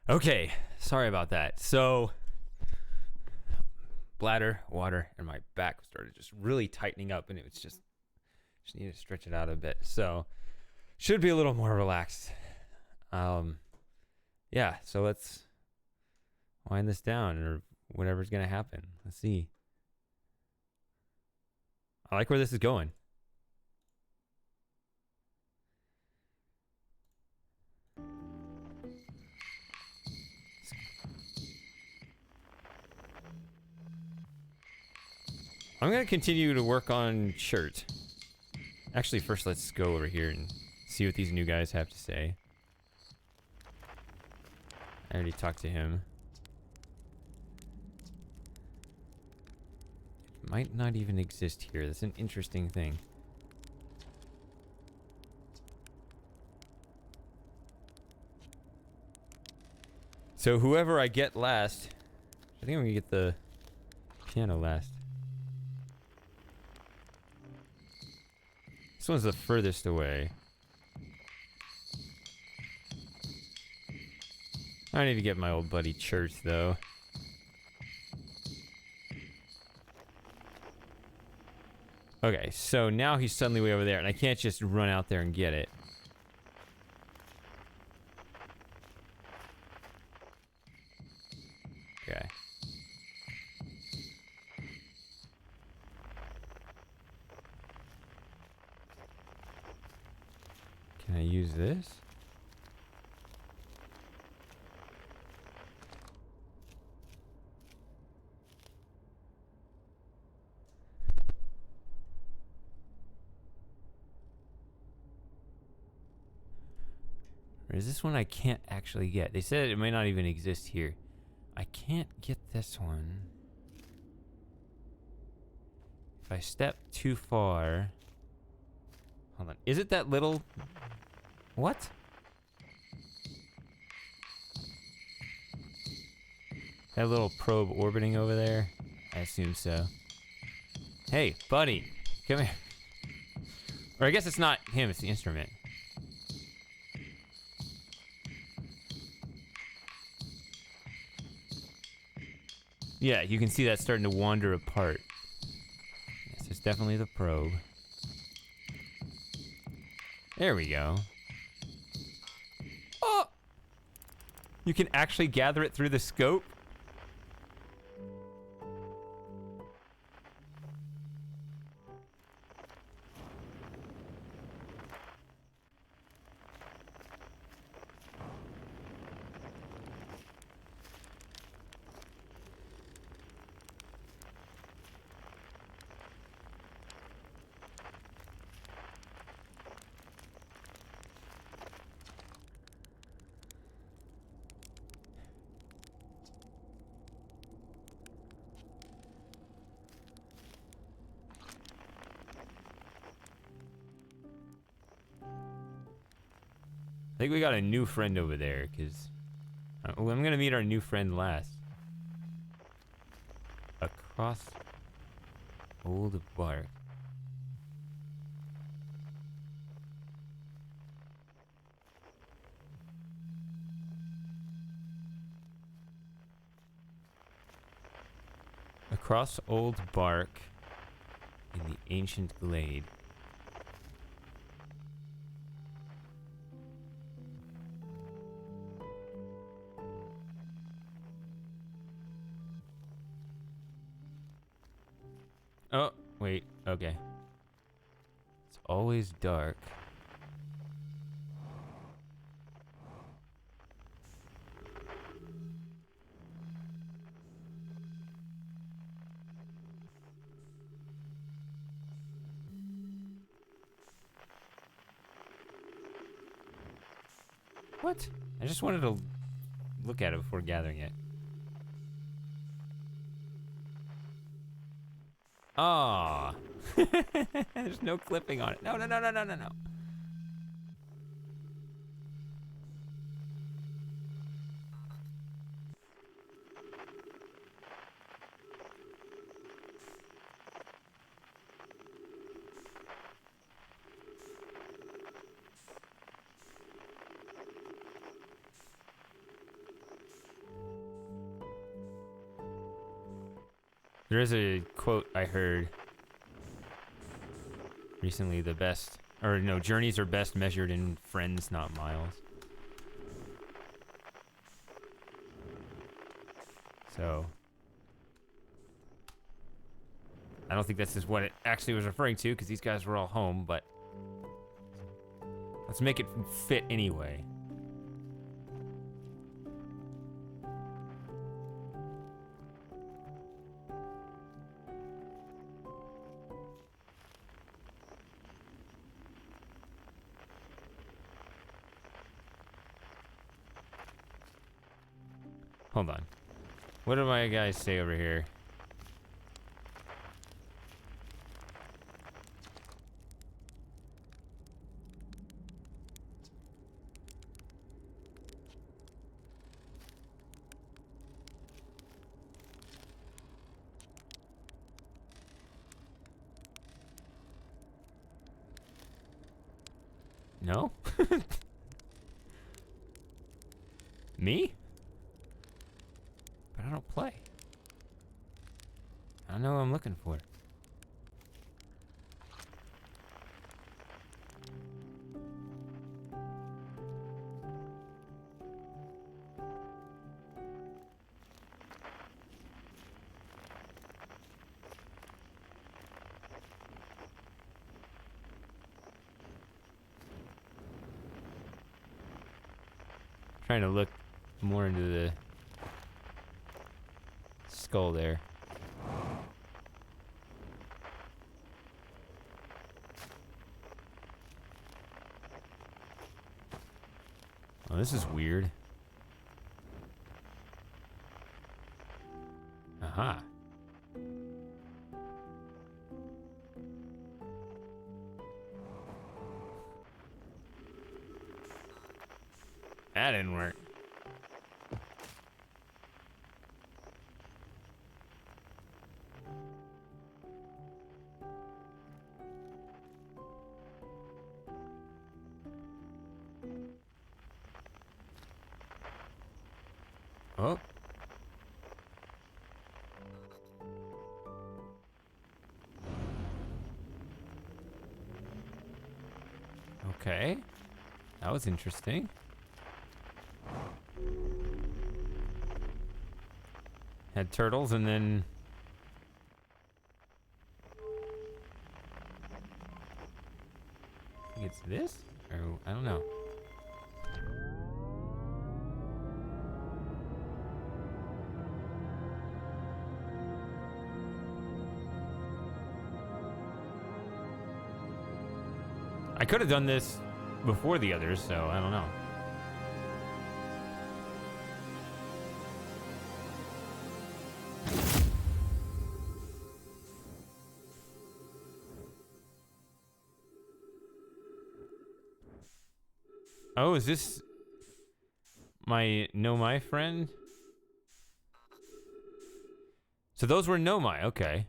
Okay, sorry about that. So, bladder, water, and my back started just really tightening up, and it was just need to stretch it out a bit. So, should be a little more relaxed. Yeah, so let's wind this down, or whatever's gonna happen. Let's see. I like where this is going. I'm going to continue to work on shirt. Actually, first let's go over here and see what these new guys have to say. I already talked to him. It might not even exist here. That's an interesting thing. So whoever I get last, I think I'm going to get the piano last. This one's the furthest away. I need to get my old buddy Church, though. Okay, so now he's suddenly way over there, and I can't just run out there and get it. Okay. Can I use this? Or is this one I can't actually get? They said it may not even exist here. I can't get this one. If I step too far... Hold on. Is it that little... What? That little probe orbiting over there? I assume so. Hey, buddy. Come here. Or I guess it's not him, it's the instrument. Yeah, you can see that starting to wander apart. Yes, it's definitely the probe. There we go. Oh! You can actually gather it through the scope? I think we got a new friend over there, because... I'm going to meet our new friend last. Across old bark. Across old bark in the ancient glade. Oh, wait, okay. It's always dark. What? I just wanted to look at it before gathering it. Ah, there's no clipping on it. No, no, no, no, no, no, no. There is a quote I heard recently, journeys are best measured in friends, not miles. So, I don't think this is what it actually was referring to, because these guys were all home, but let's make it fit anyway. Hold on. What do my guys say over here? No? Me? But I don't play. I don't know what I'm looking for. Trying to look more into the skull there. Oh, this is weird. Aha. That didn't work. Oh. Okay. That was interesting. Had turtles and then... I think it's this? Or, I don't know. I could have done this before the others, so I don't know. Oh, is this my friend? So those were Nomai, okay.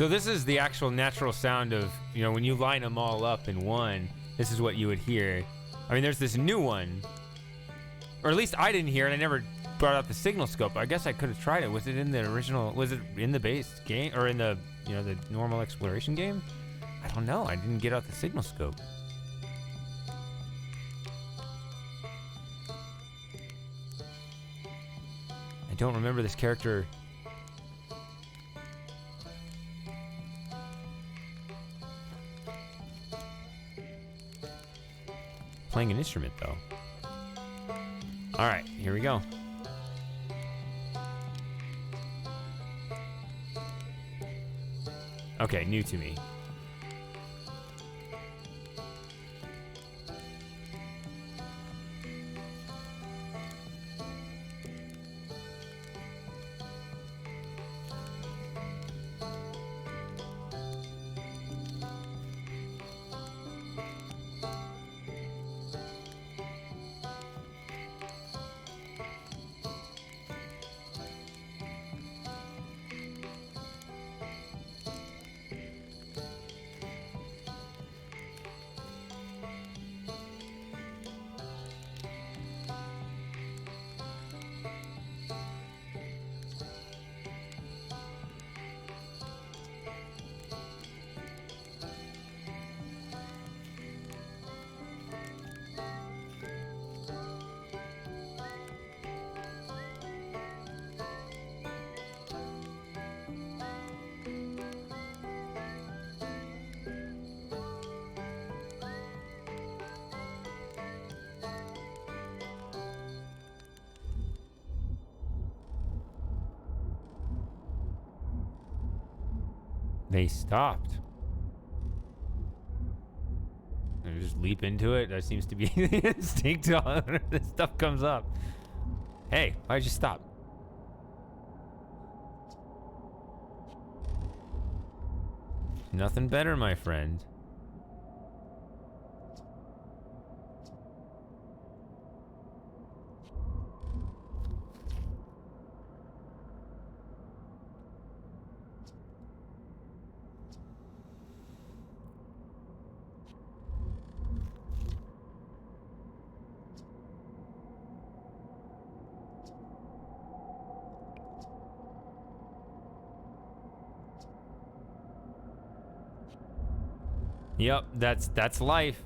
So this is the actual natural sound of, you know, when you line them all up in one, this is what you would hear. I mean, there's this new one, or at least I didn't hear it. I never brought out the signal scope. I guess I could have tried it. Was it in the original, was it in the base game, or in the, you know, the normal exploration game? I don't know. I didn't get out the signal scope. I don't remember this character. Playing an instrument, though. All right, here we go. Okay, new to me. They stopped. I just leap into it. That seems to be the instinct when this stuff comes up. Hey, why'd you stop? Nothing better, my friend. Yep, that's life.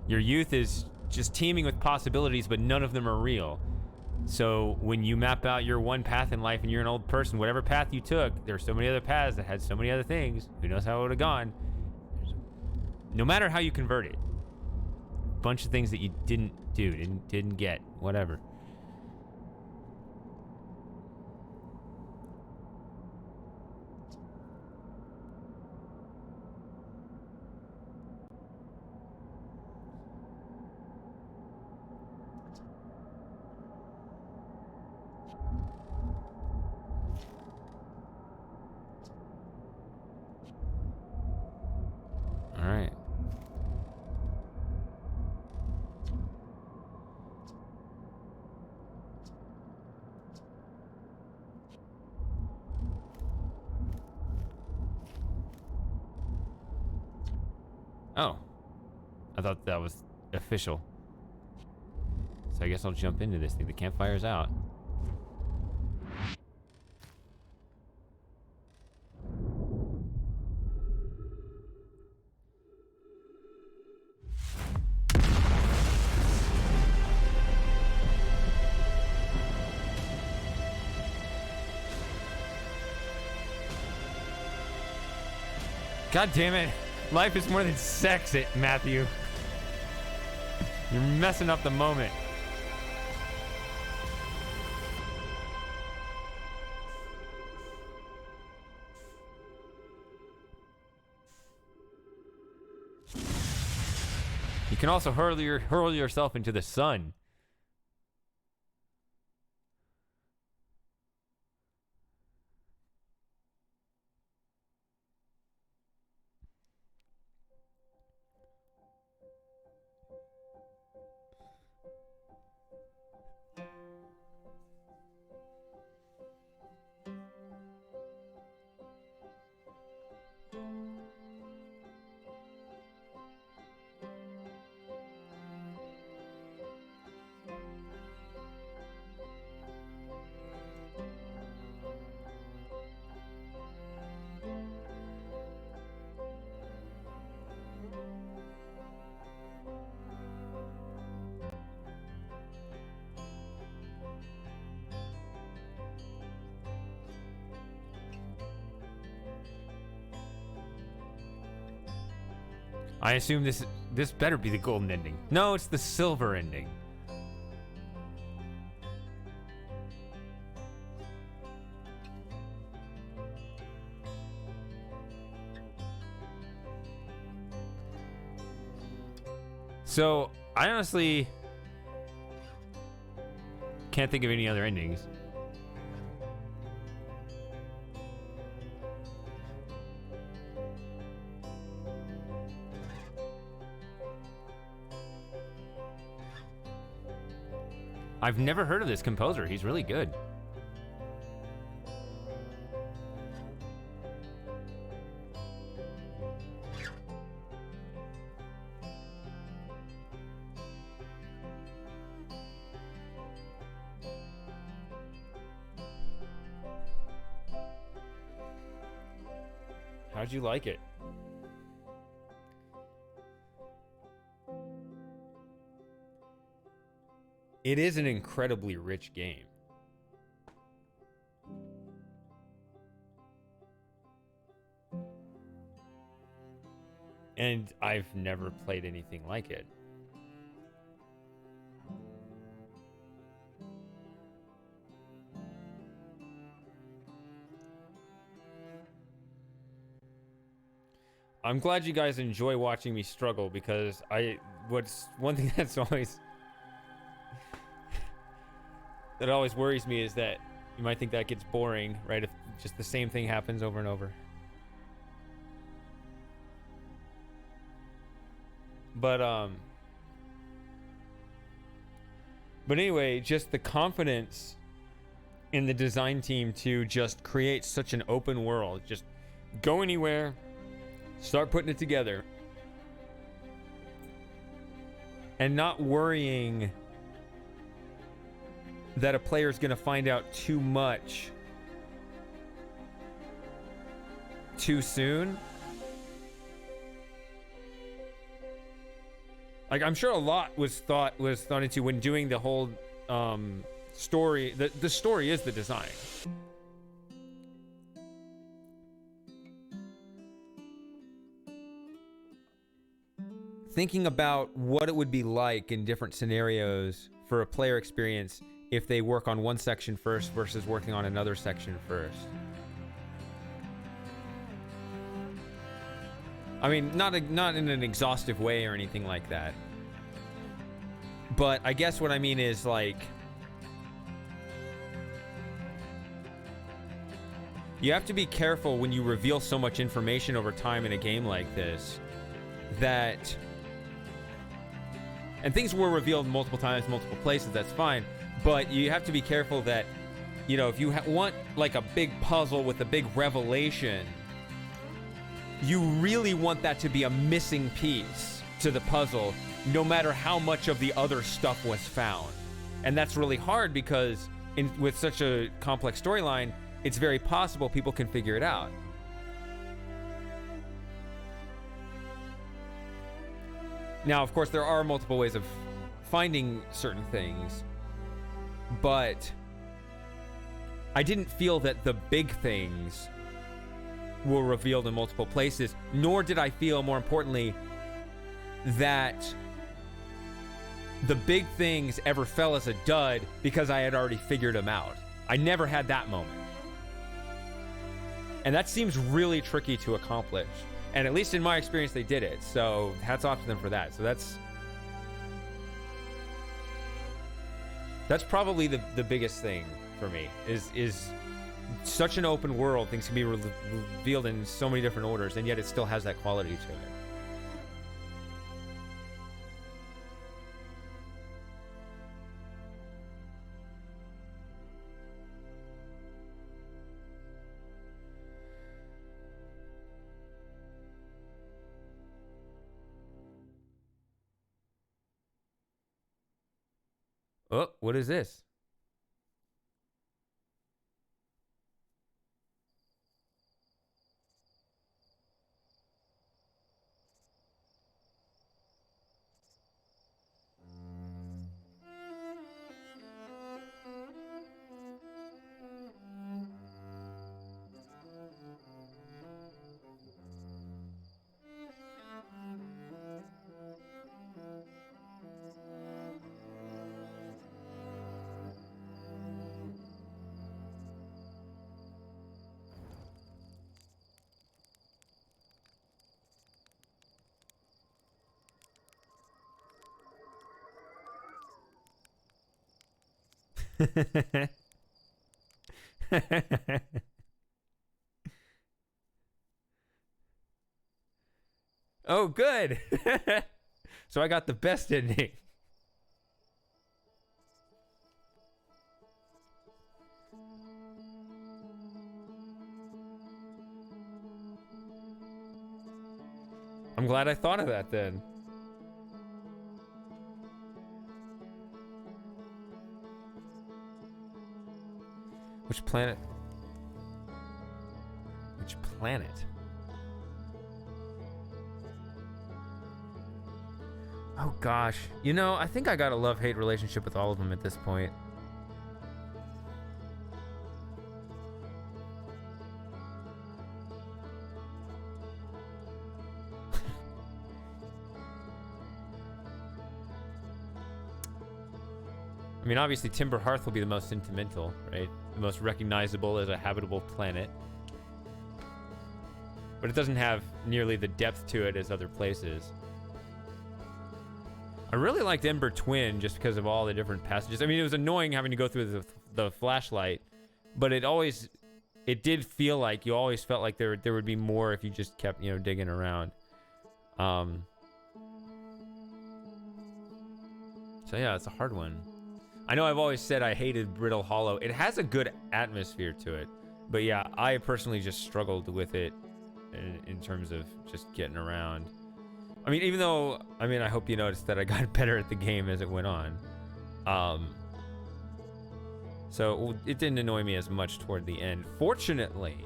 Your youth is just teeming with possibilities, but none of them are real. So when you map out your one path in life and you're an old person, whatever path you took, there are so many other paths that had so many other things. Who knows how it would have gone? No matter how you convert it, a bunch of things that you didn't do, didn't get, whatever. All right. Oh, I thought that was official. So I guess I'll jump into this thing. The campfire's out. God damn it. Life is more than sex, Matthew. You're messing up the moment. You can also hurl yourself into the sun. I assume this better be the golden ending. No, it's the silver ending. So, I honestly can't think of any other endings. I've never heard of this composer. He's really good. How'd you like it? It is an incredibly rich game. And I've never played anything like it. I'm glad you guys enjoy watching me struggle, because what's one thing that's always that always worries me is that you might think that gets boring, right? If just the same thing happens over and over. But anyway, just the confidence in the design team to just create such an open world, just go anywhere, start putting it together, and not worrying that a player is going to find out too much too soon. Like, I'm sure a lot was thought into when doing the whole story. The story is the design. Thinking about what it would be like in different scenarios for a player experience if they work on one section first versus working on another section first. I mean, not in an exhaustive way or anything like that. But I guess what I mean is, like, you have to be careful when you reveal so much information over time in a game like this, that, and things were revealed multiple times, multiple places, that's fine, but you have to be careful that, you know, if you want like a big puzzle with a big revelation, you really want that to be a missing piece to the puzzle, no matter how much of the other stuff was found. And that's really hard because with such a complex storyline, it's very possible people can figure it out. Now, of course, there are multiple ways of finding certain things, but I didn't feel that the big things were revealed in multiple places, nor did I feel, more importantly, that the big things ever fell as a dud because I had already figured them out. I never had that moment. And that seems really tricky to accomplish. And at least in my experience, they did it. So hats off to them for that. So that's probably the biggest thing for me is such an open world. Things can be revealed in so many different orders, and yet it still has that quality to it. Oh, what is this? Oh, good. So I got the best ending. I'm glad I thought of that then. Which planet? Which planet? Oh gosh. You know, I think I got a love-hate relationship with all of them at this point. I mean, obviously, Timber Hearth will be the most sentimental, right? The most recognizable as a habitable planet. But it doesn't have nearly the depth to it as other places. I really liked Ember Twin just because of all the different passages. I mean, it was annoying having to go through the flashlight, but it did feel like you always felt like there would be more if you just kept, you know, digging around. So yeah, it's a hard one. I know I've always said I hated Brittle Hollow. It has a good atmosphere to it, but yeah, I personally just struggled with it in terms of just getting around. I mean, even though, I mean, I hope you noticed that I got better at the game as it went on. So it didn't annoy me as much toward the end. Fortunately,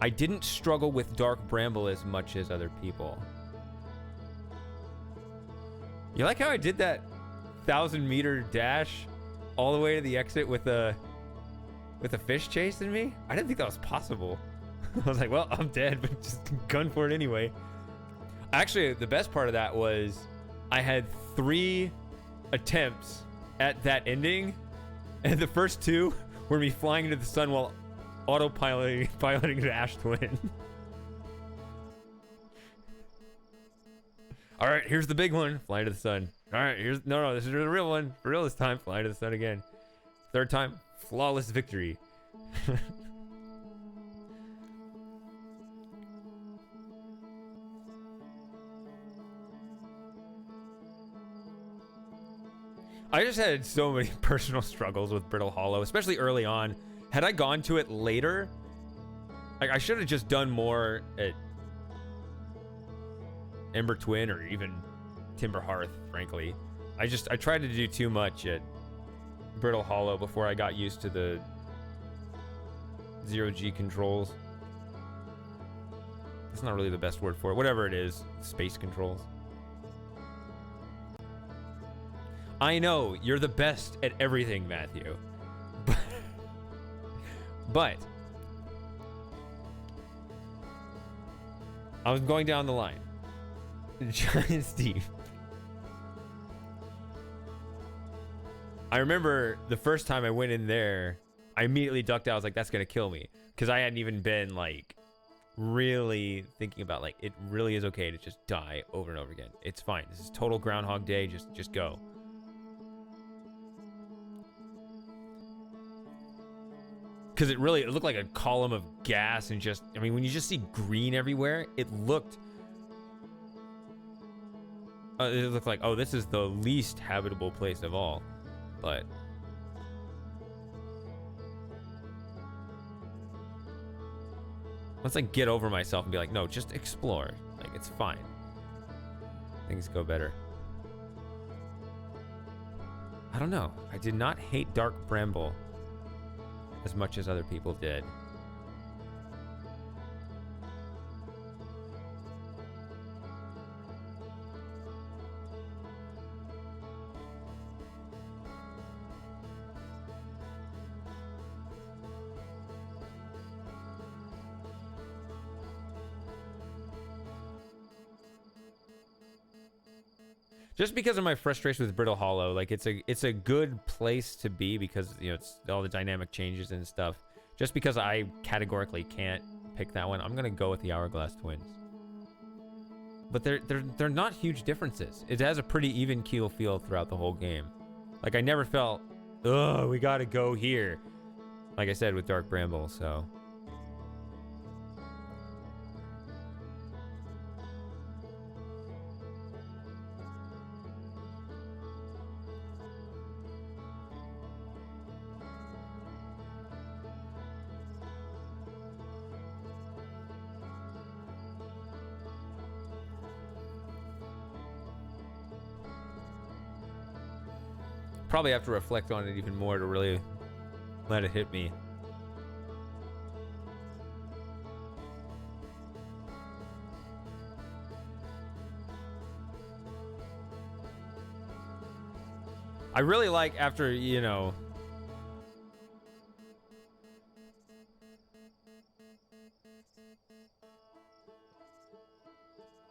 I didn't struggle with Dark Bramble as much as other people. You like how I did that 1,000-meter dash all the way to the exit with a fish chasing me? I didn't think that was possible. I was like, well, I'm dead, but just gun for it anyway. Actually, the best part of that was I had 3 attempts at that ending, and the first 2 were me flying into the sun while piloting to Ash Twin. All right, here's the big one. Fly to the sun. All right, no, this is the real one. For real this time. Fly to the sun again. 3rd time, flawless victory. I just had so many personal struggles with Brittle Hollow, especially early on. Had I gone to it later, like I should have just done more at Ember Twin or even Timber Hearth, frankly. I tried to do too much at Brittle Hollow before I got used to the 0G controls. That's not really the best word for it. Whatever it is, space controls. I know, you're the best at everything, Matthew. But I was going down the line. Giant Steve. I remember the first time I went in there, I immediately ducked out. I was like, that's gonna kill me. Because I hadn't even been like really thinking about like it really is okay to just die over and over again. It's fine. This is total Groundhog Day. Just go. Because it looked like a column of gas and just, I mean, when you just see green everywhere, it looked like, oh, this is the least habitable place of all. But once I get over myself and be like, no, just explore. Like, it's fine. Things go better. I don't know. I did not hate Dark Bramble as much as other people did. Just because of my frustration with Brittle Hollow, like it's a good place to be because, you know, it's all the dynamic changes and stuff. Just because I categorically can't pick that one, I'm gonna go with the Hourglass Twins. But they're not huge differences. It has a pretty even keel feel throughout the whole game. Like I never felt ugh, we gotta go here. Like I said with Dark Bramble, so. Probably have to reflect on it even more to really let it hit me. I really like after, you know,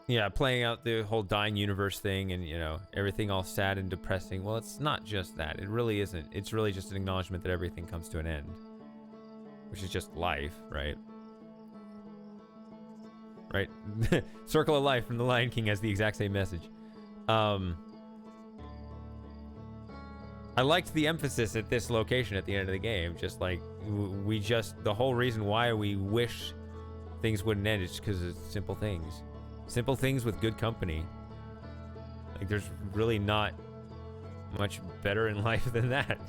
yeah, playing out the whole dying universe thing and, you know, everything all sad and depressing. Well, it's not just that. It really isn't. It's really just an acknowledgement that everything comes to an end, which is just life, right? Right? Circle of Life from The Lion King has the exact same message. I liked the emphasis at this location at the end of the game. Just like, we just, the whole reason why we wish things wouldn't end is because it's simple things. Simple things with good company. Like, there's really not much better in life than that.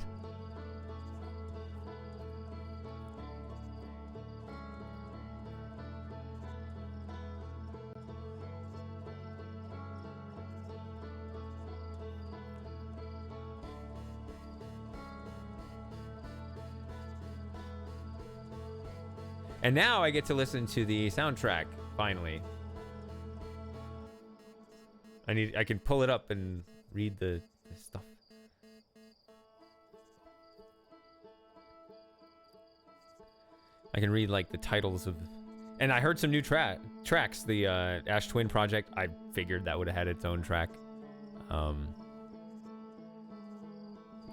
And now I get to listen to the soundtrack, finally. I can pull it up and read the stuff. I can read like the titles of, and I heard some new tracks. The Ash Twin Project, I figured that would have had its own track,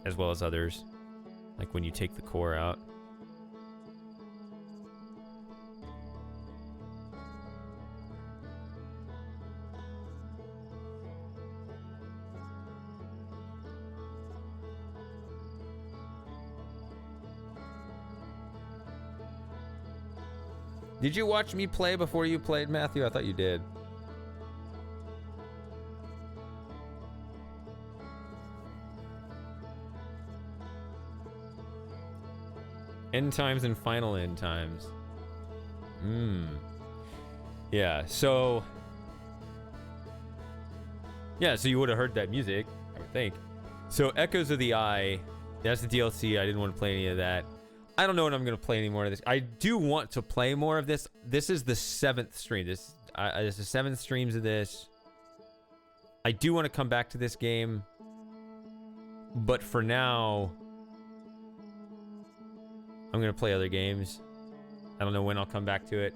as well as others, like When You Take the Core Out. Did you watch me play before you played, Matthew? I thought you did. End times and final end times. Yeah, so... Yeah, so you would have heard that music, I would think. So Echoes of the Eye, that's the DLC. I didn't want to play any of that. I don't know when I'm going to play any more of this. I do want to play more of this. This is the 7th stream. This is the 7th streams of this. I do want to come back to this game. But for now, I'm going to play other games. I don't know when I'll come back to it.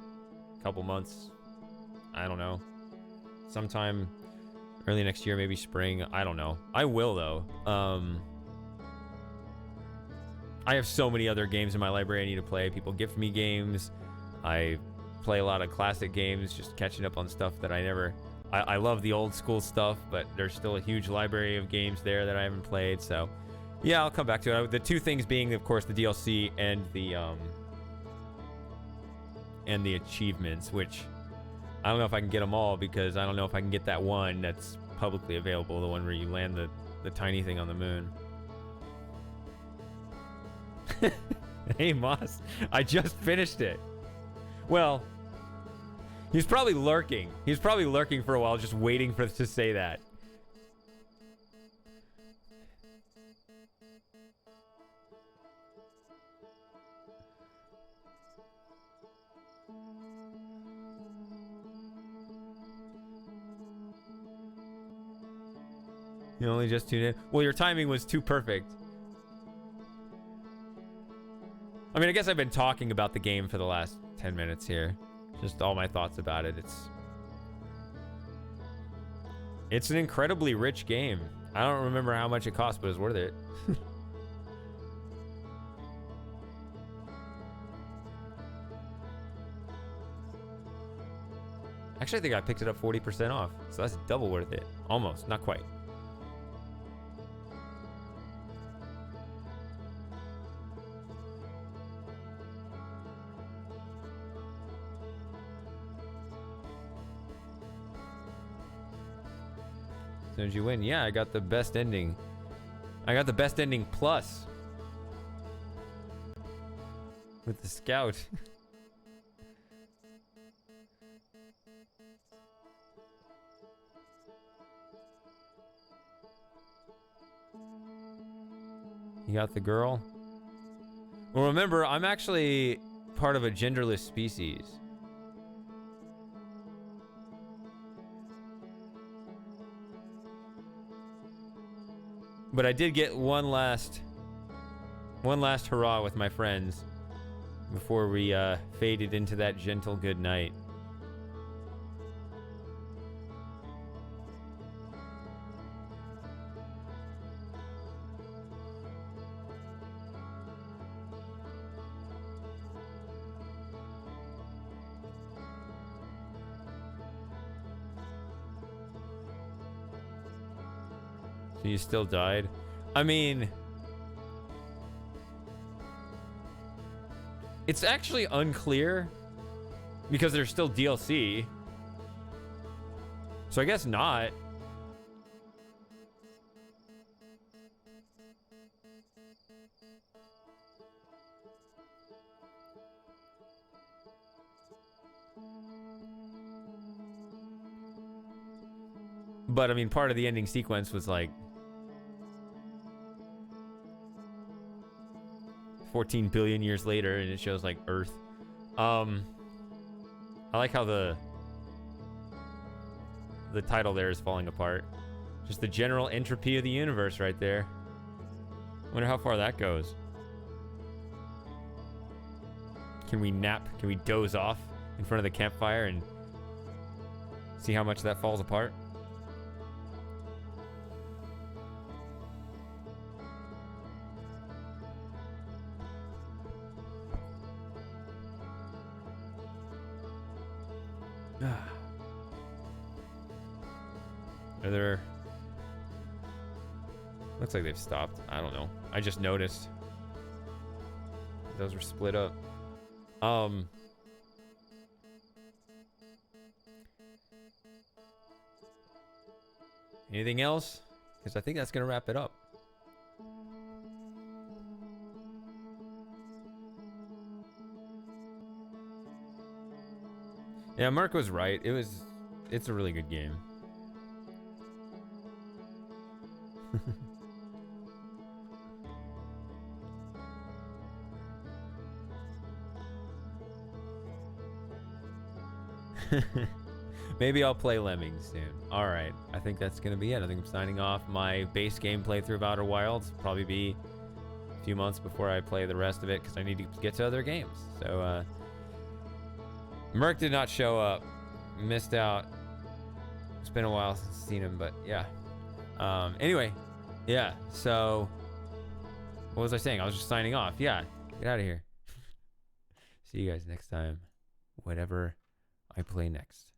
A couple months. I don't know. Sometime early next year, maybe spring. I don't know. I will, though. I have so many other games in my library I need to play. People gift me games. I play a lot of classic games, just catching up on stuff that I never... I love the old school stuff, but there's still a huge library of games there that I haven't played, so... Yeah, I'll come back to it. The two things being, of course, the DLC and the achievements, which... I don't know if I can get them all, because I don't know if I can get that one that's publicly available, the one where you land the tiny thing on the moon. Hey, Moss. I just finished it. Well, he's probably lurking. He's probably lurking for a while, just waiting for us to say that. You only just tuned in? Well, your timing was too perfect. I mean, I guess I've been talking about the game for the last 10 minutes here. Just all my thoughts about it. It's an incredibly rich game. I don't remember how much it cost, but it's worth it. Actually, I think I picked it up 40% off. So that's double worth it. Almost. Not quite. As soon as you win. Yeah, I got the best ending. I got the best ending plus. With the scout. You got the girl? Well, remember, I'm actually part of a genderless species. But I did get one last hurrah with my friends before we faded into that gentle good night. So you still died? I mean, it's actually unclear because there's still DLC. So I guess not. But I mean, part of the ending sequence was like 14 billion years later, and it shows like Earth. I like how the title there is falling apart. Just the general entropy of the universe right there. Wonder how far that goes. Can we nap? Can we doze off in front of the campfire and see how much that falls apart? Are there... Looks like they've stopped. I don't know. I just noticed. Those were split up. Anything else? Because I think that's going to wrap it up. Yeah, Mark was right. It's a really good game. Maybe I'll play Lemmings soon. Alright, I think that's going to be it. I think I'm signing off. My base game playthrough of Outer Wilds will probably be a few months before I play the rest of it because I need to get to other games. So, Merc did not show up. Missed out. It's been a while since I've seen him, but yeah. Anyway, yeah, so what was I saying? I was just signing off. Yeah, get out of here. See you guys next time. Whatever I play next.